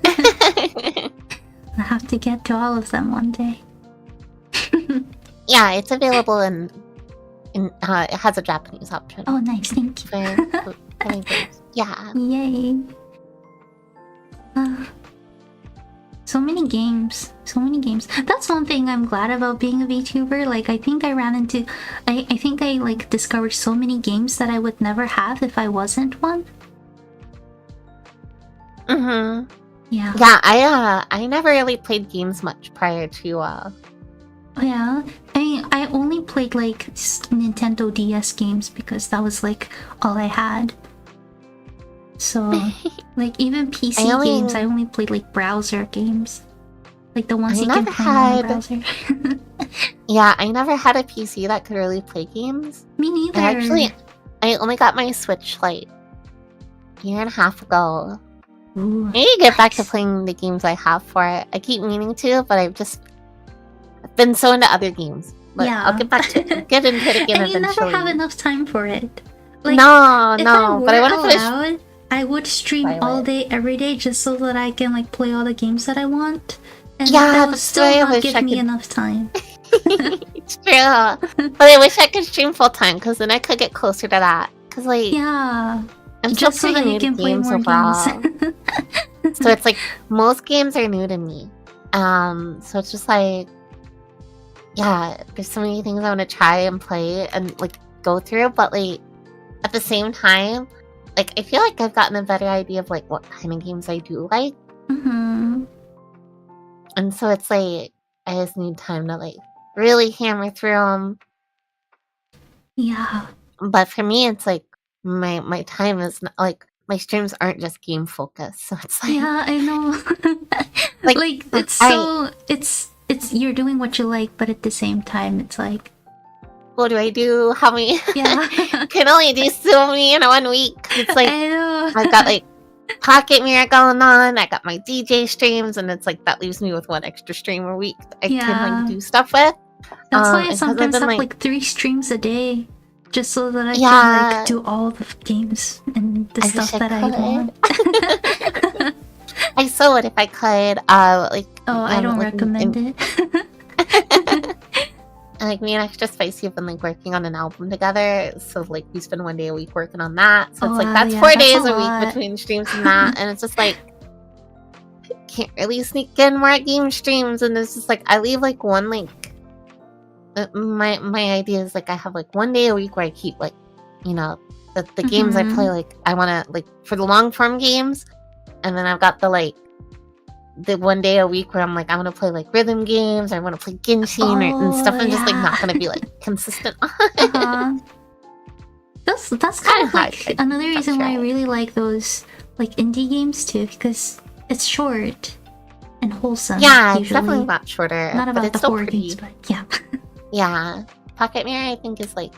I have to get to all of them one day. Yeah, it's available in it has a Japanese option. Oh, nice. Thank you. For yeah. Yay. So many games. So many games. That's one thing I'm glad about being a VTuber. Like, I think I like discovered so many games that I would never have if I wasn't one. Mm-hmm. Yeah. Yeah, I never really played games much prior to Yeah. I mean, I only played like Nintendo DS games because that was like all I had. So, like, even PC games, I only played like browser games. Like the ones you can play on the browser. Yeah, I never had a PC that could really play games. Me neither. I only got my Switch like a year and a half ago. Ooh, I need to get back to playing the games I have for it. I keep meaning to, but I've been so into other games. But yeah. I'll get back to get into it again and you eventually. never have enough time for it. Like, no, but I want want to finish. I would stream all day, every day, just so that I can like play all the games that I want. And Yeah, that would that's still why I not wish give I me could- enough time. It's true. But I wish I could stream full time because then I could get closer to that. Because like Yeah. I'm Just still so that pretty you new to can play games more overall. games. So it's like most games are new to me. So it's just like, yeah, there's so many things I want to try and play and like go through, but like at the same time, like I feel like I've gotten a better idea of like what kind of games I do like, Mm-hmm. and so it's like I just need time to like really hammer through them. Yeah. But for me, it's like my time is not like my streams aren't just game focused, so it's like Yeah, I know. Like, it's so it's you're doing what you like, but at the same time it's like, what do I do? How many? yeah. Can only do so many in 1 week. It's like I know. I've got like Pocket Mirror going on. I got my DJ streams, and it's like that leaves me with 1 extra stream a week I can like do stuff with. That's why I and 'cause sometimes I've been, have like 3 streams a day, just so that I Yeah. can like do all the games and the I stuff wish I that I want. I so would if I could. Like Oh, I don't like, recommend it. like me and Extra Spicy have been like working on an album together, so like we spend 1 day a week working on that. So it's like that's 4 days a week between streams and that, and it's just like can't really sneak in more game streams, and it's just like I leave like one like my idea is like I have like 1 day a week where I keep like the games I play, like I want to like for the long form games, and then I've got the 1 day a week where I'm like I want to play like rhythm games, I want to play Genshin and stuff. I'm just like not gonna be like consistent on. That's kind of how like another reason why I really like those like indie games too, because it's short and wholesome. Yeah, it's usually. definitely not shorter, Not but about it's the still horror pretty. games, but yeah. Yeah, Pocket Mirror I think is like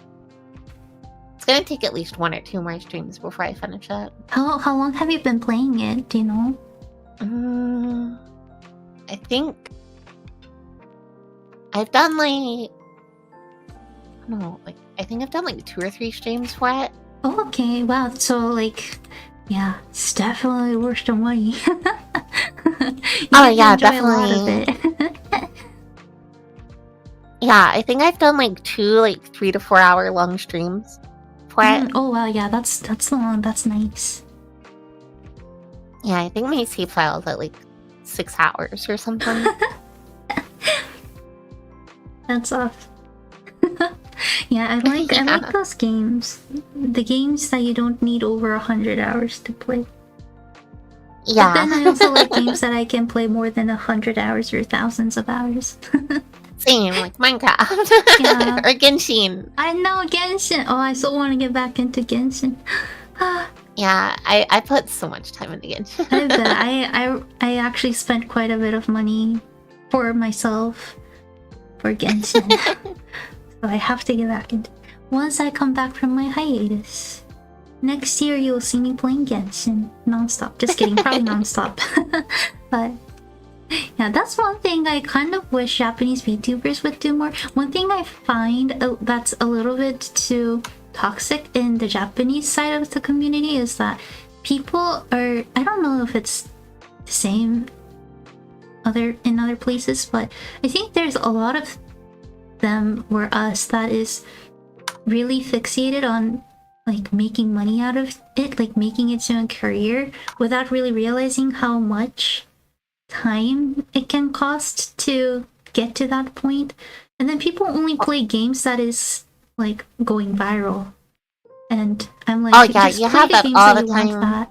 it's gonna take at least 1 or 2 more streams before I finish it. How long have you been playing it? Do you know? I think I've done like I don't know, like I think I've done like 2 or 3 streams for it. Oh, okay. Wow. So like, yeah, it's definitely worth the money. Oh yeah, enjoy a lot of definitely. it. Yeah, I think I've done like 2 like 3 to 4 hour long streams for it. Oh wow, yeah, that's long. That's nice. Yeah, I think my save file is at like 6 hours or something. That's off. Yeah, I like those games. The games that you don't need over 100 hours to play. Yeah. But then I also like games that I can play more than 100 hours or thousands of hours. Same, like Minecraft. Yeah. Or Genshin. I know, Genshin. Oh, I still want to get back into Genshin. Yeah, I put so much time into Genshin. I bet. I actually spent quite a bit of money for myself for Genshin. So I have to get back into once I come back from my hiatus. Next year you'll see me playing Genshin non-stop. Just kidding, probably non-stop. But Yeah, that's one thing I kind of wish Japanese VTubers would do more. One thing I find that's a little bit too toxic in the Japanese side of the community is that people are, I don't know if it's the same in other places, but I think there's a lot of them or us that is really fixated on like making money out of it, like making it to a career without really realizing how much time it can cost to get to that point. And then people only play games that is like going viral, and I'm like, oh yeah, you have that all the time.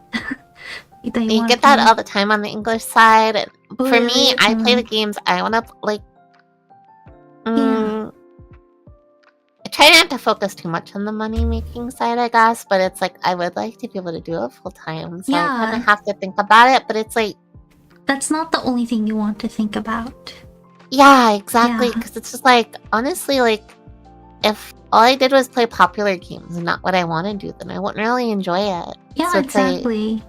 You get that all the time on the English side. For me, I play the games I want to like. I try not to focus too much on the money making side, I guess, but it's like I would like to be able to do it full time, so I kind of have to think about it. But it's like that's not the only thing you want to think about. Yeah, exactly. Because it's just like, honestly, like if all I did was play popular games and not what I want to do, then I wouldn't really enjoy it. Yeah, so exactly.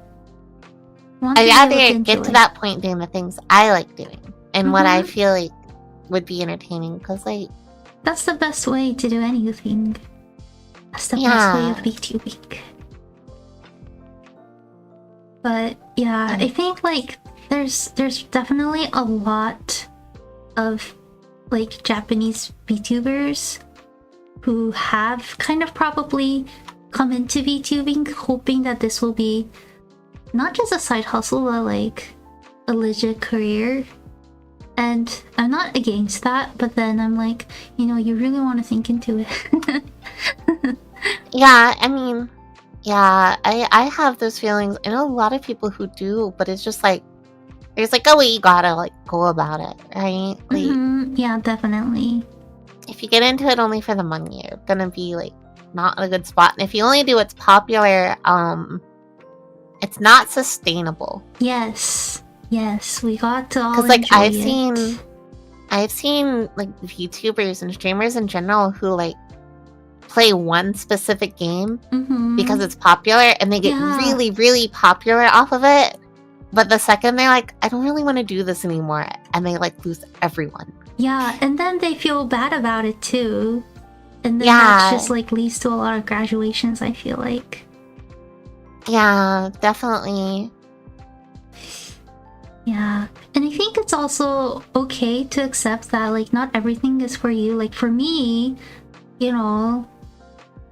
I'd rather get to that point doing the things I like doing and what I feel like would be entertaining. Because like that's the best way to do anything. That's the best way of VTubing. But yeah, I think like there's definitely a lot of like Japanese VTubers who have kind of probably come into VTubing hoping that this will be not just a side hustle but like a legit career. And I'm not against that, but then I'm like, you know, you really want to think into it. Yeah, I mean, yeah, I have those feelings. I know a lot of people who do, but it's just like there's like a way you gotta like go about it, right? Like, yeah, definitely. If you get into it only for the money, you're gonna be like not in a good spot. And if you only do what's popular, it's not sustainable. Yes, we got to all because like enjoy I've seen like VTubers and streamers in general who like play one specific game because it's popular and they get really, really popular off of it. But the second they're like, I don't really want to do this anymore, and they like lose everyone. Yeah, and then they feel bad about it too. And then that just like leads to a lot of graduations, I feel like. Yeah, definitely. Yeah, and I think it's also okay to accept that like not everything is for you. Like for me, you know,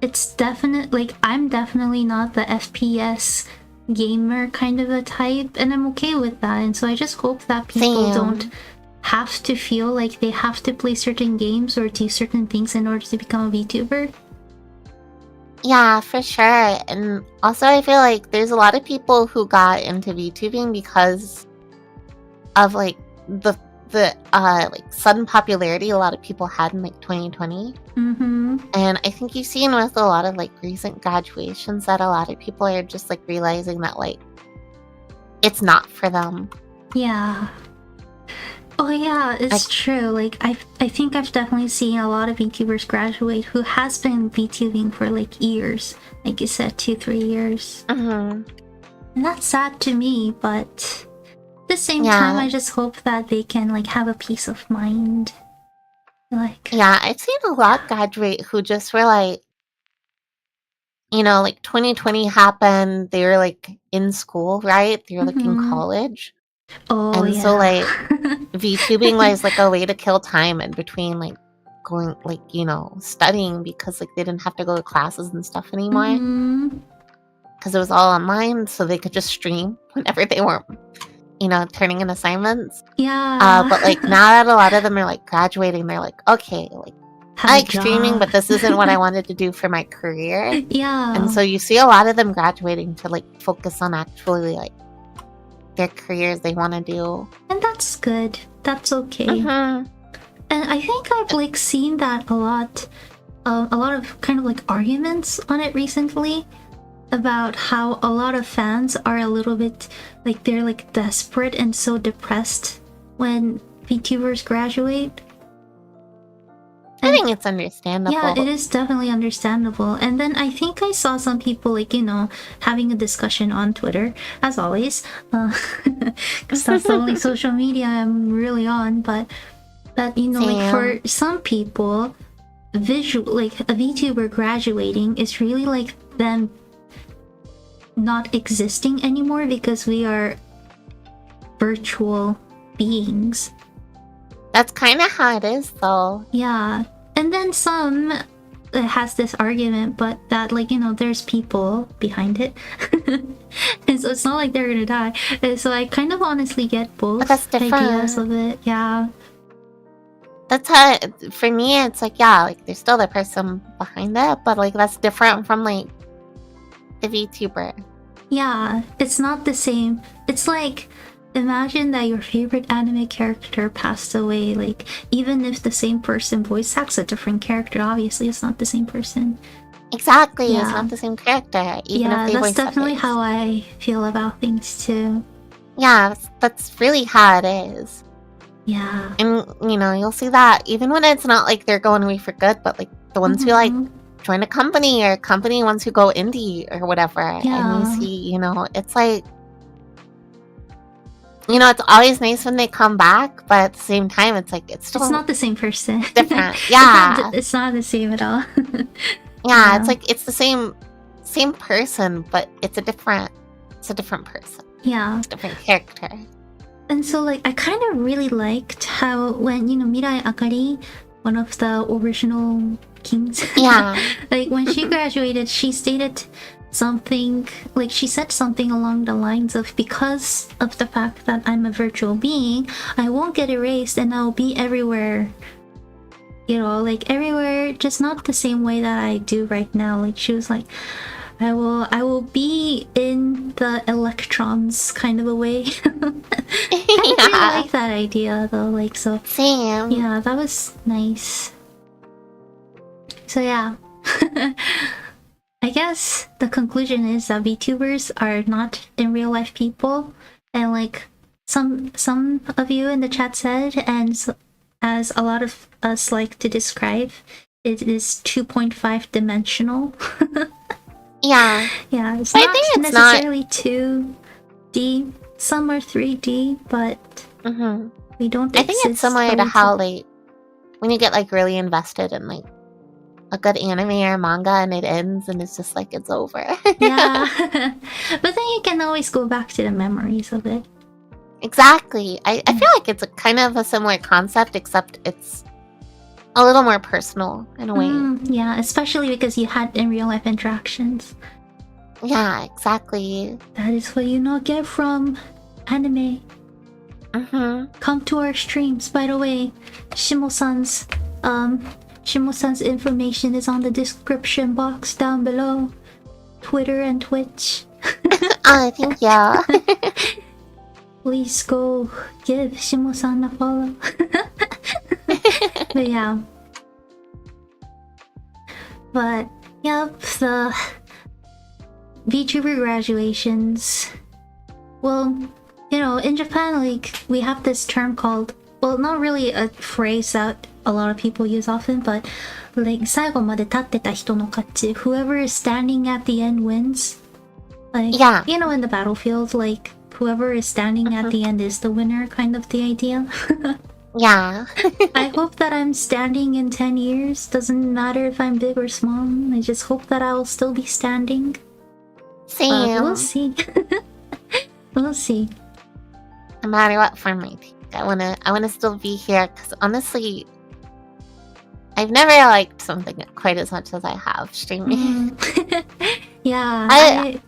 it's definite, like I'm definitely not the FPS gamer kind of a type, and I'm okay with that. And so I just hope that people don't have to feel like they have to play certain games or do certain things in order to become a VTuber. Yeah, for sure. And also I feel like there's a lot of people who got into VTubing because of like the like sudden popularity a lot of people had in like 2020. And I think you've seen with a lot of like recent graduations that a lot of people are just like realizing that like it's not for them. Yeah. Oh yeah, it's true. Like I think I've definitely seen a lot of VTubers graduate who has been VTubing for like years, like you said, 2-3 years. And that's sad to me, but at the same time, I just hope that they can like have a peace of mind. Like I've seen a lot graduate who just were like, you know, like 2020 happened, they were like in school, right? They were like in college. And so like VTubing was like a way to kill time in between like going like, you know, studying, because like they didn't have to go to classes and stuff anymore. Because it was all online, so they could just stream whenever they weren't, you know, turning in assignments. But like now that a lot of them are like graduating, they're like, okay, like I like streaming, but this isn't what I wanted to do for my career. And so you see a lot of them graduating to like focus on actually like their careers they want to do. And that's good. That's okay. And I think I've like seen that a lot of kind of like arguments on it recently about how a lot of fans are a little bit like they're like desperate and so depressed when VTubers graduate. I think it's understandable. Yeah, it is definitely understandable. And then I think I saw some people, like, you know, having a discussion on Twitter, as always, because that's the only social media I'm really on. But that, you know, like, for some people, like a VTuber graduating is really like them not existing anymore because we are virtual beings. That's kind of how it is, though. Yeah. And then some has this argument, but that, like, you know, there's people behind it. And so it's not like they're gonna die. And so I kind of honestly get both ideas of it. Yeah. That's how, for me, it's like, yeah, like, there's still the person behind it, but, like, that's different from, like, the VTuber. Yeah, it's not the same. It's like, imagine that your favorite anime character passed away. Like, even if the same person voice acts a different character, obviously it's not the same person. Exactly, it's not the same character. Even if they that's voice definitely others. how I feel about things too. Yeah, that's really how it is. Yeah. And, you know, you'll see that even when it's not like they're going away for good, but, like, the ones who, like, join a company or company ones who go indie or whatever. Yeah. And you see, you know, it's like, you know, it's always nice when they come back, but at the same time, it's like, it's not the same person. Different. Yeah. It's not the same at all. Yeah, it's like, it's the same person, but it's a different person. Yeah. It's a different character. And so, like, I kind of really liked how when, you know, Mirai Akari, one of the original kings, like, when she graduated, she stated something, like, she said something along the lines of, because of the fact that I'm a virtual being, I won't get erased and I'll be everywhere. You know, like, everywhere, just not the same way that I do right now. Like, she was like, I will be in the electrons kind of a way. I really like that idea though, like, so same. Yeah, that was nice. So yeah. I guess the conclusion is that VTubers are not in real life people, and like some of you in the chat said, and as a lot of us like to describe, it is 2.5 dimensional. Yeah. Yeah, it's not necessarily 2D. Some are 3D, but we don't I think it's similar to how, like, when you get, like, really invested in, like, a good anime or manga and it ends and it's just like, it's over. Yeah. But then you can always go back to the memories of it. Exactly. I feel like it's a kind of a similar concept, except it's a little more personal in a way. Yeah, especially because you had in real life interactions. Yeah, exactly. That is what you not get from anime. Come to our streams. By the way, Shimo-san's information is on the description box down below. Twitter and Twitch. I think, yeah. Please go give Shimo-san a follow. But yeah. But, yep, the VTuber graduations. Well, you know, in Japan, like, we have this term called, well, not really a phrase that a lot of people use often, but like, 最後まで立ってた人の勝ち. Whoever is standing at the end wins. Like, you know, in the battlefield, like, whoever is standing at the end is the winner, kind of the idea. Yeah. I hope that I'm standing in 10 years. Doesn't matter if I'm big or small. I just hope that I will still be standing. Same. We'll see. We'll see. No matter what form I take, I wanna still be here, because honestly, I've never liked something quite as much as I have streaming. Yeah. I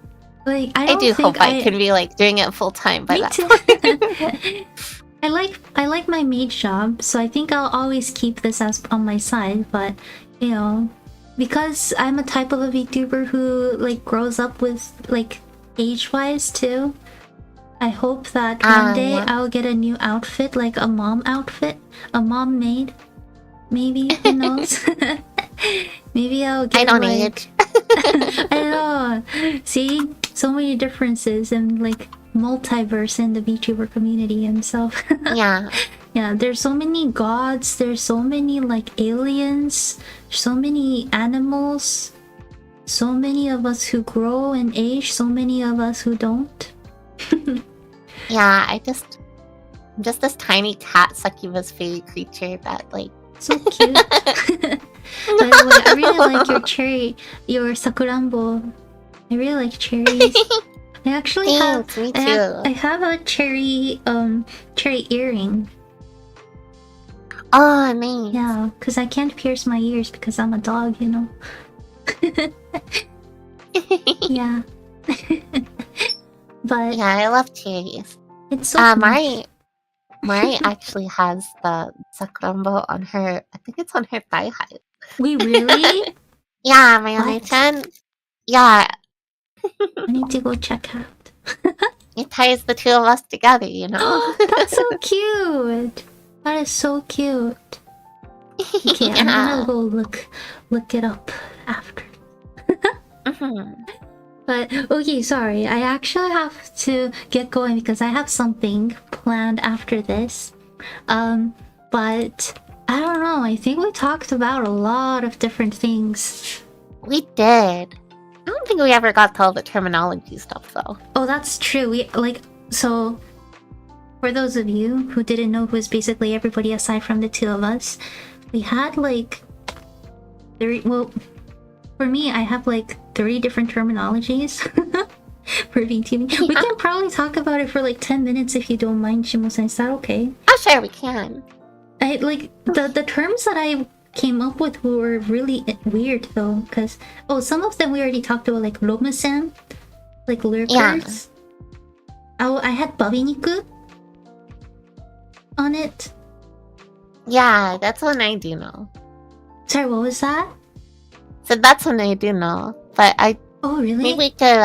don't do think hope I can be, like, doing it full time by that point. I like my maid job, so I think I'll always keep this as on my side, but, you know, because I'm a type of a VTuber who, like, grows up with, like, age-wise too, I hope that one day I'll get a new outfit, like a mom outfit, a mom maid. Maybe, who knows? Maybe I'll get, I don't like... I know. See? So many differences and, like, multiverse in the VTuber community himself. Yeah. Yeah, there's so many gods, there's so many like aliens, so many animals, so many of us who grow and age, so many of us who don't. Yeah, I'm just this tiny cat succubus fairy creature that like So cute. By the way, I really like your cherry, your sakurambo. I really like cherries. I actually Thanks, me too. I have a cherry earring. Oh, nice. Yeah, because I can't pierce my ears because I'm a dog, you know. Yeah. But Yeah, I love cherries. it's so Mari actually has the sakurambo on her. I think it's on her thigh height. We really? Yeah, my What? Onechan. Yeah, I need to go check out. it ties the two of us together, you know. That's so cute. That is so cute. Okay, I'm gonna go look it up after. Mhm. But okay, sorry. I actually have to get going because I have something planned after this. But I don't know. I think we talked about a lot of different things. We did. I don't think we ever got to all the terminology stuff though. Oh, that's true. So for those of you who didn't know, who was basically everybody aside from the two of us, we had like for me, I have like 3 different terminologies for Vtubing. Yeah. We can probably talk about it for like 10 minutes if you don't mind, Shimo-san. Is that okay? Oh, sure, we can. I like the terms that I came up with were really weird though, because some of them we already talked about, like romusen, like lurkers. Yeah. I had babiniku on it. Yeah, that's one I do know. Sorry, what was that? So that's one I do know. But Oh, really? maybe we could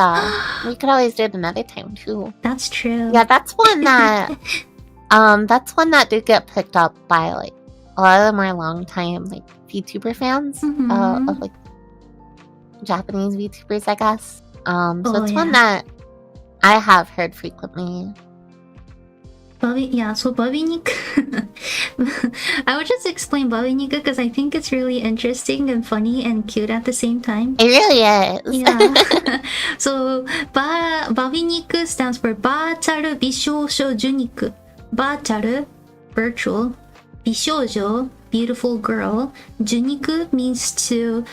always do it another time too. That's true. Yeah, that's one that did get picked up by like a lot of them are long time like VTuber fans Mhm. of like Japanese VTubers, I guess. So it's yeah. one that I have heard frequently. So babiniku. I would just explain babiniku because I think it's really interesting and funny and cute at the same time. It really is. Yeah. So babiniku stands for Virtual Bishoujo Juniku. Virtual, virtual. Bishoujo, beautiful girl. Juniku means to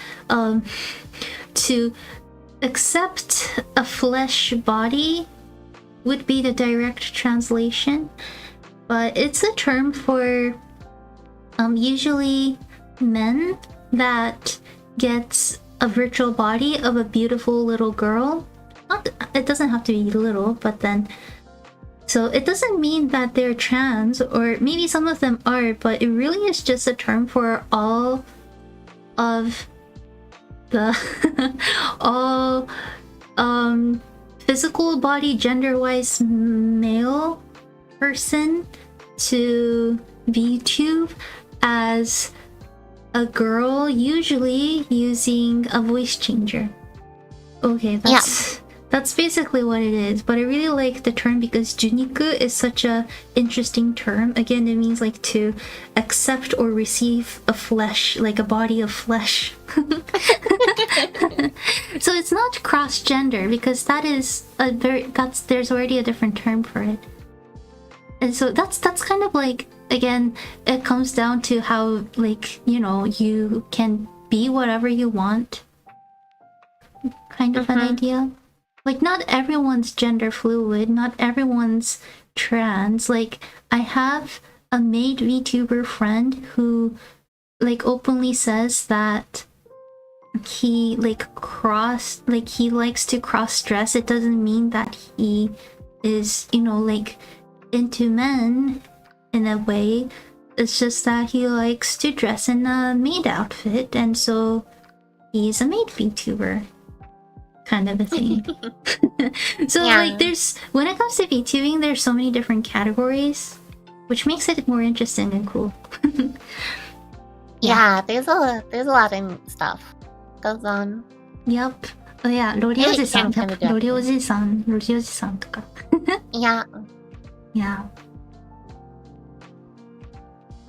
accept a flesh body would be the direct translation, but it's a term for usually men that gets a virtual body of a beautiful little girl. It doesn't have to be little, but then so it doesn't mean that they're trans, or maybe some of them are, but it really is just a term for all of the all physical body, gender-wise male person to VTube as a girl, usually using a voice changer. Okay, that's basically what it is. But I really like the term because juniku is such a interesting term. Again, it means like to accept or receive a flesh, like a body of flesh. So it's not cross-gender because that is there's already a different term for it. And so that's kind of like, again, it comes down to how, like, you know, you can be whatever you want, kind of an idea. Like, not everyone's gender fluid, not everyone's trans. Like, I have a maid VTuber friend who, like, openly says that he, like, he likes to cross-dress. It doesn't mean that he is, you know, like, into men in a way. It's just that he likes to dress in a maid outfit, and so he's a maid VTuber. Kind of a thing. So Yeah. like when it comes to VTubing, there's so many different categories, which makes it more interesting and cool. Yeah, there's a lot of stuff goes on. Yep. Oh yeah, ロリおじさん、Really can't ロリおじさんとか。Yeah. Yeah.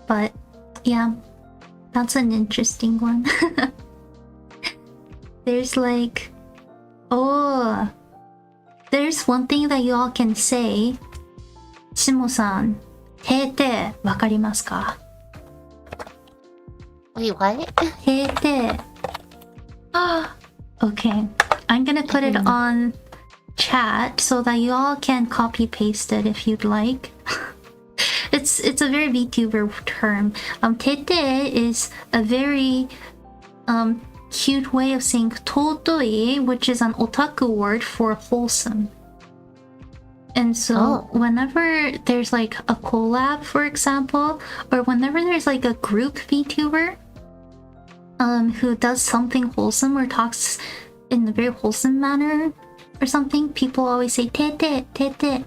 But yeah, that's an interesting one. There's like, oh, there's one thing that you all can say. しもさん、へーてわかりますか? Wait, what? へーて. Okay, I'm gonna put it on chat so that you all can copy paste it if you'd like. It's a very VTuber term. Tete is a very cute way of saying totoi, which is an otaku word for wholesome. And so whenever there's like a collab, for example, or whenever there's like a group VTuber who does something wholesome or talks in a very wholesome manner or something, people always say tete, tete,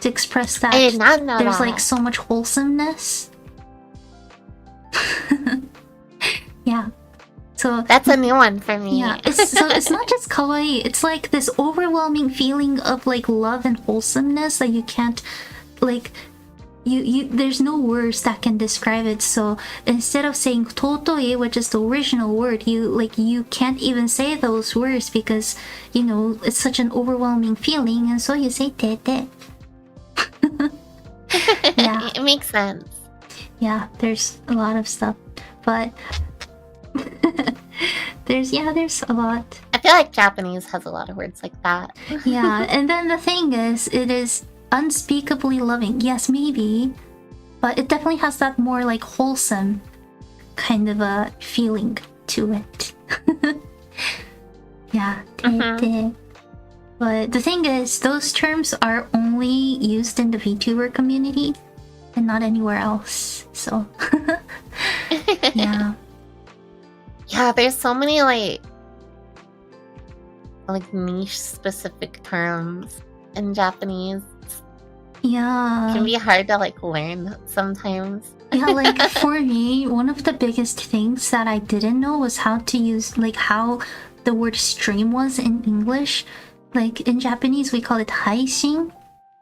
to express that I did not know there's that. like so much wholesomeness. Yeah. So that's a new one for me. Yeah, it's not just kawaii, it's like this overwhelming feeling of like love and wholesomeness that you can't like you there's no words that can describe it. So instead of saying totoi, which is the original word, you can't even say those words because you know it's such an overwhelming feeling, and so you say tete. Yeah, It makes sense. yeah, there's a lot of stuff, but there's a lot. I feel like Japanese has a lot of words like that. Yeah, and then the thing is, it is unspeakably loving. Yes, maybe, but it definitely has that more like wholesome kind of a feeling to it. Yeah, tete. But the thing is, those terms are only used in the VTuber community and not anywhere else. So, yeah. Yeah, there's so many like niche specific terms in Japanese. Yeah. It can be hard to like learn sometimes. Yeah, like for me, one of the biggest things that I didn't know was how to use like how the word stream was in English. Like in Japanese we call it haishin.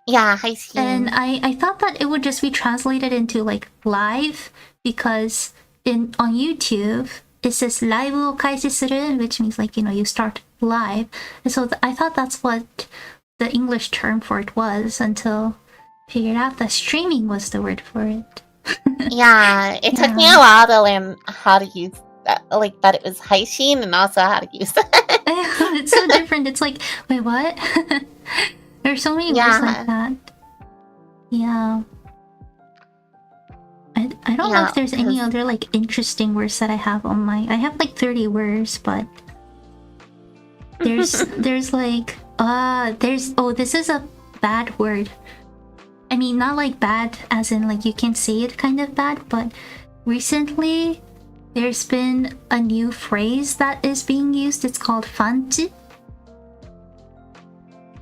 Yeah, haishin. And I thought that it would just be translated into like live because on YouTube it says ライブを開始する, which means like, you know, you start live. And so I thought that's what the English term for it was until I figured out that streaming was the word for it. Yeah, it took me a while to learn how to use that, like that it was haishin and also how to use it. It's so different. It's like, wait, what? There's so many words like that. Yeah. I don't know if there's any other like interesting words that I have on my... I have like 30 words, but there's like this is a bad word. I mean, not like bad as in like you can't say it kind of bad, but recently there's been a new phrase that is being used. It's called fanji.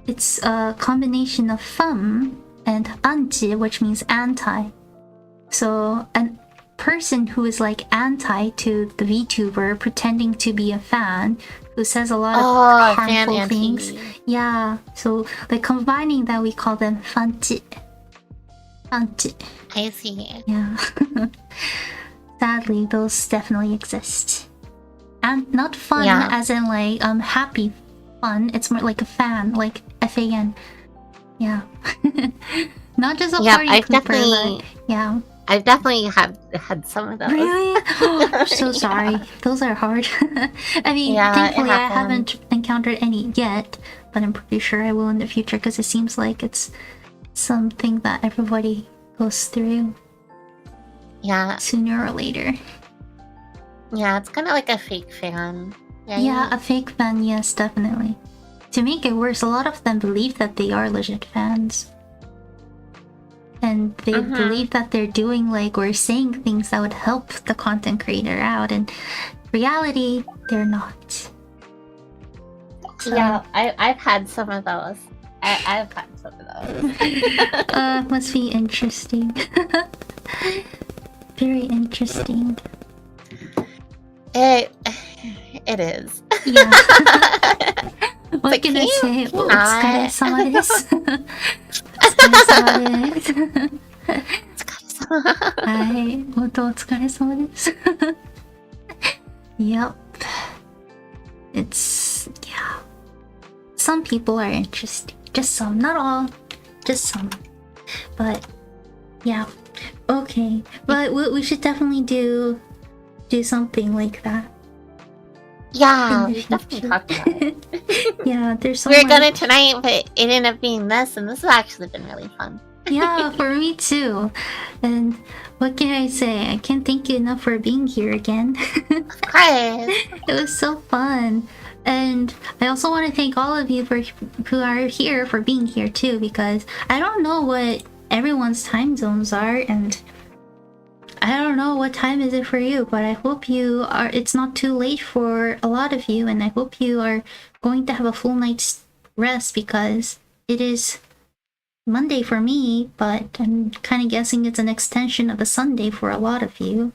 It's a combination of fun and anji, which means anti. So a person who is like anti to the VTuber pretending to be a fan who says a lot of harmful things. Yeah, so like combining that we call them fanji. Fanji. I see. Yeah. Sadly, those definitely exist. And not fun as in like happy fun. It's more like a fan, like FAN. Yeah. Not just a party pooper, yeah. I've definitely had some of those. Really? Oh, I'm so sorry. Those are hard. I mean, thankfully I haven't encountered any yet, but I'm pretty sure I will in the future because it seems like it's something that everybody goes through. Yeah. Sooner or later. Yeah, it's kind of like a fake fan. Right? Yeah, a fake fan, yes, definitely. To make it worse, a lot of them believe that they are legit fans. And they believe that they're doing like or saying things that would help the content creator out, and reality, they're not. So, yeah, I've had some of those. I've had some of those. Must be interesting. Very interesting. It is. Yeah. What can I say? お疲れ様です。お疲れ様です。はい、本当お疲れ様です。Yep. It's, yeah. Some people are interesting. Just some, not all. Just some. But, yeah. Okay. But we should definitely do something like that. Yeah, we definitely talked about it. Yeah, there's so We were much. gonna tonight, but it ended up being this, and this has actually been really fun. Yeah, for me too. And what can I say? I can't thank you enough for being here again. Of course. It was so fun. And I also want to thank all of you who are here for being here too, because I don't know what everyone's time zones are, and I don't know what time is it for you, but I hope it's not too late for a lot of you, and I hope you are going to have a full night's rest, because it is Monday for me, but I'm kind of guessing it's an extension of a Sunday for a lot of you.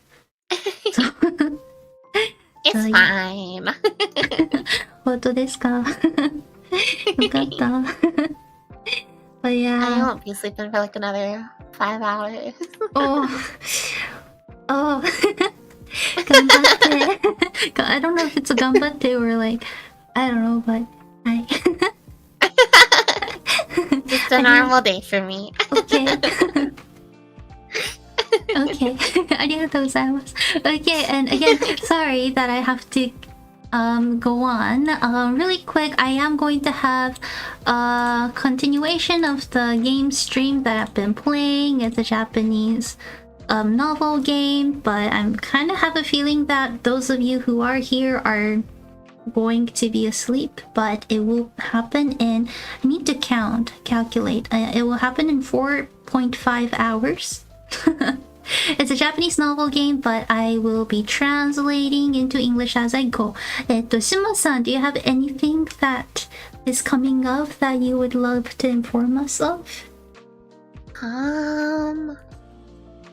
So, It's fine. 本当ですか？よかった。But I yeah. won't be sleeping for like another 5 hours. Oh. 頑張って。I don't know if it's a 頑張って or like, I don't know, but Just a normal day for me. Okay. Okay. ありがとうございます。Okay, and again, sorry that I have to go on. Really quick, I am going to have a continuation of the game stream that I've been playing. It's a Japanese novel game, but I'm kind of have a feeling that those of you who are here are going to be asleep, but it will happen in, I need to calculate, it will happen in 4.5 hours. It's a Japanese novel game, but I will be translating into English as I go. Shimo-san, do you have anything that is coming up that you would love to inform us of?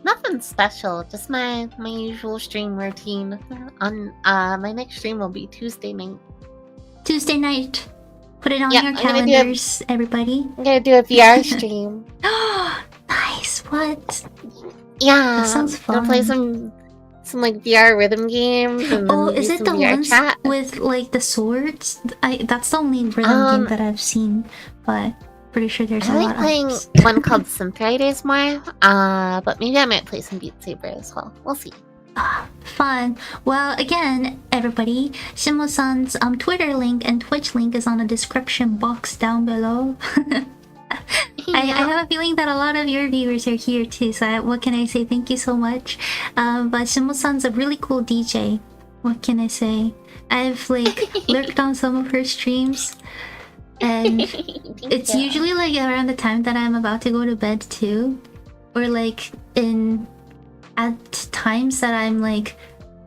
Nothing special, just my usual stream routine. On my next stream will be Tuesday night. Tuesday night. Put it on Yeah, your I'm gonna calendars, everybody. I'm gonna do a VR stream. Nice. What? Yeah, That sounds fun. I'm gonna play some like VR rhythm games. And then Is do it some the VR ones chat. with like the swords? That's the only rhythm game that I've seen, but pretty sure there's a I lot like of playing others. one called Synth Riders more, but maybe I might play some Vtuber as well. We'll see. Fun. Well, again, everybody, Shimo-san's Twitter link and Twitch link is on the description box down below. I have a feeling that a lot of your viewers are here too, so what can I say? Thank you so much. But Shimo-san's a really cool DJ. What can I say? I've like lurked on some of her streams, and it's usually like around the time that I'm about to go to bed too, or like at times that I'm like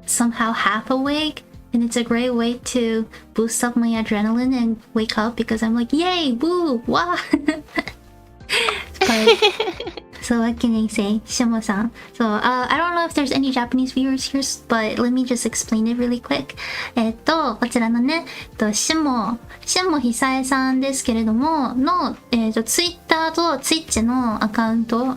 somehow half awake, and it's a great way to boost up my adrenaline and wake up because I'm like, yay, woo, wah. So what can I say? Shimo-san. So I don't know if there's any Japanese viewers here, but let me just explain it really quick. こちらのね、Shimo Hisae さんですけれども、の、Twitter と Twitch のアカウント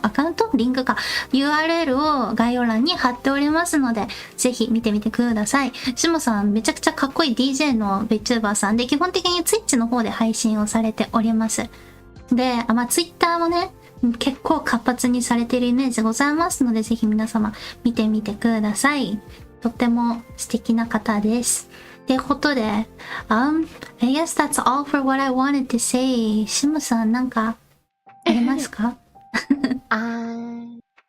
リンクか、URL を概要欄に貼っておりますので、ぜひ見てみてください。Shimo さんめちゃくちゃかっこいい DJ の Vtuber さんで、基本的に Twitch の方で配信をされております。で、Twitter もね、結構活発にされているイメージございますので、ぜひ皆様見てみてください。とっても素敵な方です。ってことで、I guess that's all for what I wanted to say. シムさん、なんかありますか？あ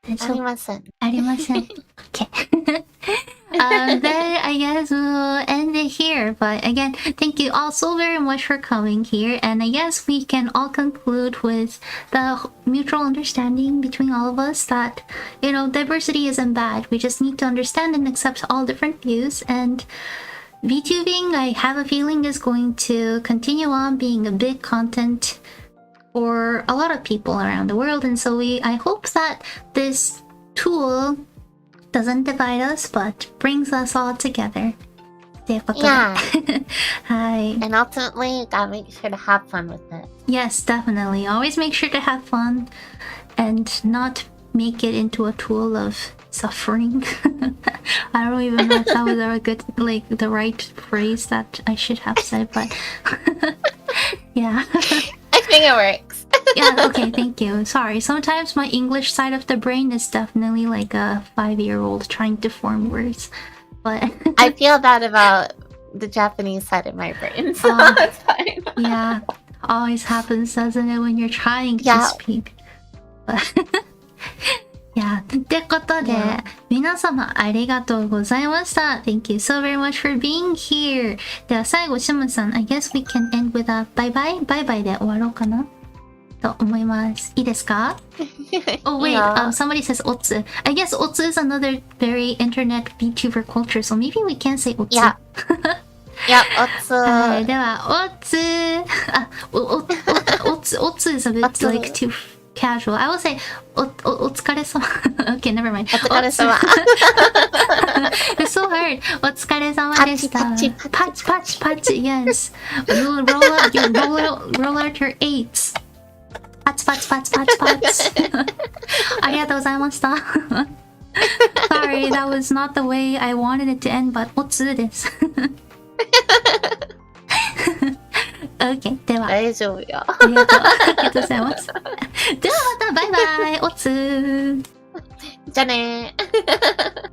りません。ありません。Okay. Then I guess we'll end it here. But again, thank you all so very much for coming here. And I guess we can all conclude with the mutual understanding between all of us that, you know, diversity isn't bad. We just need to understand and accept all different views. And Vtubing, I have a feeling, is going to continue on being a big content for a lot of people around the world. And so I hope that this tool doesn't divide us, but brings us all together. Yeah. Hi. And ultimately, you gotta make sure to have fun with it. Yes, definitely. Always make sure to have fun and not make it into a tool of suffering. I don't even know if that was a good, like, the right phrase that I should have said, but yeah. I think it works. Yeah, okay, thank you. Sorry, sometimes my English side of the brain is definitely like a 5-year-old trying to form words, but I feel that about the Japanese side of my brain, so that's fine. Yeah, always happens, doesn't it, when you're trying to speak. But yeah, ってことで、皆様ありがとうございました。Thank you so very much for being here. では最後、シムさん、I guess we can end with a bye bye? Bye bye で終わろうかなと思います。いいですか？ Oh wait, somebody says otsu. I guess otsu is another very internet VTuber culture, so maybe we can say otsu. Yeah, otsu. では、otsu. otsu is a bit like too casual. I will say, お疲れ様. Okay, never mind. お疲れ様. It's so hard. お疲れ様でした. Patch, patch, patch. Yes. Roll out your eights. パチパチパチパチパチ。ありがとうございました。Sorry, that was not the way I wanted it to end, but おつです。OK、では。大丈夫よ。ありがとうございます。ではまたバイバイ、おつ。じゃあねー。